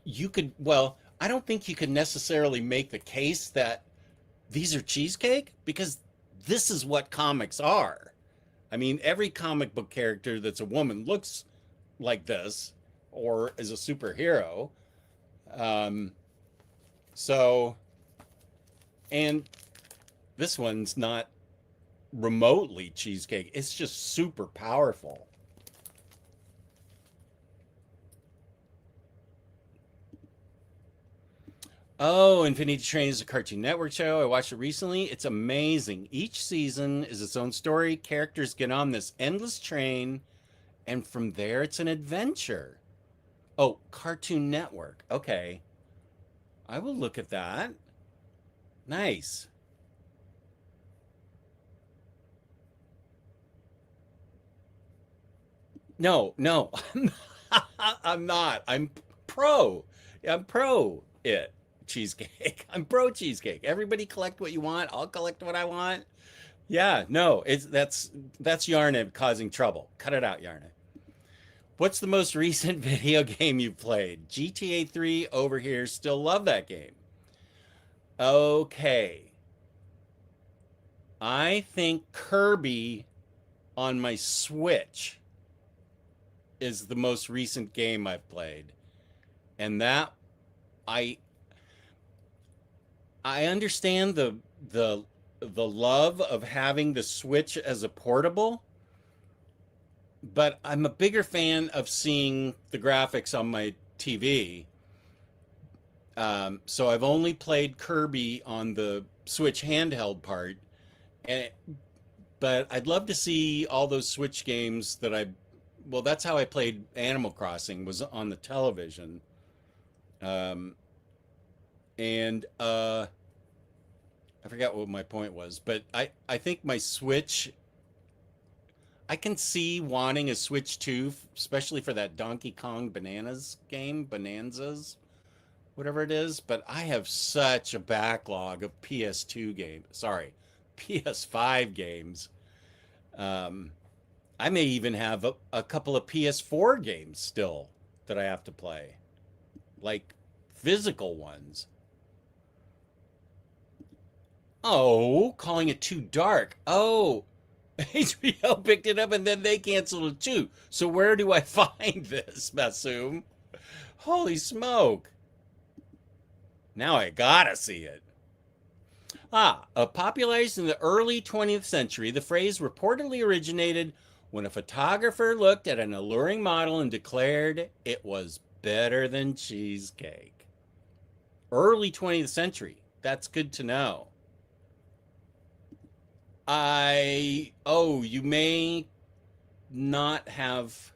A: You could, well, I don't think you could necessarily make the case that these are cheesecake because this is what comics are. I mean, every comic book character that's a woman looks like this or is a superhero. Um, so, and this one's not remotely cheesecake, it's just super powerful. Oh, Infinity Train is a Cartoon Network show. I watched it recently. It's amazing. Each season is its own story. Characters get on this endless train, and from there, it's an adventure. Oh, Cartoon Network. Okay. I will look at that. Nice. No, no, I'm not. I'm pro. I'm pro it. Cheesecake. I'm pro cheesecake. Everybody collect what you want. I'll collect what I want. Yeah, no, that's Yarna causing trouble. Cut it out, Yarna. What's the most recent video game you played? GTA 3 over here. Still love that game. Okay. I think Kirby on my Switch is the most recent game I've played. And that I I understand the love of having the Switch as a portable, but I'm a bigger fan of seeing the graphics on my TV. So I've only played Kirby on the Switch handheld part, and but I'd love to see all those Switch games that I. Well, that's how I played Animal Crossing was on the television, um, and I forgot what my point was, but I think my Switch. I can see wanting a Switch 2, especially for that Donkey Kong Bananas game, Bonanzas, whatever it is. But I have such a backlog of PS2 games. Sorry, PS5 games. Um, I may even have a couple of PS4 games still that I have to play, like physical ones. Oh, calling it too dark. Oh, HBO picked it up and then they canceled it too. So where do I find this, Masum? Holy smoke. Now I gotta see it. Popularized in the early 20th century, the phrase reportedly originated when a photographer looked at an alluring model and declared it was better than cheesecake. Early 20th century. That's good to know. You may not have,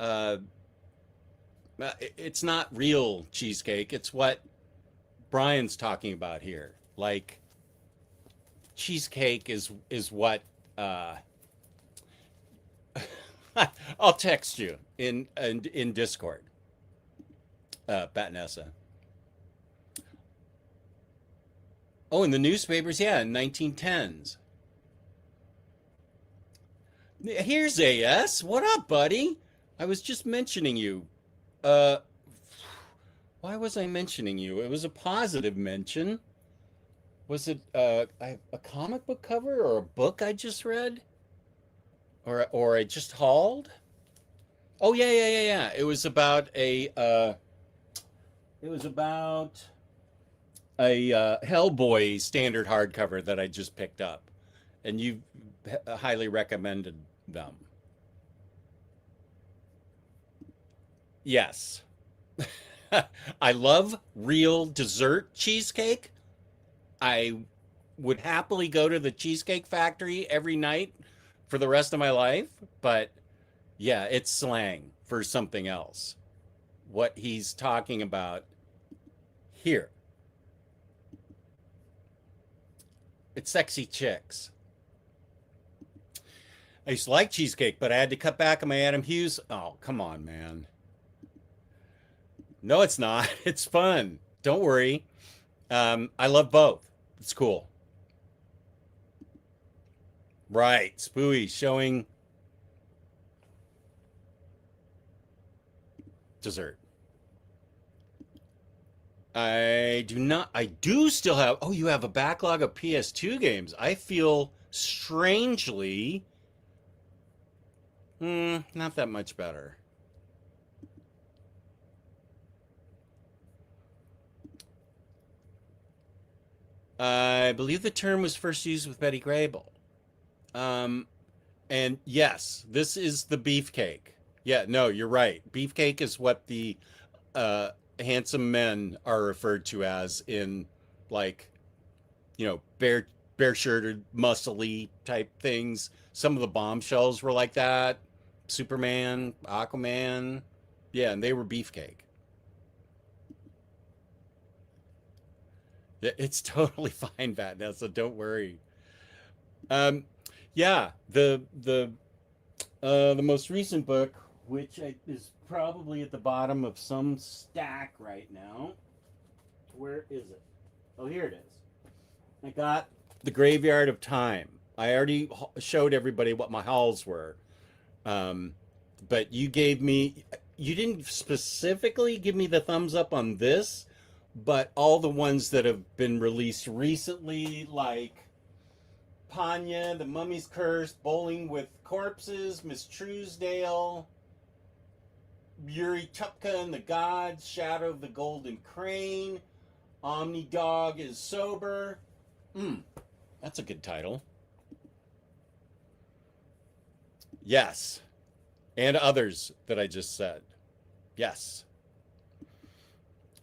A: uh, it's not real cheesecake. It's what Brian's talking about here. Like, cheesecake is what, uh, I'll text you in Discord, Batnessa. Oh, in the newspapers, yeah, in 1910s. Here's AS. What up, buddy? I was just mentioning you. Uh, why was I mentioning you? It was a positive mention. Was it a comic book cover or a book I just read or I just hauled? Oh yeah, yeah, yeah, yeah. It was about a Hellboy standard hardcover that I just picked up, and you highly recommended them. Yes. I love real dessert cheesecake. I would happily go to the Cheesecake Factory every night for the rest of my life, but yeah, it's slang for something else. What he's talking about here, it's sexy chicks. I used to like cheesecake, but I had to cut back on my Adam Hughes. Oh, come on, man. No, it's not. It's fun. Don't worry. I love both. It's cool. Right. Spooey showing dessert. I do not. I do still have. Oh, you have a backlog of PS2 games. I feel strangely, not that much better. I believe the term was first used with Betty Grable. Um, and yes, this is the beefcake. Yeah, no, you're right. Beefcake is what the uh, handsome men are referred to as in like bare shirted, muscly type things. Some of the bombshells were like that. Superman, Aquaman, yeah, and they were beefcake. Yeah, it's totally fine, Vanessa. So don't worry. Um, yeah, the most recent book, which is probably at the bottom of some stack right now. Where is it? Oh, here it is. I got The Graveyard of Time. I already showed everybody what my hauls were. Um, but you didn't specifically give me the thumbs up on this, but all the ones that have been released recently, like Panya, The Mummy's Curse, Bowling with Corpses, Miss Truesdale, Yuri Tupka and the Gods, Shadow of the Golden Crane, OmniDog is Sober. Hmm, that's a good title. Yes. And others that I just said. Yes.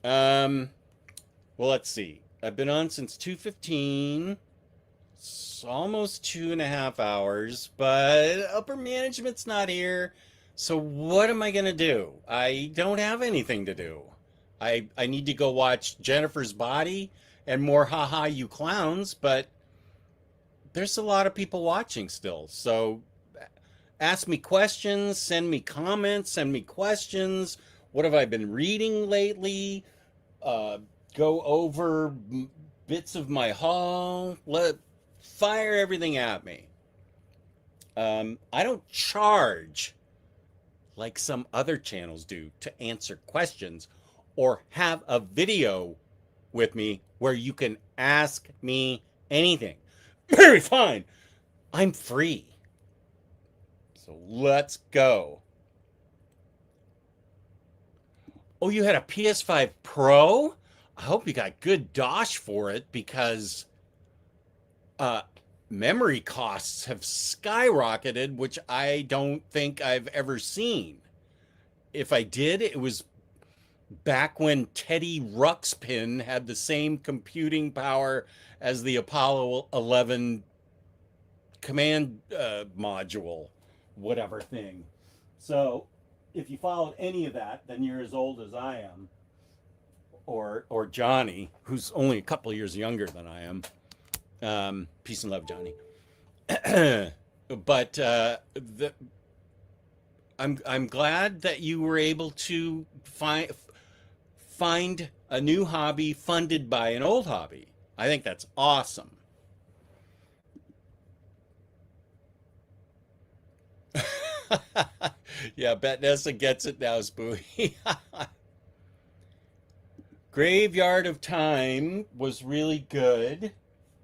A: Um, well, let's see. I've been on since 2:15. It's almost 2.5 hours, but upper management's not here. So what am I gonna do? I don't have anything to do. I need to go watch Jennifer's Body and more haha you clowns, but there's a lot of people watching still. So ask me questions, send me comments, send me questions. What have I been reading lately? Uh, go over bits of my haul. Fire everything at me. I don't charge like some other channels do to answer questions or have a video with me where you can ask me anything. Very fine. I'm free. So let's go. Oh, you had a PS5 Pro? I hope you got good dosh for it because uh, memory costs have skyrocketed, which I don't think I've ever seen. If I did, it was back when Teddy Ruxpin had the same computing power as the Apollo 11 command module, whatever thing. So if you followed any of that, then you're as old as I am, or Johnny, who's only a couple of years younger than I am. Peace and love, Johnny. But I'm glad that you were able to find a new hobby funded by an old hobby. I think that's awesome. Yeah, bet Nessa gets it now, Spooey. Graveyard of Time was really good.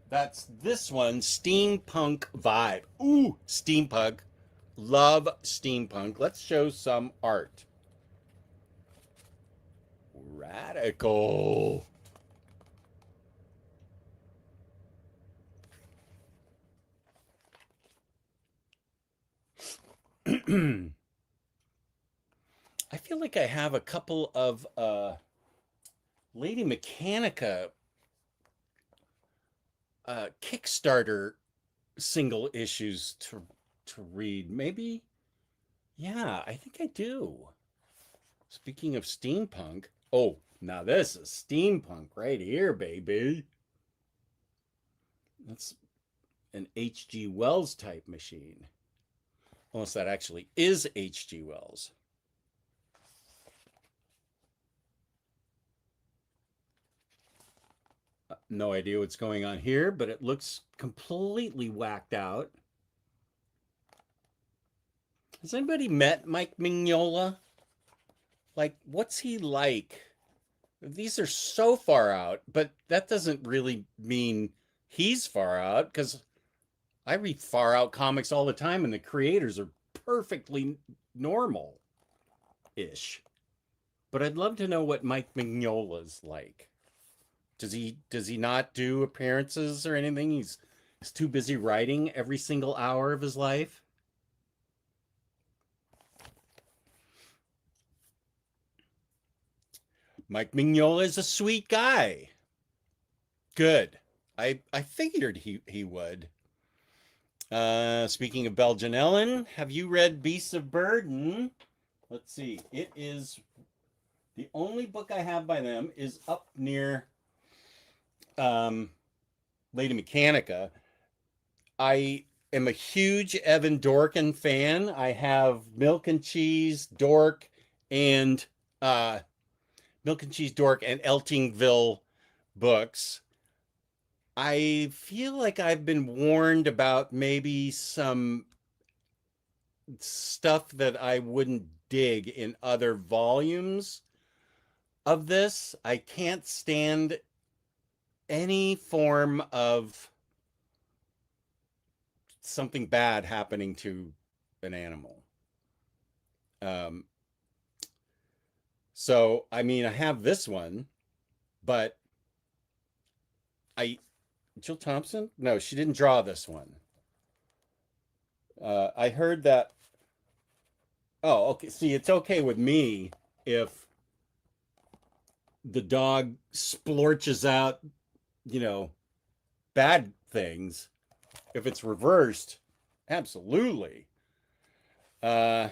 A: That's this one, Steampunk Vibe. Ooh, steampunk. Love steampunk. Let's show some art. Radical. I feel like I have a couple of Lady Mechanica Kickstarter single issues to read. Maybe, yeah, I think I do. Speaking of steampunk, oh, now this is steampunk right here, baby. That's an H.G. Wells type machine. Unless that actually is H.G. Wells. No idea what's going on here, but it looks completely whacked out. Has anybody met Mike Mignola? Like, what's he like? These are so far out, but that doesn't really mean he's far out because I read far out comics all the time and the creators are perfectly normal ish. But I'd love to know what Mike Mignola's like. Does he not do appearances or anything? He's too busy writing every single hour of his life. Mike Mignola is a sweet guy. Good. I figured he would. Speaking of Belgian Ellen, have you read Beasts of Burden? Let's see. It is the only book I have by them is up near um, Lady Mechanica. I am a huge Evan Dorkin fan. I have and uh, Milk and Cheese Dork and Eltingville books. I feel like I've been warned about maybe some stuff that I wouldn't dig in other volumes of this. I can't stand any form of something bad happening to an animal. Um, so, I mean, I have this one, but I, Jill Thompson? No, she didn't draw this one. I heard that. Oh, okay. See, it's okay with me if the dog splorches out, you know, bad things. If it's reversed, absolutely. Uh,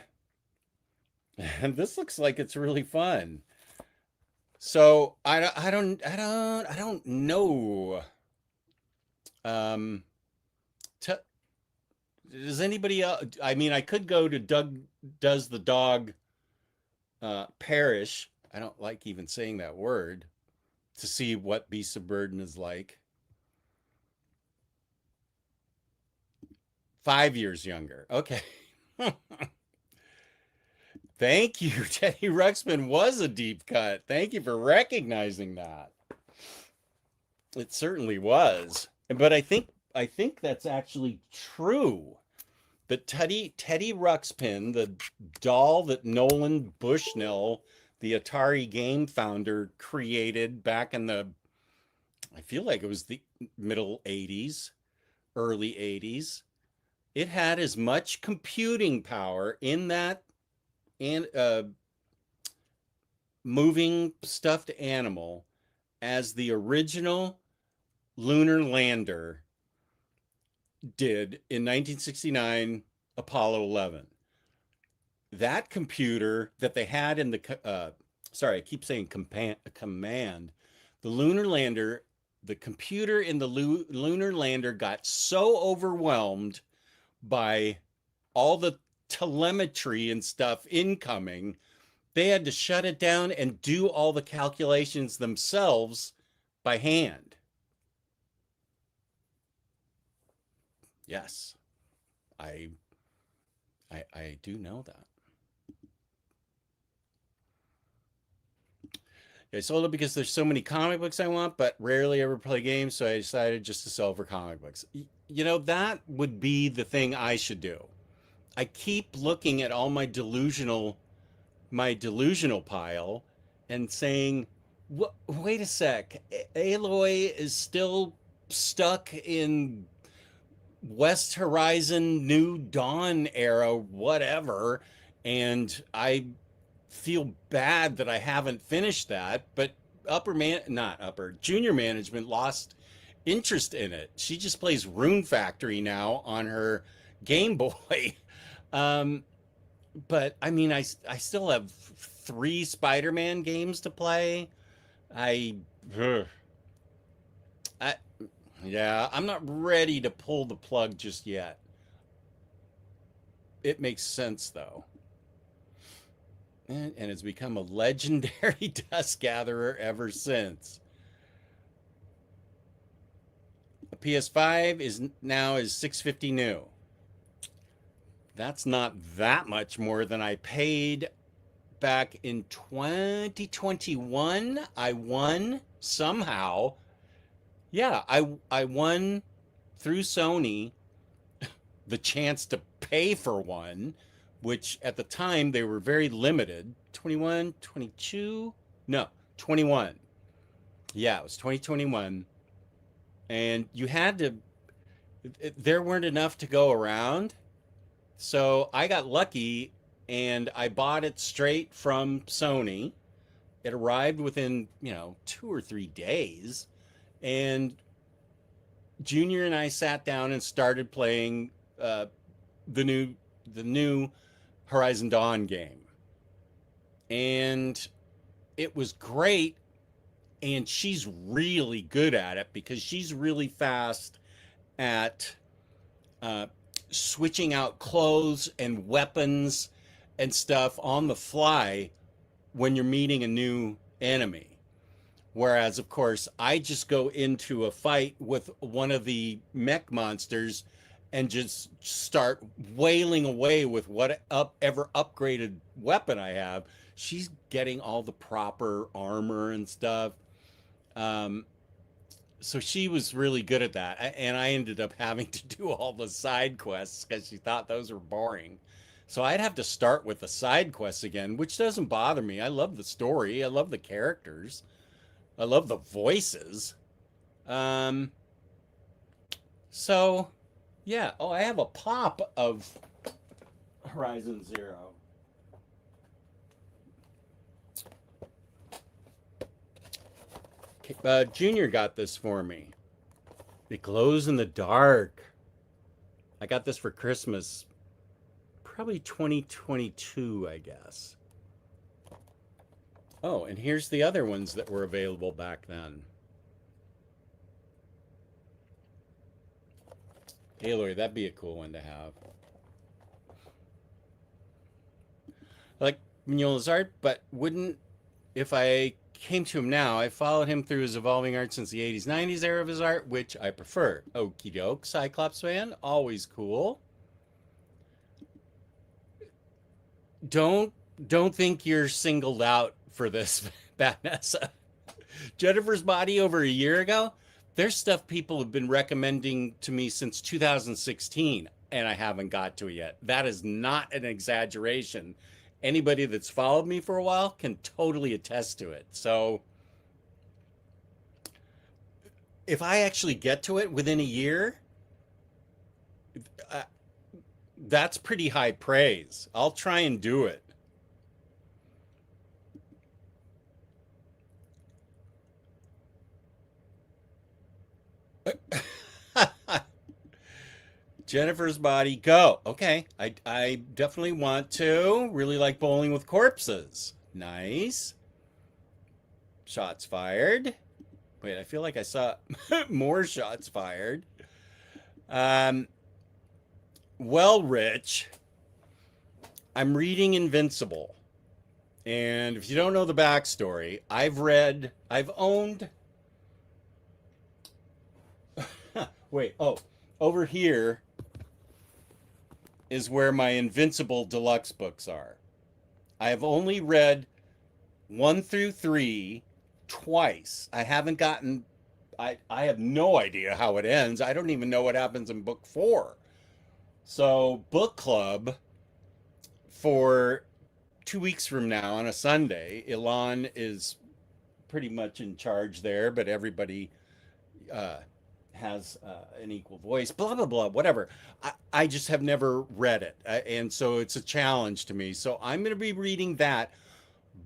A: and this looks like it's really fun. So I don't know. Um, t- does anybody else? I mean, I could go to Doug Does the Dog Parish. I don't like even saying that word to see what Beast of Burden is like. 5 years younger. Okay. Thank you. Teddy Ruxpin was a deep cut. Thank you for recognizing that. It certainly was. But I think that's actually true. That Teddy Ruxpin, the doll that Nolan Bushnell, the Atari game founder, created back in the I feel like it was the middle 80s, early 80s. It had as much computing power in that and moving stuffed animal as the original lunar lander did in 1969 Apollo 11. That computer that they had in the sorry, I keep saying command. The lunar lander, the computer in the lunar lander got so overwhelmed by all the telemetry and stuff incoming, they had to shut it down and do all the calculations themselves by hand. Yes, I I do know that. I sold it because there's so many comic books I want, but rarely ever play games, so I decided just to sell for comic books. You know, that would be the thing I should do. I keep looking at all my delusional pile and saying, wait a sec, Aloy is still stuck in West Horizon, New Dawn era, whatever, and I feel bad that I haven't finished that, but not upper, junior management lost interest in it. She just plays Rune Factory now on her Game Boy. Um, but I mean, I still have three Spider-Man games to play. I, I, yeah, I'm not ready to pull the plug just yet. It makes sense though. And has become a legendary dust gatherer ever since. A PS5 is 650 new. That's not that much more than I paid back in 2021. I won somehow. Yeah, I won through Sony the chance to pay for one, which at the time they were very limited. 21, 22? No, 21. Yeah, it was 2021. And you had to, there weren't enough to go around. So I got lucky and I bought it straight from Sony. It arrived within, 2 or 3 days. And Junior and I sat down and started playing the new Horizon Dawn game. And it was great. And she's really good at it because she's really fast at switching out clothes and weapons and stuff on the fly when you're meeting a new enemy. Whereas, of course, I just go into a fight with one of the mech monsters and just start wailing away with whatever upgraded weapon I have. She's getting all the proper armor and stuff. Um, so she was really good at that. And I ended up having to do all the side quests because she thought those were boring. So I'd have to start with the side quests again, which doesn't bother me. I love the story. I love the characters. I love the voices. Um, so, yeah. Oh, I have a pop of Horizon Zero. Junior got this for me. It glows in the dark. I got this for Christmas, probably 2022, I guess. Oh, and here's the other ones that were available back then. Aloy, that'd be a cool one to have. Like Mignola's art, but wouldn't, if I came to him now, I followed him through his evolving art since the 80s, 90s era of his art, which I prefer. Okie doke, Cyclops fan, always cool. Don't don't think you're singled out for this, Vanessa. Jennifer's Body over a year ago. There's stuff people have been recommending to me since 2016, and I haven't got to it yet. That is not an exaggeration. Anybody that's followed me for a while can totally attest to it. So if I actually get to it within a year, uh, that's pretty high praise. I'll try and do it. Jennifer's Body, go. Okay, I definitely want to. Really like Bowling with Corpses. Nice. Shots fired. Wait, I feel like I saw more shots fired. Um, well, Rich, I'm reading Invincible. And if you don't know the backstory, I've owned, wait, oh, over here is where my Invincible Deluxe books are. I have only read 1 through 3, twice. I haven't gotten. I have no idea how it ends. I don't even know what happens in book four. So book club for 2 weeks from now on a Sunday. Elon is pretty much in charge there, but everybody uh, has an equal voice, blah, blah, blah, whatever. I just have never read it. And so it's a challenge to me. So I'm going to be reading that.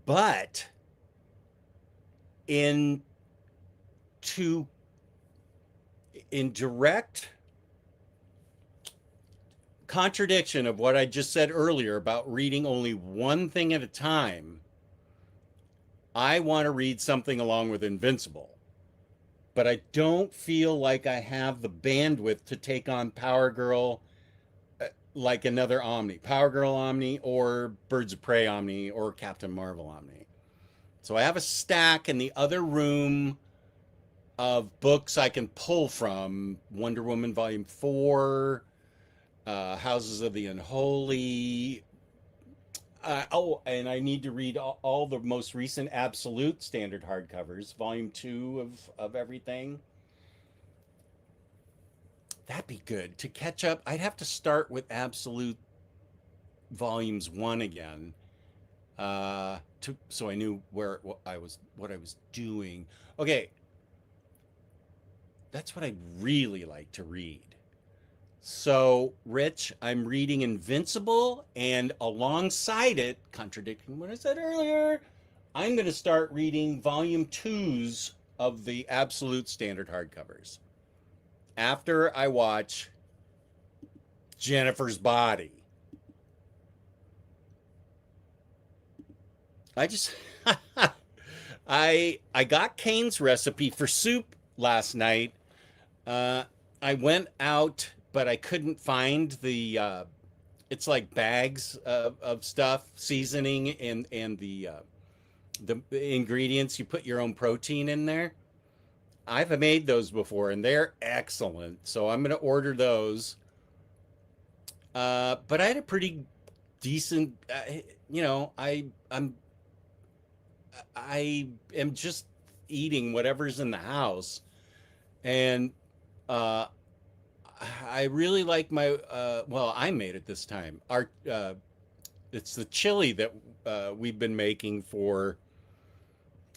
A: But in to in direct contradiction of what I just said earlier about reading only one thing at a time, I want to read something along with Invincible, but I don't feel like I have the bandwidth to take on Power Girl, like another Omni, Power Girl Omni, or Birds of Prey Omni, or Captain Marvel Omni. So I have a stack in the other room of books I can pull from: Wonder Woman Volume 4, Houses of the Unholy. Oh, and I need to read all the most recent Absolute standard hardcovers, Volume 2 of everything. That'd be good. To catch up, I'd have to start with Absolute Volumes 1 again. So I knew what I was doing. Okay, that's what I really like to read. So, Rich, I'm reading Invincible, and alongside it, contradicting what I said earlier, I'm going to start reading volume twos of the Absolute Standard hardcovers after I watch Jennifer's Body. I just I got Kane's recipe for soup last night. Uh, I went out, but I couldn't find the. It's like bags of stuff, seasoning, and the ingredients. You put your own protein in there. I've made those before, and they're excellent. So I'm going to order those. But I had a pretty decent. I am just eating whatever's in the house, and uh, I really like my. Well, I made it this time. It's the chili that we've been making for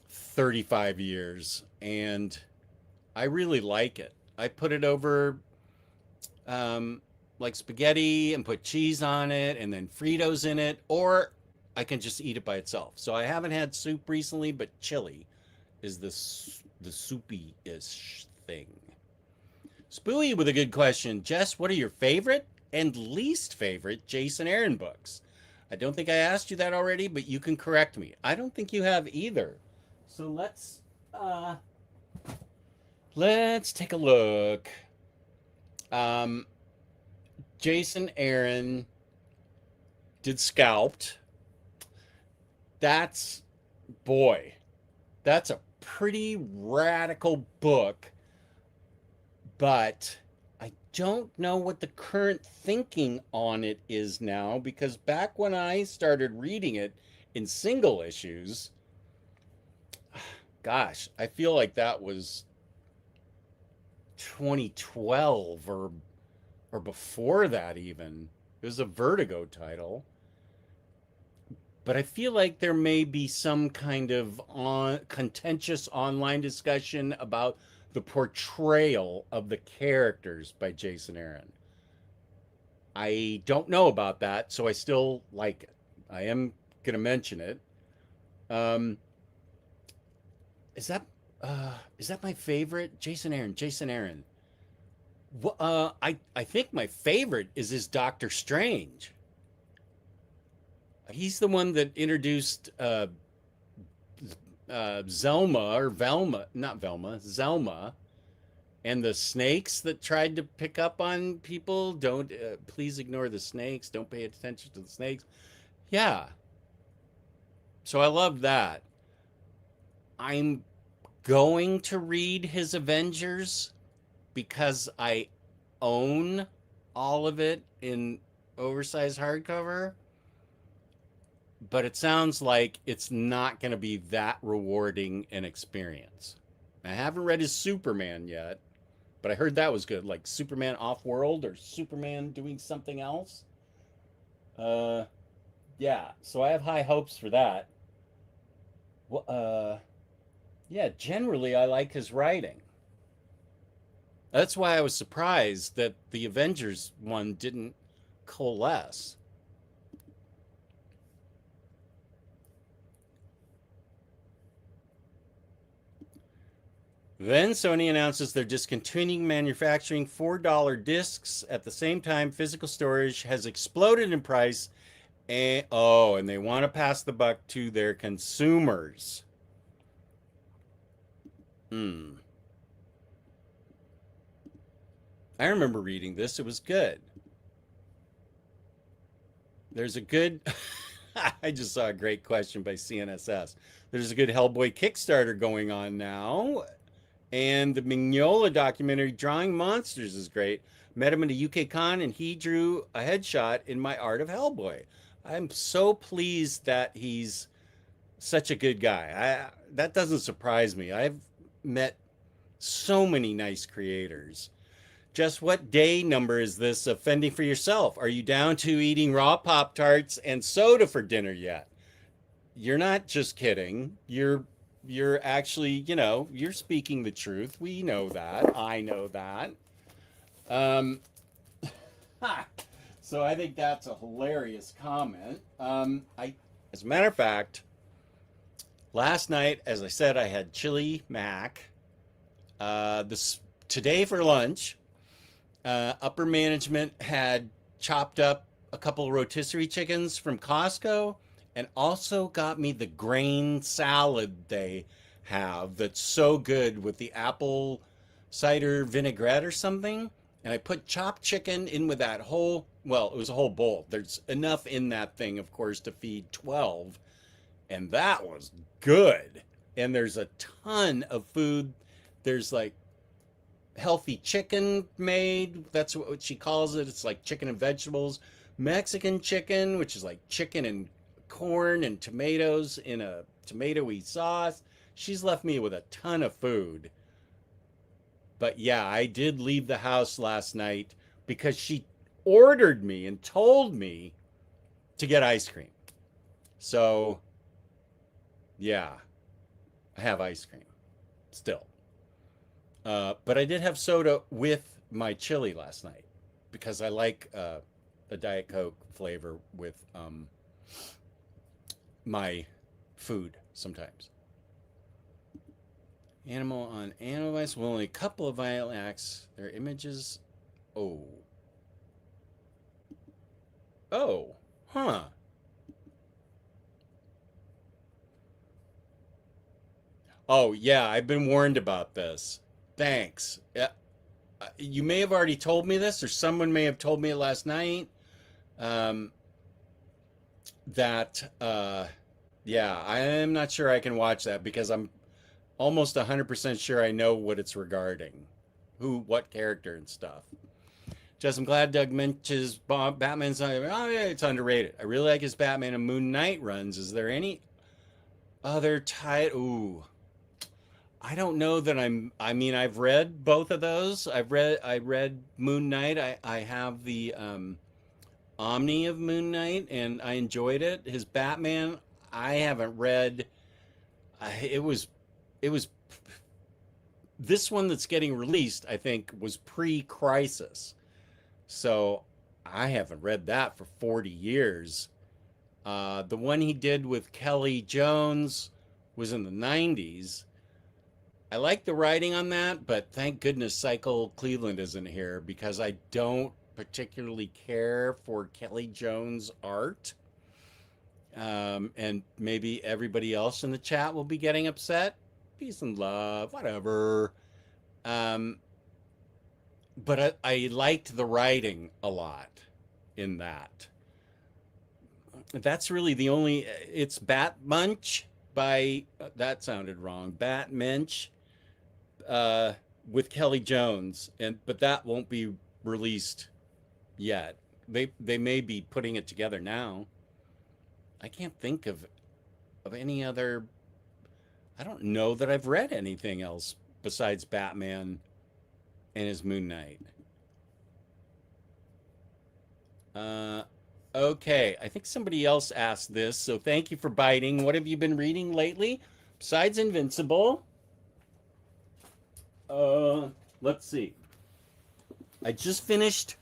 A: 35 years, and I really like it. I put it over like spaghetti and put cheese on it, and then Fritos in it, or I can just eat it by itself. So I haven't had soup recently, but chili is the soupy-ish thing. Spooey with a good question. Jess, what are your favorite and least favorite Jason Aaron books? I don't think I asked you that already, but you can correct me. I don't think you have either. So let's take a look. Um, Jason Aaron did Scalped. That's boy, that's a pretty radical book, but I don't know what the current thinking on it is now, because back when I started reading it in single issues, gosh, I feel like that was 2012 or before that even. It was a Vertigo title. But I feel like there may be some kind of contentious online discussion about the portrayal of the characters by Jason Aaron. I don't know about that, so I still like it. I am going to mention it. Um, is that is that my favorite? Jason Aaron. Jason Aaron. I think my favorite is his Doctor Strange. He's the one that introduced Zelma, or Velma, not Velma, Zelma, and the snakes that tried to pick up on people. Don't Please ignore the snakes. Don't pay attention to the snakes. Yeah. So I love that. I'm going to read his Avengers because I own all of it in oversized hardcover. but it sounds like it's not going to be that rewarding an experience. I haven't read his Superman yet, but I heard that was good, like Superman Off-World or Superman doing something else. Uh, yeah, so I have high hopes for that. Well, yeah, generally I like his writing. That's why I was surprised that the Avengers one didn't coalesce. Then Sony announces they're discontinuing manufacturing $4 discs. At the same time, physical storage has exploded in price. And they want to pass the buck to their consumers. Hmm. I remember reading this. It was good. There's a good. I just saw a great question by CNSS. There's a good Hellboy Kickstarter going on now. And the Mignola documentary, Drawing Monsters, is great. Met him at a UK con and he drew a headshot in my art of Hellboy. I'm so pleased that he's such a good guy. That doesn't surprise me. I've met so many nice creators. Just what day number is this of fending for yourself? Are you down to eating raw Pop Tarts and soda for dinner yet? You're not just kidding. You're actually, you're speaking the truth. We know that. I know that. Um, ha. So I think that's a hilarious comment. As a matter of fact, last night, as I said, I had chili mac. This today for lunch, upper management had chopped up a couple of rotisserie chickens from Costco and also got me the grain salad they have that's so good with the apple cider vinaigrette or something. And I put chopped chicken in with that well, it was a whole bowl. There's enough in that thing, of course, to feed 12. And that was good. And there's a ton of food. There's like healthy chicken made. That's what she calls it. It's like chicken and vegetables. Mexican chicken, which is like chicken and corn and tomatoes in a tomatoey sauce. She's left me with a ton of food. But yeah, I did leave the house last night because she ordered me and told me to get ice cream. So yeah, I have ice cream still. But I did have soda with my chili last night because I like a Diet Coke flavor with my food sometimes. Animal on Analyze. Well, only a couple of violent acts. Their images. Oh. Oh. Huh. Oh, yeah. I've been warned about this. Thanks. Yeah, you may have already told me this, or someone may have told me it last night. Um, that, yeah, I am not sure I can watch that because I'm almost 100% sure I know what it's regarding, what character and stuff. Just I'm glad Doug mentions Batman's. Oh, yeah, it's underrated. I really like his Batman and Moon Knight runs. Is there any other title? Ooh, I don't know that I mean, I've read both of those. I read Moon Knight. I have the Omni of Moon Knight, and I enjoyed it. His Batman, I haven't read. It was, it was this one that's getting released. I think was pre-Crisis, so I haven't read that for 40 years. The one he did with Kelly Jones was in the 90s. I like the writing on that, but thank goodness Cycle Cleveland isn't here because I don't particularly care for Kelly Jones' art. And maybe everybody else in the chat will be getting upset. Peace and love, whatever. Um, but I liked the writing a lot in that. That's really the only. It's Bat Munch by. That sounded wrong. Bat Mensch uh, with Kelly Jones, but that won't be released yet. They may be putting it together now. I can't think of any other. I don't know that I've read anything else besides Batman and his Moon Knight. Uh, okay, I think somebody else asked this, so thank you for biting. What have you been reading lately besides Invincible? Uh, let's see. I just finished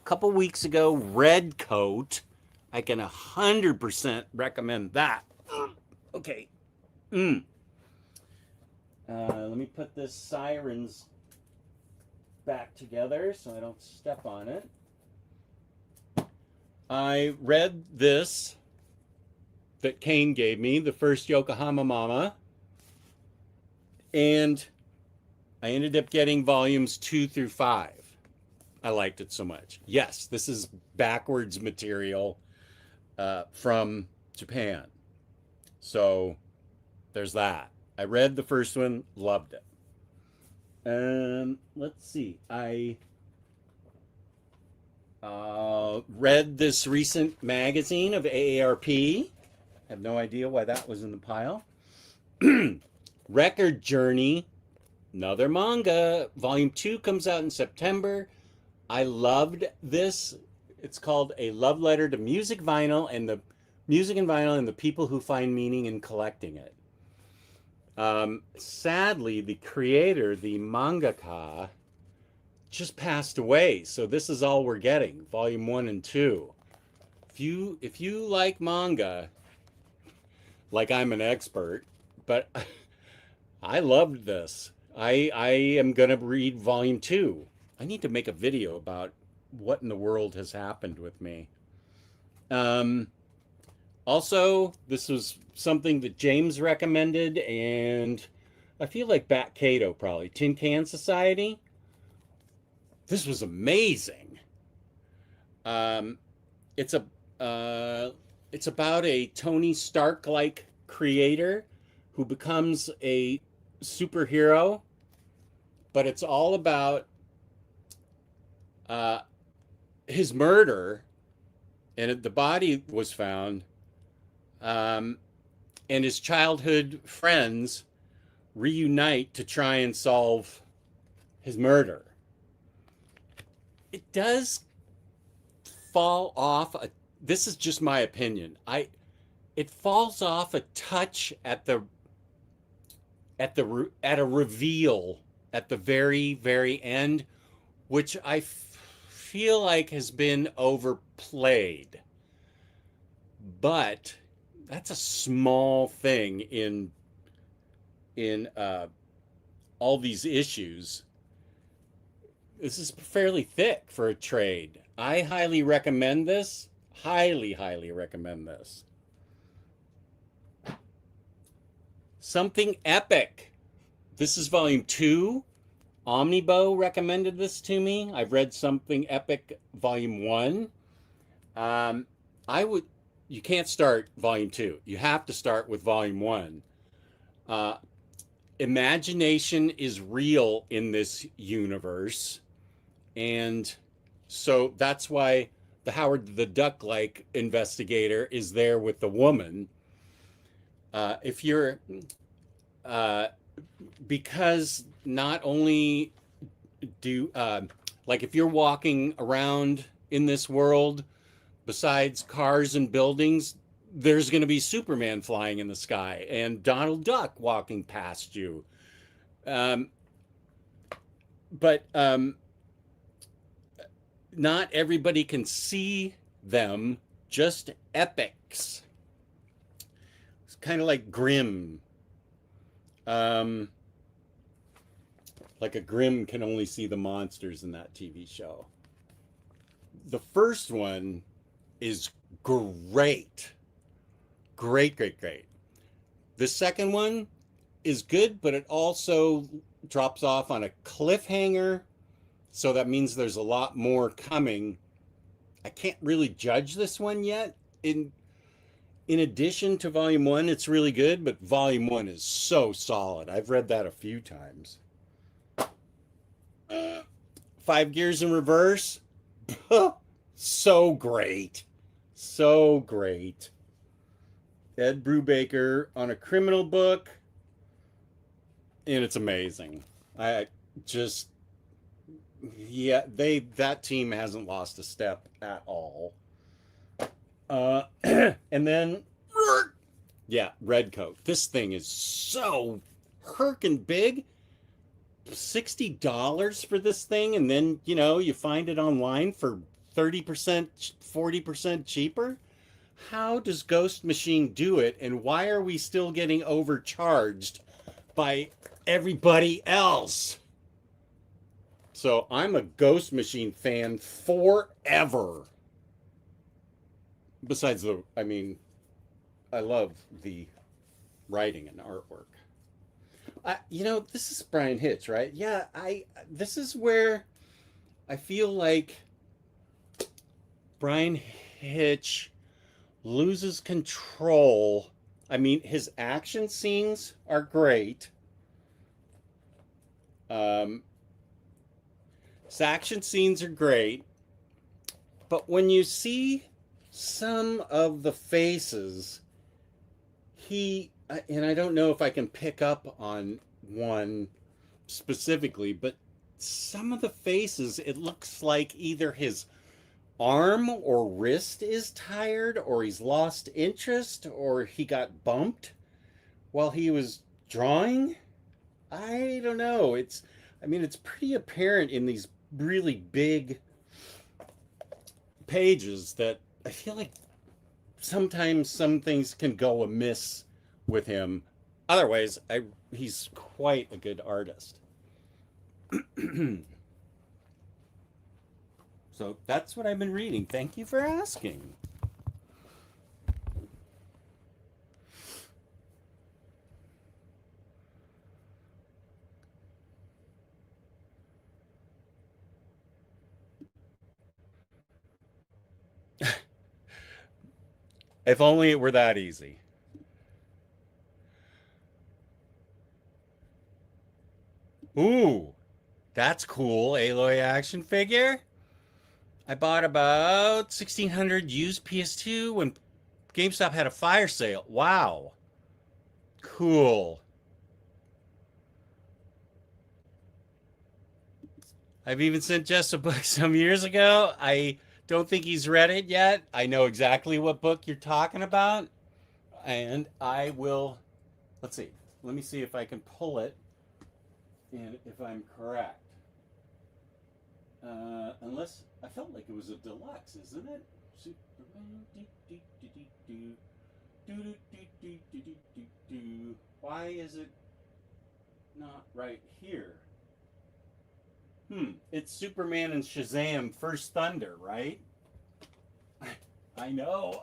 A: a couple weeks ago Red Coat. I can 100% recommend that. Okay. Mm. Let me put this Sirens back together so I don't step on it. I read this that Kane gave me, the first Yokohama Mama, and I ended up getting volumes 2 through 5. I liked it so much. Yes, this is backwards material from Japan. So there's that. I read the first one, loved it. Let's see. I read this recent magazine of AARP. Have no idea why that was in the pile. Record Journey, another manga. Volume 2 comes out in September. I loved this. It's called A Love Letter to Music Vinyl and the Music and Vinyl and the People Who Find Meaning in Collecting It. Sadly, the creator, the mangaka, just passed away. So this is all we're getting, volume 1 and 2. If you like manga, like I'm an expert, but I loved this. I am gonna read volume 2. I need to make a video about what in the world has happened with me. Also, this was something that James recommended, and I feel like Bat Cato probably. Tin Can Society. This was amazing. Um, it's a it's about a Tony Stark-like creator who becomes a superhero, but it's all about his murder, and the body was found, and his childhood friends reunite to try and solve his murder. It does fall off. This is just my opinion. It falls off a touch at a reveal at the very end, which I feel like has been overplayed. But that's a small thing in all these issues. This is fairly thick for a trade. I highly recommend this. Highly, highly recommend this. Something Epic. This is volume 2. OmniBo recommended this to me. I've read Something Epic volume 1. You can't start volume 2. You have to start with volume 1. Imagination is real in this universe. And so that's why the Howard the Duck-like investigator is there with the woman. If you're, because not only do, like if you're walking around in this world, besides cars and buildings, there's going to be Superman flying in the sky and Donald Duck walking past you. But not everybody can see them, just epics. It's kind of like Grimm. Like a Grimm can only see the monsters in that TV show. The first one is great. Great. The second one is good, but it also drops off on a cliffhanger. So that means there's a lot more coming. I can't really judge this one yet. In addition to volume 1, it's really good, but volume 1 is so solid. I've read that a few times. 5 Gears in Reverse. So great. So great. Ed Brubaker on a criminal book, and it's amazing. I just yeah, they that team hasn't lost a step at all. And then yeah, Redcoat. This thing is so herkin big. $60 for this thing, and then you find it online for 30%, 40% cheaper. How does Ghost Machine do it, and why are we still getting overcharged by everybody else? So I'm a Ghost Machine fan forever. Besides I love the writing and artwork. This is Brian Hitch, right? Yeah, I. This is where I feel like Brian Hitch loses control. I mean, his action scenes are great. Um, his action scenes are great, but when you see some of the faces, and I don't know if I can pick up on one specifically, but some of the faces, it looks like either his arm or wrist is tired, or he's lost interest, or he got bumped while he was drawing. I don't know. It's pretty apparent in these really big pages that I feel like sometimes some things can go amiss with him. Otherwise, he's quite a good artist. So that's what I've been reading. Thank you for asking. If only it were that easy. Ooh, that's cool. Aloy action figure. I bought about 1,600 used PS2 when GameStop had a fire sale. Wow. Cool. I've even sent Jess a book some years ago. I don't think he's read it yet. I know exactly what book you're talking about. And I will, let's see. Let me see if I can pull it and if I'm correct. Unless I felt like it was a deluxe, isn't it? Superman. Why is it not right here? It's Superman and Shazam First Thunder, right? I know.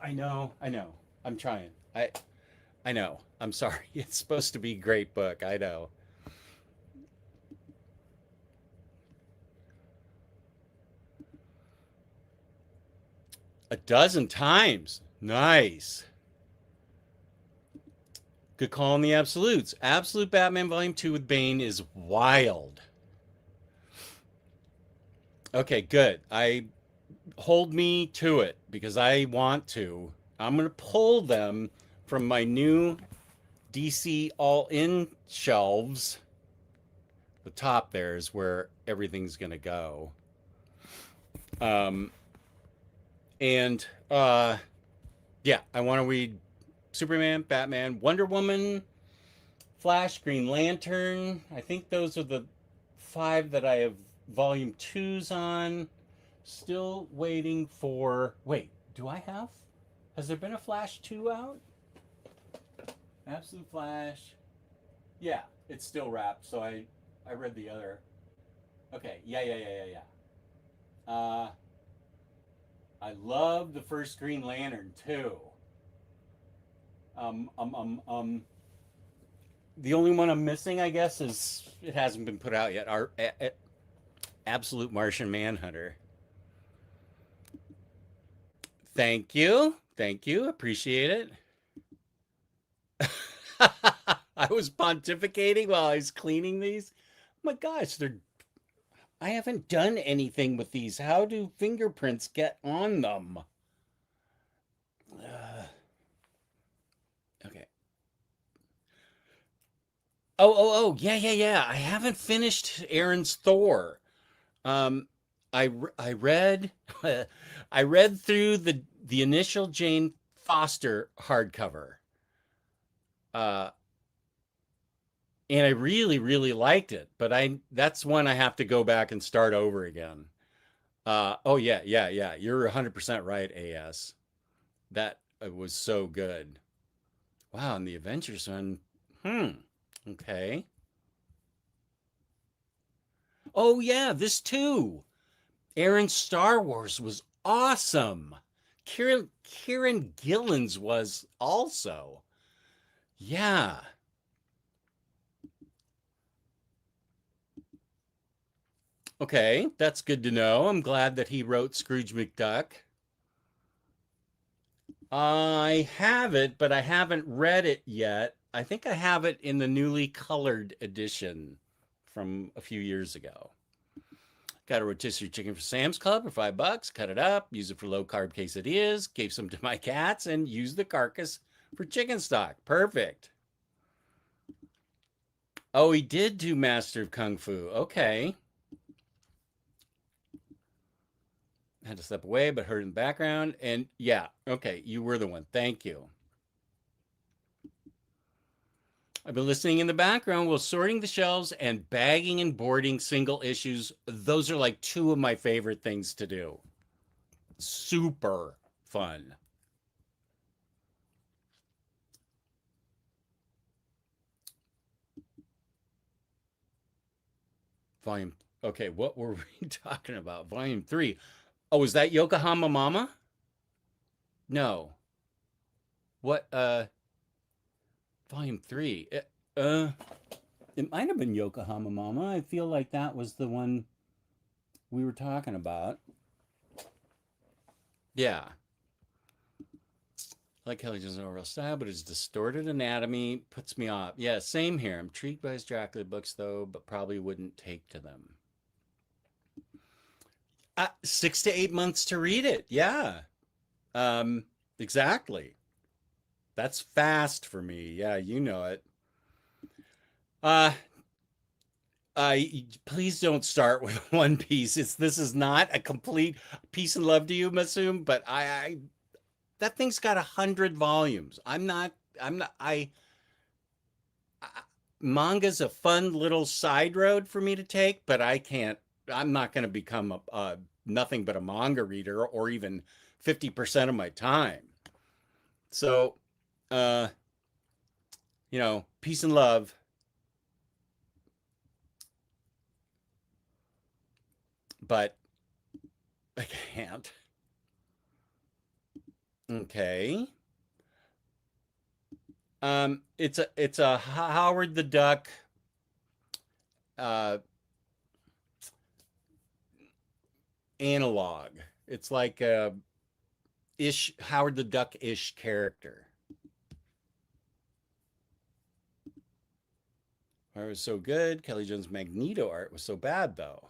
A: I'm trying. I know. I'm sorry. It's supposed to be a great book. I know. A dozen times. Nice. Good call on the absolutes. Absolute Batman Volume 2 with Bane is wild. Okay, good. I hold me to it because I want to. I'm going to pull them from my new DC All In shelves. The top there is where everything's going to go. Um, and yeah, I want to read Superman, Batman, Wonder Woman, Flash, Green Lantern. I think those are the 5 that I have volume 2s on. Still waiting for. Wait, do I have? Has there been a Flash 2 out? Absolute Flash. Yeah, it's still wrapped. So I read the other. Okay, yeah. I love the first Green Lantern too. Um, um, um, um. The only one I'm missing, I guess, is it hasn't been put out yet. Our Absolute Martian Manhunter. Thank you. Thank you. Appreciate it. I was pontificating while I was cleaning these. Oh my gosh, I haven't done anything with these. How do fingerprints get on them? Uh, Yeah, yeah, yeah. I haven't finished Aaron's Thor. Um, I read I read through the initial Jane Foster hardcover, uh, and I really really liked it. But I that's one I have to go back and start over again. Oh yeah, yeah, yeah. You're 100% right, AS. That was so good. Wow, and the Avengers one. Hmm. Okay. Oh yeah, this too. Aaron's Star Wars was awesome. Kieran Gillen's was also. Yeah. Okay, that's good to know. I'm glad that he wrote Scrooge McDuck. I have it, but I haven't read it yet. I think I have it in the newly colored edition from a few years ago. Got a rotisserie chicken for Sam's Club for $5. Cut it up, use it for low carb quesadillas, gave some to my cats, and used the carcass for chicken stock. Perfect. Oh, he did do Master of Kung Fu. Okay. Had to step away, but heard in the background. And yeah, okay, you were the one. Thank you. I've been listening in the background while sorting the shelves and bagging and boarding single issues. Those are like two of my favorite things to do. Super fun. Volume. Okay, what were we talking about? Volume three. Oh, is that Yokohama Mama? No. What? Volume three. Uh, it might have been Yokohama Mama. I feel like that was the one we were talking about. Yeah. Like Kelly doesn't know real style, but his distorted anatomy puts me off. Yeah, same here. I'm intrigued by his Dracula books, though, but probably wouldn't take to them. 6 to 8 months to read it. Yeah. Um, exactly. That's fast for me. Yeah, you know it. Uh, please don't start with One Piece. This is not a complete peace and love to you, Masum, but I that thing's got 100 volumes. I'm not I manga's a fun little side road for me to take, but I'm not going to become a nothing but a manga reader or even 50% of my time. So, uh, peace and love, but I can't. Okay. It's a Howard the Duck uh analog. It's like a ish Howard the Duck ish character. Art was so good. Kelly Jones' Magneto art was so bad though.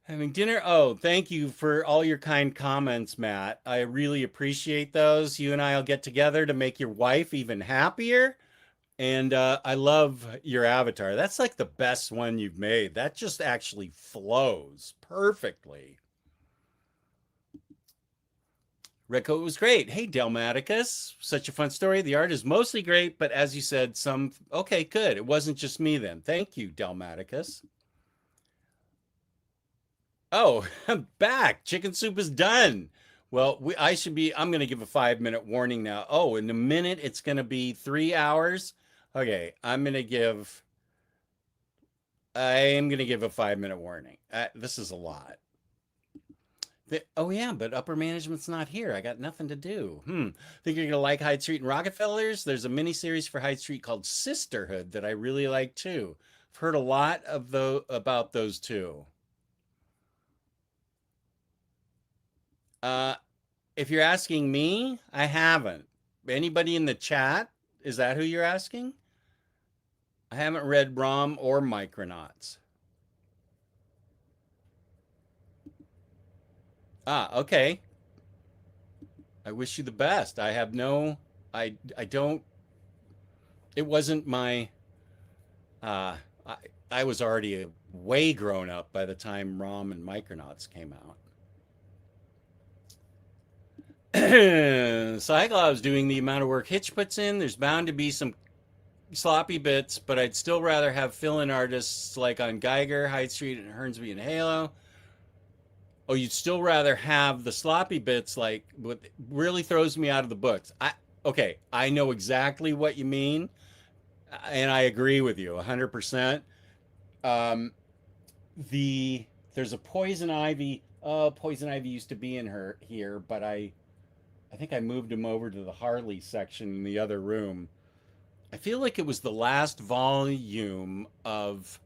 A: Having dinner. Oh, thank you for all your kind comments, Matt. I really appreciate those. You and I'll get together to make your wife even happier. And I love your avatar. That's like the best one you've made. That just actually flows perfectly. Redcoat was great. Hey, Delmaticus. Such a fun story. The art is mostly great, but as you said, some. Okay, good. It wasn't just me then. Thank you, Delmaticus. Oh, I'm back. Chicken soup is done. Well, I'm going to give a 5 minute warning now. Oh, in a minute, it's going to be 3 hours. Okay, I am going to give a 5 minute warning. This is a lot. Oh yeah, but upper management's not here. I got nothing to do. Think you're gonna like Hyde Street and Rockefellers? There's a mini series for Hyde Street called Sisterhood that I really like too. I've heard a lot of about those two. Uh, if you're asking me, I haven't. Anybody in the chat? Is that who you're asking? I haven't read Rom or Micronauts. Okay. I wish you the best. I have no, I don't it wasn't my I, I was already way grown up by the time ROM and Micronauts came out. Cyclops doing the amount of work Hitch puts in. There's bound to be some sloppy bits, but I'd still rather have fill-in artists like on Geiger, Hyde Street, and Hernsby and Halo. Oh, you'd still rather have the sloppy bits like what really throws me out of the books. Okay, I know exactly what you mean, and I agree with you 100%. Um, the there's a poison ivy. Oh, poison ivy used to be in her here, but I think I moved him over to the Harley section in the other room. I feel like it was the last volume of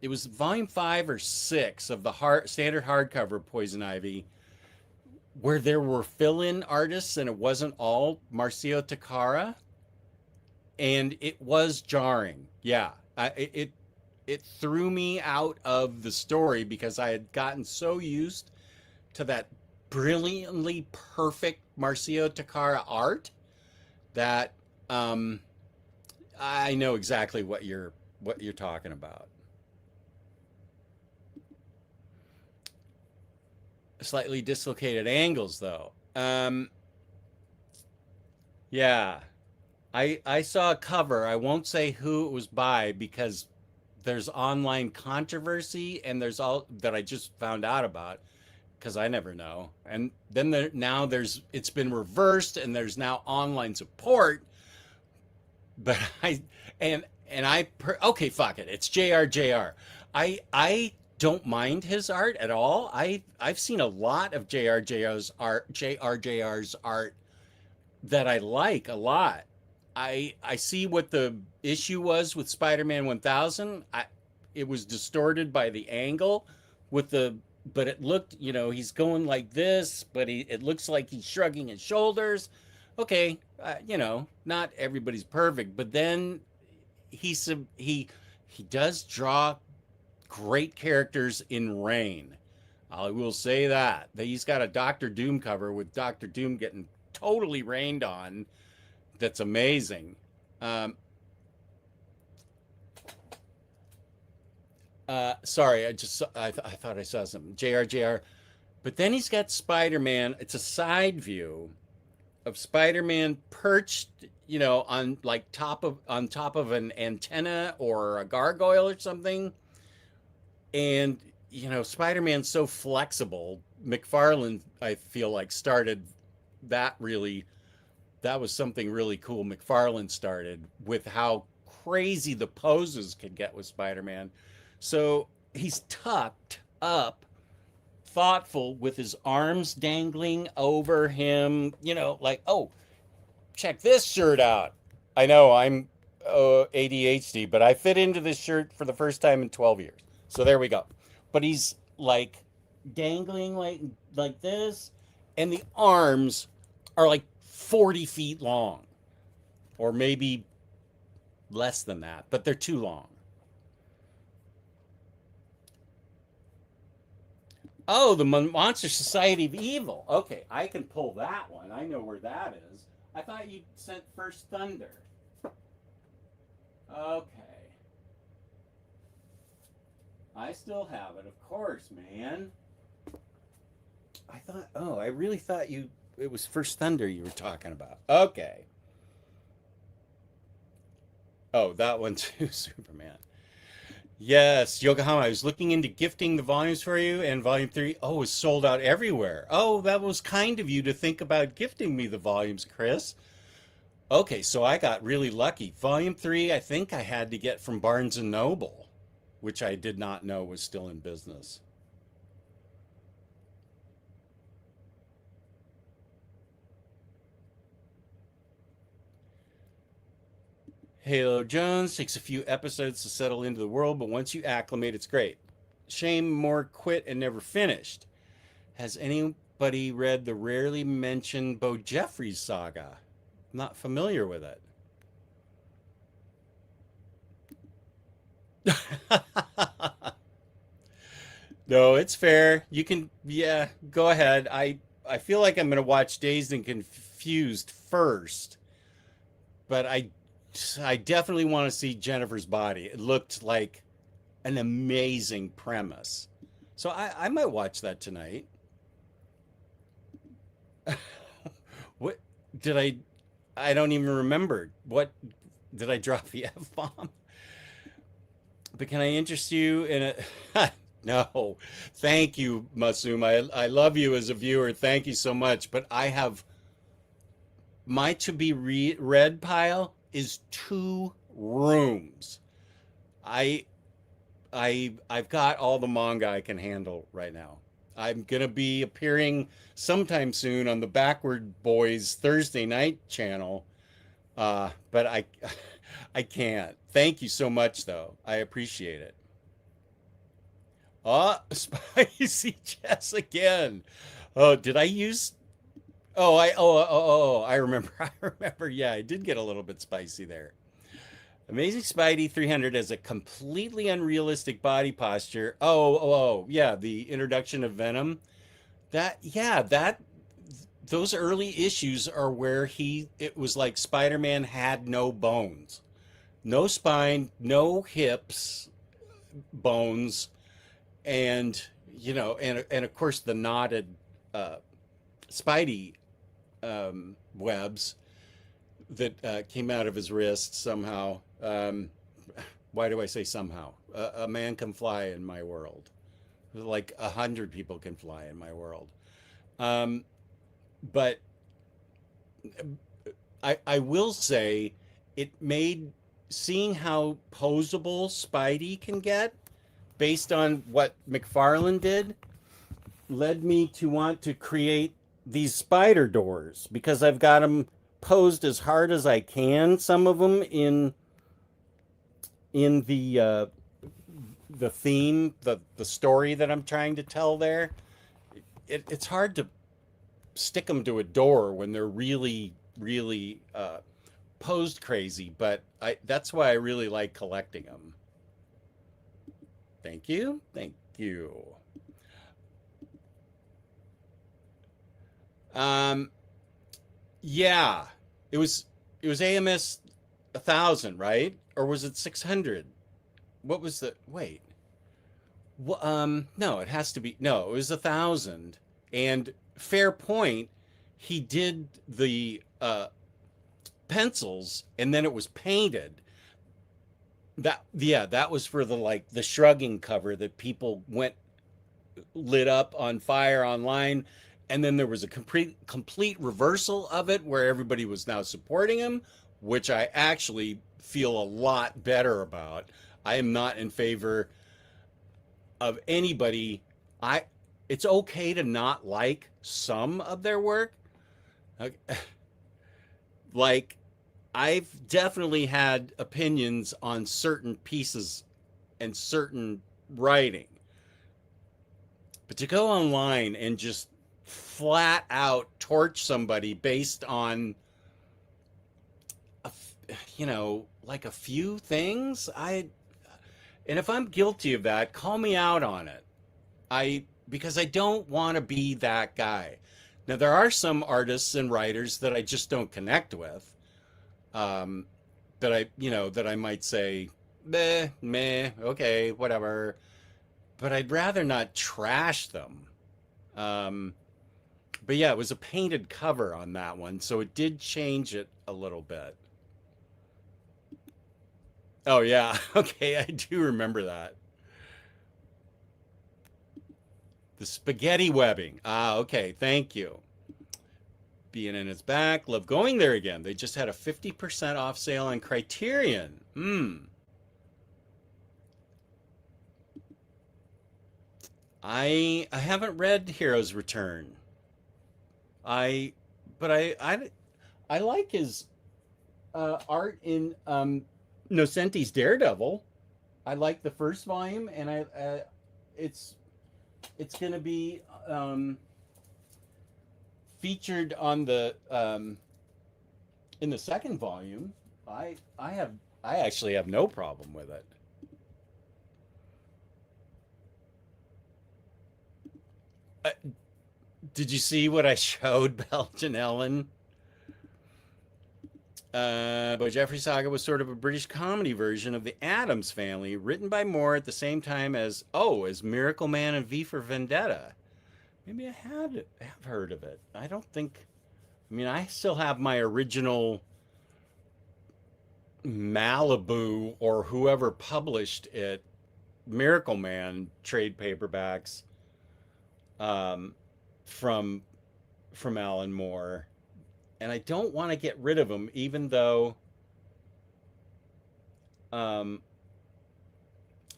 A: it was volume 5 or 6 of the standard hardcover Poison Ivy, where there were fill-in artists and it wasn't all Marcio Takara, and it was jarring. Yeah, it threw me out of the story because I had gotten so used to that brilliantly perfect Marcio Takara art that um, I know exactly what you're talking about. Slightly dislocated angles, though. Yeah, I saw a cover. I won't say who it was by because there's online controversy, and there's all that I just found out about because I never know. And then now it's been reversed, and there's now online support. But okay, fuck it. It's JRJR. I don't mind his art at all. I've seen a lot of JRJR's art that I like a lot. I see what the issue was with Spider-Man 1000. It was distorted by the angle with the but it looked, he's going like this, but it looks like he's shrugging his shoulders. Okay, not everybody's perfect, but then he does draw great characters in Rain. I will say that he's got a Doctor Doom cover with Doctor Doom getting totally rained on. That's amazing. Um, Sorry, I thought I saw something. JRJR, but then he's got Spider-Man. It's a side view of Spider-Man perched, on top of an antenna or a gargoyle or something, and Spider-Man's so flexible. McFarlane, I feel like, started that really. That was something really cool. McFarlane started with how crazy the poses could get with Spider-Man. So he's tucked up, thoughtful, with his arms dangling over him, like, oh, check this shirt out. I know I'm ADHD, but I fit into this shirt for the first time in 12 years. So there we go. But he's like dangling like this, and the arms are like 40 feet long, or maybe less than that, but they're too long. Oh, the Monster Society of Evil. Okay, I can pull that one. I know where that is. I thought you sent First Thunder. Okay. I still have it, of course, man. I really thought it was First Thunder you were talking about. Okay. Oh, that one too, Superman. Yes, Yokohama. I was looking into gifting the volumes for you, and volume 3, oh, is sold out everywhere. Oh, that was kind of you to think about gifting me the volumes, Chris. Okay, so I got really lucky. Volume 3, I think I had to get from Barnes and Noble, which I did not know was still in business. Halo Jones takes a few episodes to settle into the world, but once you acclimate, it's great. Shame more quit and never finished. Has anybody read the rarely mentioned Bo Jeffries saga? I'm not familiar with it. No, it's fair. You can, yeah, go ahead. I feel like I'm going to watch Dazed and Confused first. but I definitely want to see Jennifer's body. It looked like an amazing premise. So I might watch that tonight. What did I don't even remember. What did I drop the F bomb? But can I interest you in a no. Thank you, Masum. I love you as a viewer. Thank you so much. But I have my to be read pile is 2 rooms. I I've got all the manga I can handle right now. I'm gonna be appearing sometime soon on the Backward Boys Thursday night channel, but I can't. Thank you so much, though. I appreciate it. Oh, spicy Jess again. Oh, did I use? I remember. I remember. Yeah, I did get a little bit spicy there. Amazing Spidey 300 has a completely unrealistic body posture. Yeah, the introduction of Venom. That those early issues are where it was like Spider-Man had no bones. No spine, no hips, bones, and and of course the knotted uh Spidey webs that came out of his wrist somehow. Why do I say somehow? A man can fly in my world. Like 100 people can fly in my world. Um, but I will say it made seeing how posable Spidey can get based on what McFarlane did led me to want to create these spider doors because I've got them posed as hard as I can. Some of them in the theme, the story that I'm trying to tell there. It's hard to stick them to a door when they're really posed crazy, but I that's why I really like collecting them. Thank you. Thank you. Um, yeah, it was it was AMS 1,000, right? Or was it 600? What was the wait? No, it has to be no. It was 1,000. And fair point, he did the pencils, and then it was painted. That was for the like the shrugging cover that people went lit up on fire online, and then there was a complete reversal of it where everybody was now supporting him, which I actually feel a lot better about. I am not in favor of anybody. I It's okay to not like some of their work. Okay. Like I've definitely had opinions on certain pieces and certain writing, but to go online and just flat out torch somebody based on like a few things, and if I'm guilty of that, call me out on it. I Because I don't want to be that guy. Now there are some artists and writers that I just don't connect with. Um, that I might say, meh, okay, whatever. But I'd rather not trash them. Um, but yeah, it was a painted cover on that one, so it did change it a little bit. Oh yeah, okay, I do remember that. The spaghetti webbing. Ah, okay, thank you. Being in its back. Love going there again. They just had a 50% off sale on Criterion. I haven't read Hero's Return. I but I like his art in Nocenti's Daredevil. I like the first volume, and it's it's going to be featured on the in the second volume. I actually have no problem with it. Uh, did you see what I showed Belgian Ellen? But Jeffrey Saga was sort of a British comedy version of the Addams Family, written by Moore at the same time as Miracle Man and V for Vendetta. Maybe I have heard of it. I don't think. I mean, I still have my original Malibu or whoever published it, Miracle Man trade paperbacks um, from Alan Moore, and I don't want to get rid of them, even though um,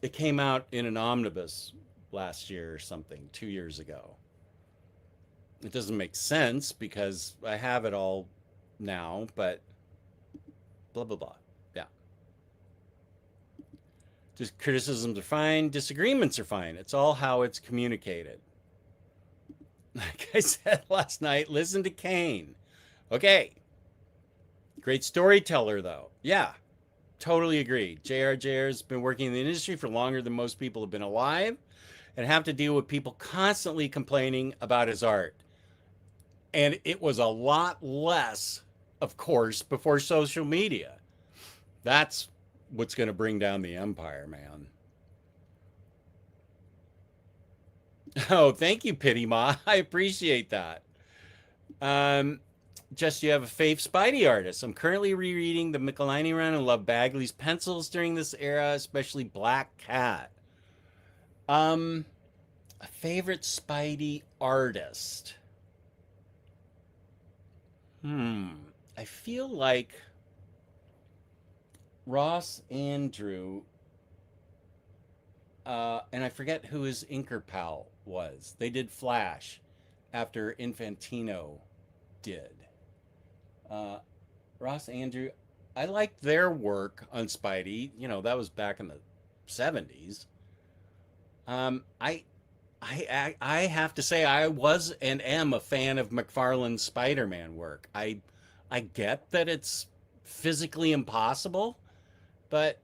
A: it came out in an omnibus last year or something, 2 years ago. It doesn't make sense because I have it all now, but blah blah blah. Yeah. Just criticisms are fine, disagreements are fine. It's all how it's communicated. Like I said last night, listen to Kane. Okay. Great storyteller, though. Yeah, totally agree. JR's been working in the industry for longer than most people have been alive and have to deal with people constantly complaining about his art. And it was a lot less, of course, before social media. That's what's going to bring down the empire, man. Oh, thank you, Pity Ma. I appreciate that. Um, Just you have a fave Spidey artist. I'm currently rereading the Michelini run and love Bagley's pencils during this era, especially Black Cat. A favorite Spidey artist. I feel like Ross Andrew, and I forget who his inker pal was. They did Flash after Infantino did. Ross Andrew, I liked their work on Spidey. You know, that was back in the 70s. I have to say I was and am a fan of McFarlane's Spider-Man work. I get that it's physically impossible, but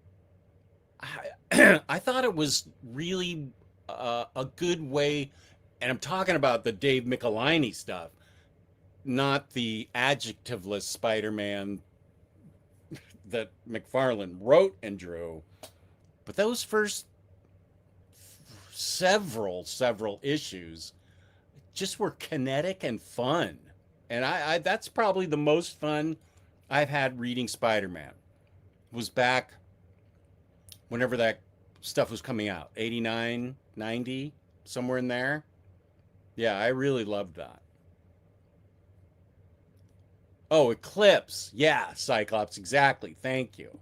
A: I thought it was really a good way, and I'm talking about the Dave Michelini stuff, not the adjectiveless Spider-Man that McFarlane wrote and drew, but those first several issues just were kinetic and fun. And I that's probably the most fun I've had reading Spider-Man. Was back whenever that stuff was coming out, 89, 90, somewhere in there. Yeah, I really loved that. Oh, Eclipse. Yeah, Cyclops, exactly. Thank you.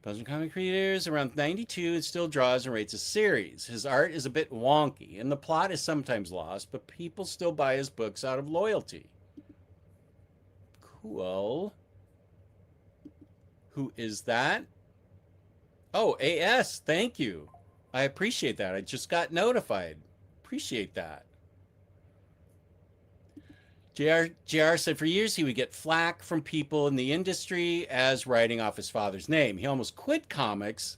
A: Belgian comic creators around 92 and still draws and rates a series. His art is a bit wonky and the plot is sometimes lost, but people still buy his books out of loyalty. Cool. Who is that? Oh, AS, thank you. I appreciate that. I just got notified. Appreciate that. JR said for years he would get flack from people in the industry as writing off his father's name. He almost quit comics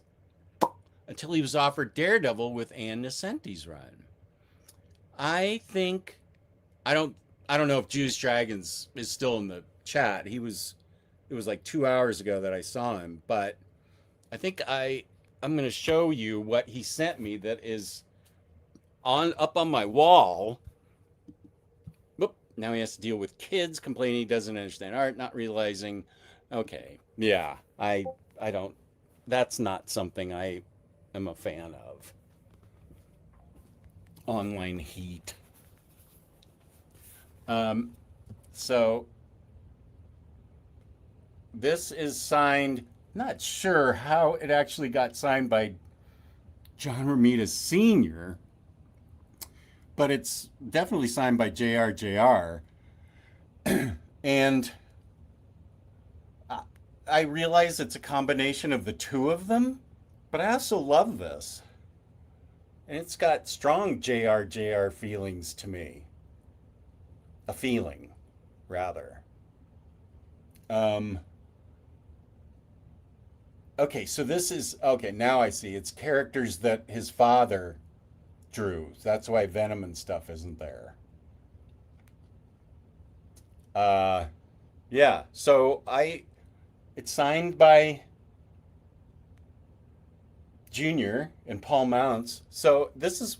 A: until he was offered Daredevil with Ann Nesenti's run. I think I don't know if Juice Dragons is still in the chat. It was like 2 hours ago that I saw him, but I think I'm going to show you what he sent me that is up on my wall. Now he has to deal with kids complaining he doesn't understand art, not realizing, okay, yeah, I don't, that's not something I am a fan of. Online heat. So this is signed, not sure how it actually got signed by John Romita Sr., but it's definitely signed by JR. And I realize it's a combination of the two of them, but I also love this. And it's got strong JR feelings to me. A feeling, rather. Okay, so this is, okay, now I see. It's characters that his father drew. That's why Venom and stuff isn't there. Yeah. So it's signed by Junior and Paul Mounts. So this is,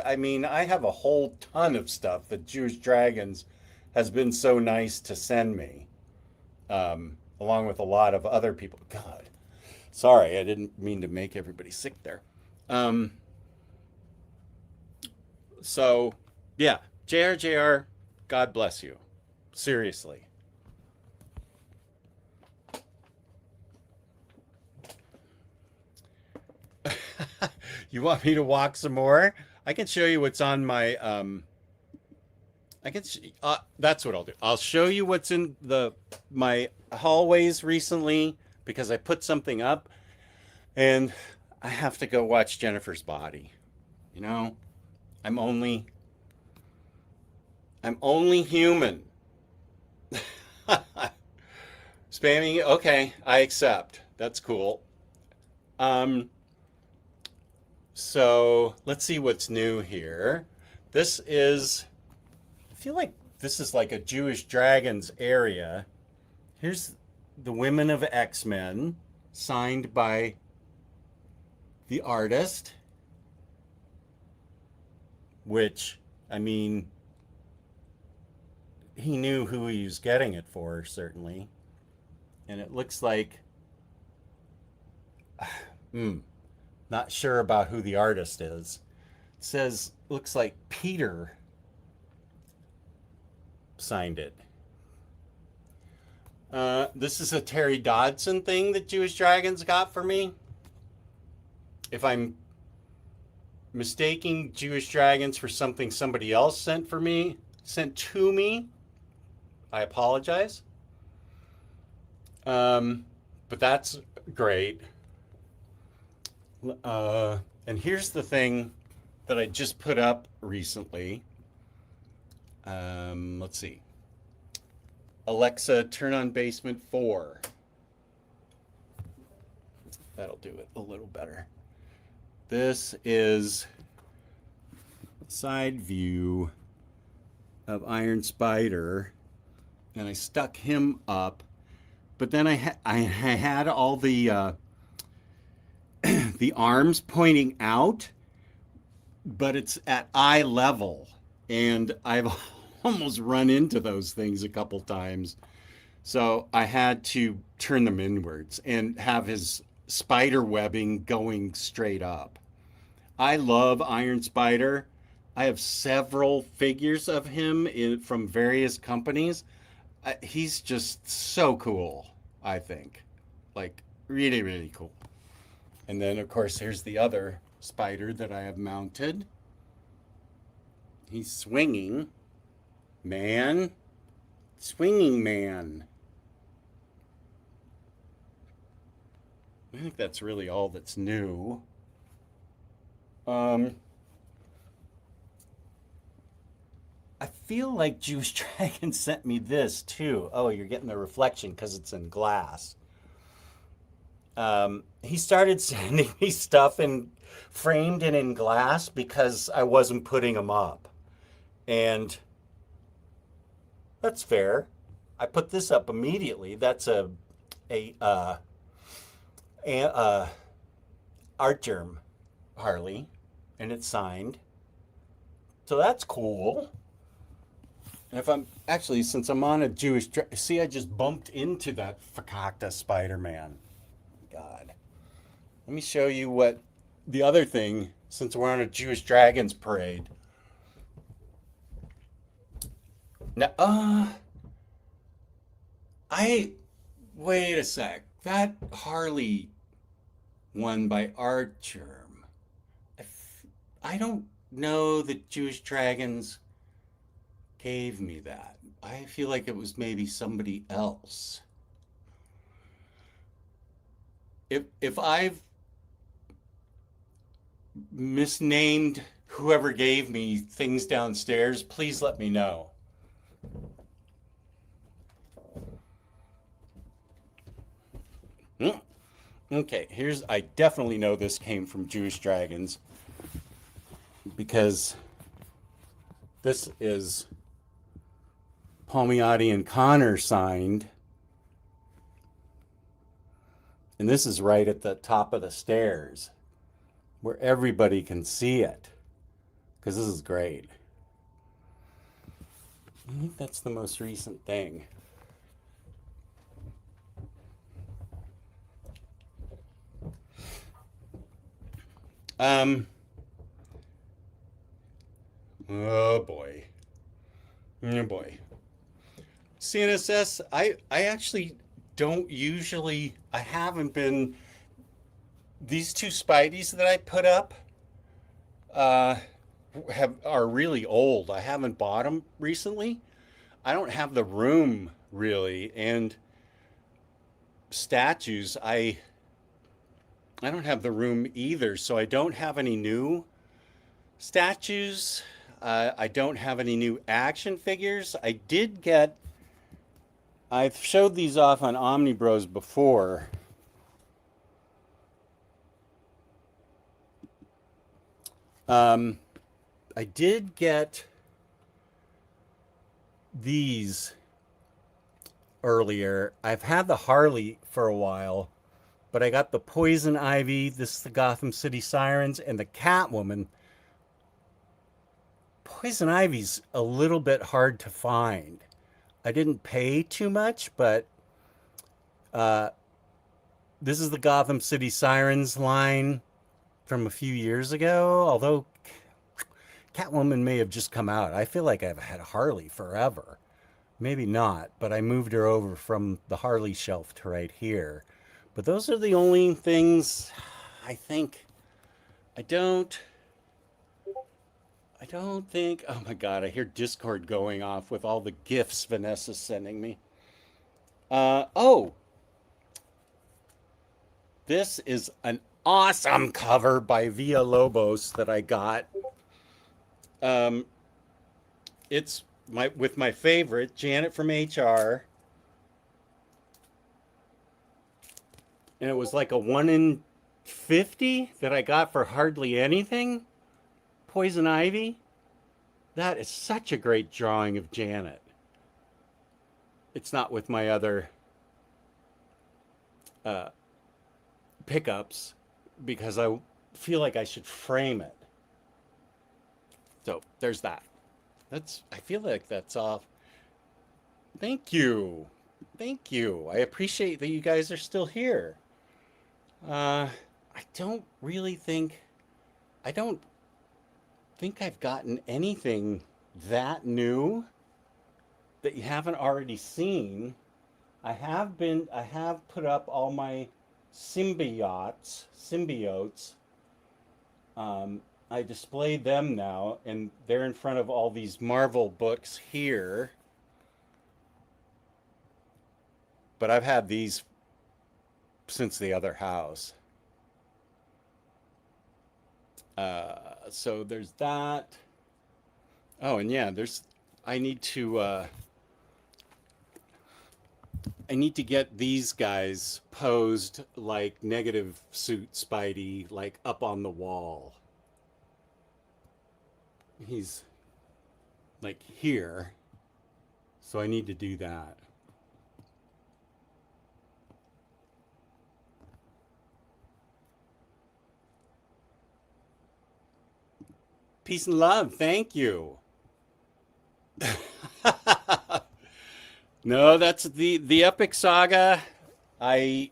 A: I mean, I have a whole ton of stuff that Jewish Dragons has been so nice to send me, along with a lot of other people. God, sorry, I didn't mean to make everybody sick there. Um, so, yeah, JR, God bless you. Seriously. You want me to walk some more? I can show you what's on my that's what I'll do. I'll show you what's in the my hallways recently because I put something up and I have to go watch Jennifer's Body. You know, I'm only I'm only human. Spamming, okay, I accept. That's cool. Um, so let's see what's new here. This is, I feel like this is like a Jewish Dragons area. Here's the Women of X-Men, signed by the artist, which, I mean, he knew who he was getting it for, certainly. And it looks like, hmm, not sure about who the artist is. It says, looks like Peter signed it. This is a Terry Dodson thing that Jewish Dragons got for me. If I'm mistaking Jewish Dragons for something somebody else sent to me, I apologize. But that's great. And here's the thing that I just put up recently. Let's see. Alexa, turn on Basement 4. That'll do it a little better. This is side view of Iron Spider, and I stuck him up. But then I had all the the arms pointing out, but it's at eye level, and I've almost run into those things a couple times. So I had to turn them inwards and have his spider webbing going straight up. I love Iron Spider. I have several figures of him from various companies. He's just so cool, I think. Like, really, really cool. And then, of course, here's the other spider that I have mounted. He's swinging. Man. Swinging man. I think that's really all that's new. I feel like Jewish Dragon sent me this too. Oh, you're getting the reflection because it's in glass. He started sending me stuff framed and in glass because I wasn't putting them up. And that's fair. I put this up immediately. That's a art germ Harley, and it's signed. So that's cool. And if I'm actually, since I'm on a see, I just bumped into that Fakakta Spider-Man. God. Let me show you what the other thing, since we're on a Jewish Dragons parade. Now, wait a sec. That Harley one by Archer. I don't know that Jewish Dragons gave me that. I feel like it was maybe somebody else. If I've misnamed whoever gave me things downstairs, please let me know. Okay, I definitely know this came from Jewish Dragons because this is Palmiotti and Connor signed. And this is right at the top of the stairs where everybody can see it because this is great. I think that's the most recent thing. Um, oh boy. Oh boy. CNSS, I actually don't usually, I haven't been, these two Spideys that I put up uh, are really old. I haven't bought them recently. I don't have the room really, and statues, I don't have the room either, so I don't have any new statues. I don't have any new action figures. I've showed these off on OmniBros before. Um, I did get these earlier. I've had the Harley for a while, but I got the Poison Ivy, this is the Gotham City Sirens, and the Catwoman. Poison Ivy's a little bit hard to find. I didn't pay too much, but uh, this is the Gotham City Sirens line from a few years ago, although Catwoman may have just come out. I feel like I've had Harley forever. Maybe not, but I moved her over from the Harley shelf to right here. But those are the only things I think. I don't I don't think. Oh my God, I hear Discord going off with all the gifts Vanessa's sending me. Oh, this is an awesome cover by Villa Lobos that I got. Um, it's with my favorite, Janet from HR. And it was like a 1 in 50 that I got for hardly anything. Poison Ivy. That is such a great drawing of Janet. It's not with my other uh, pickups because I feel like I should frame it. So there's that. I feel like that's all. Thank you. Thank you. I appreciate that you guys are still here. I don't really think, I don't think I've gotten anything that new that you haven't already seen. I have put up all my symbiotes. I displayed them now, and they're in front of all these Marvel books here. But I've had these since the other house. So there's that. Oh, and yeah, I need to, I need to get these guys posed like negative suit Spidey, like up on the wall. He's like here. So I need to do that. Peace and love. Thank you. No, that's the epic saga. I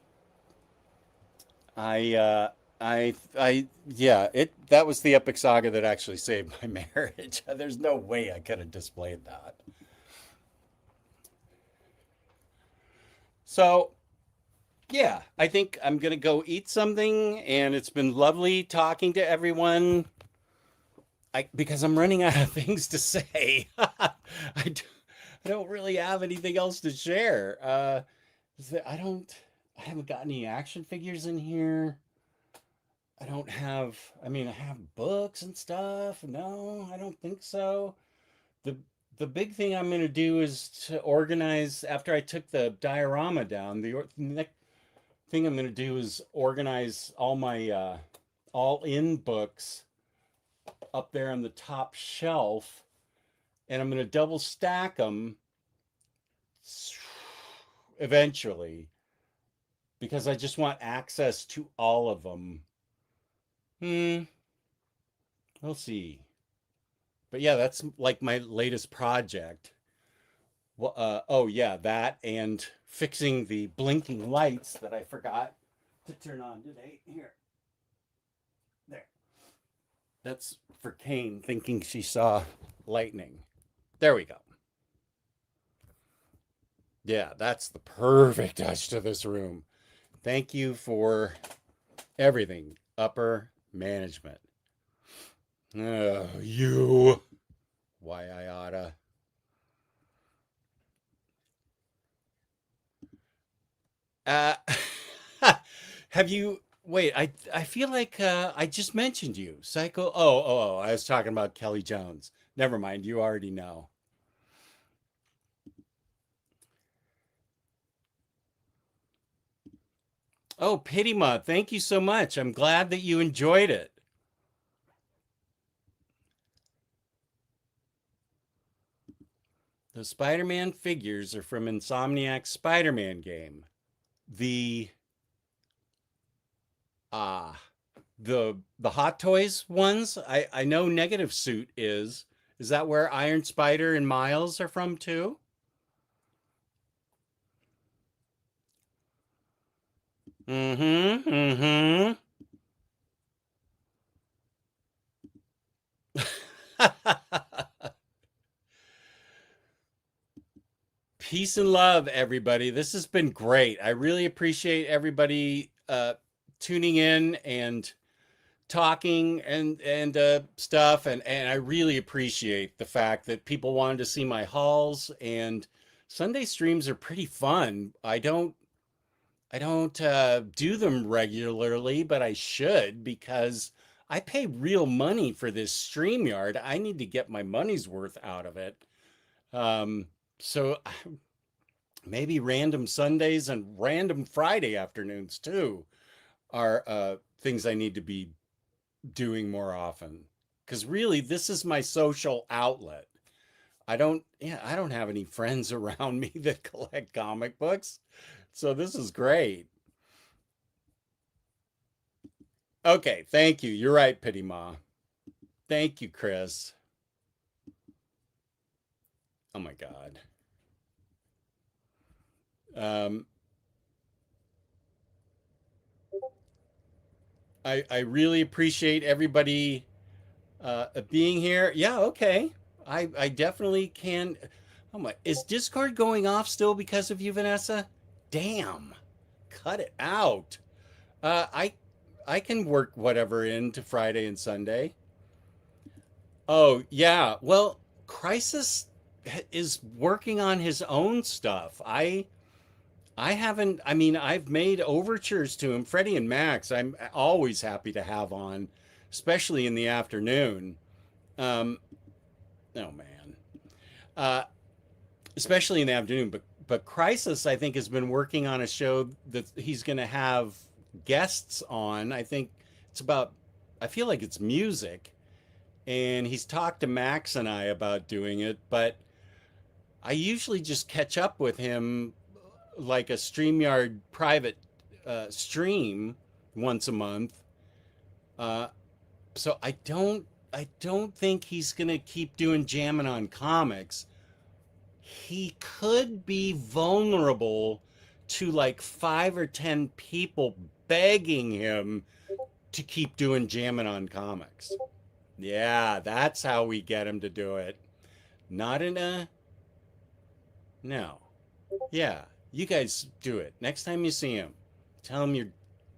A: yeah, that was the epic saga that actually saved my marriage. There's no way I could have displayed that. So, yeah, I think I'm gonna go eat something, and it's been lovely talking to everyone. Because I'm running out of things to say. I don't really have anything else to share. I don't. I haven't got any action figures in here. I don't have. I mean, I have books and stuff. No, I don't think so. the The big thing I'm going to do is to organize after I took the diorama down. The next thing I'm going to do is organize all my all in books up there on the top shelf, and I'm going to double stack them eventually, because I just want access to all of them. Hmm, we'll see. But yeah, that's like my latest project. Well, oh yeah, that and fixing the blinking lights that I forgot to turn on today. Here, there. That's for Kane thinking she saw lightning. There we go. Yeah, that's the perfect touch to this room. Thank you for everything, upper management. You. Why I oughta. Uh, have you? Wait, I feel like I just mentioned you. Psycho. Oh. I was talking about Kelly Jones. Never mind. You already know. Oh, Pityma, thank you so much. I'm glad that you enjoyed it. The Spider-Man figures are from Insomniac's Spider-Man game. The ah the Hot Toys ones. I know Negative Suit is. Is that where Iron Spider and Miles are from too? Mm-hmm. Mm-hmm. Peace and love, everybody. This has been great. I really appreciate everybody tuning in and talking and stuff, and I really appreciate the fact that people wanted to see my hauls, and Sunday streams are pretty fun. I don't do them regularly, but I should because I pay real money for this StreamYard. I need to get my money's worth out of it. Um, so maybe random Sundays and random Friday afternoons too are things I need to be doing more often. Because really, this is my social outlet. I don't have any friends around me that collect comic books. So this is great. Okay, thank you. You're right, Pity Ma. Thank you, Chris. Oh my God. Um, I really appreciate everybody being here. Yeah, okay. I definitely can. Oh my, is Discord going off still because of you, Vanessa? Damn, cut it out. Uh, I I can work whatever into Friday and Sunday. Oh yeah, well, Crisis is working on his own stuff. I haven't. I mean, I've made overtures to him. Freddie and Max, I'm always happy to have on, especially in the afternoon. Um, oh man. Uh, especially in the afternoon. But Crisis, I think, has been working on a show that he's going to have guests on. I think it's about. I feel like it's music, and he's talked to Max and I about doing it. But I usually just catch up with him like a StreamYard private stream once a month. Uh, so I don't think he's gonna keep doing jamming on comics. He could be vulnerable to like 5 or 10 people begging him to keep doing jamming on comics. Yeah, that's how we get him to do it. Not in a no. Yeah, you guys do it. Next time you see him, tell him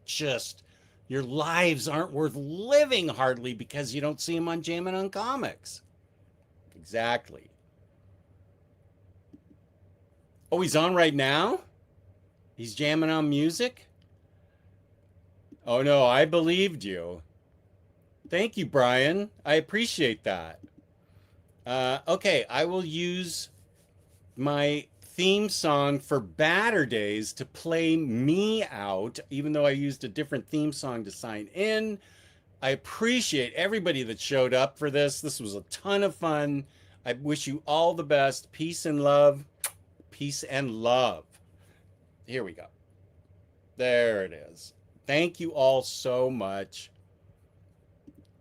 A: just your lives aren't worth living hardly because you don't see him on jamming on comics. Exactly. Oh, he's on right now? He's jamming on music? Oh no, I believed you. Thank you, Brian. I appreciate that. Okay, I will use my theme song for Batter Days to play me out, even though I used a different theme song to sign in. I appreciate everybody that showed up for this. This was a ton of fun. I wish you all the best. Peace and love. peace and love. Here we go. There it is. Thank you all so much.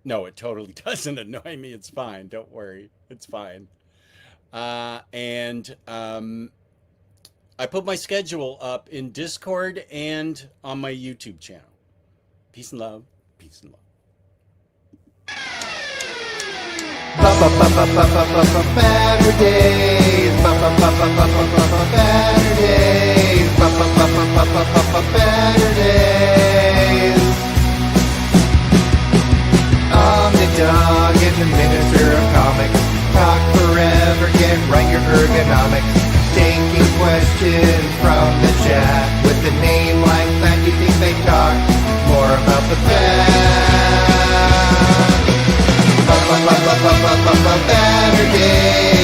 A: No, it totally doesn't annoy me. It's fine. Don't worry. It's fine. I put my schedule up in Discord and on my YouTube channel. Peace and love. Peace and love.
B: Better days. Better days. OmniDog is the minister of comics. Talk forever, get right your ergonomics. Taking questions from the chat. With a name like that, you think they talk more about the past. Better days.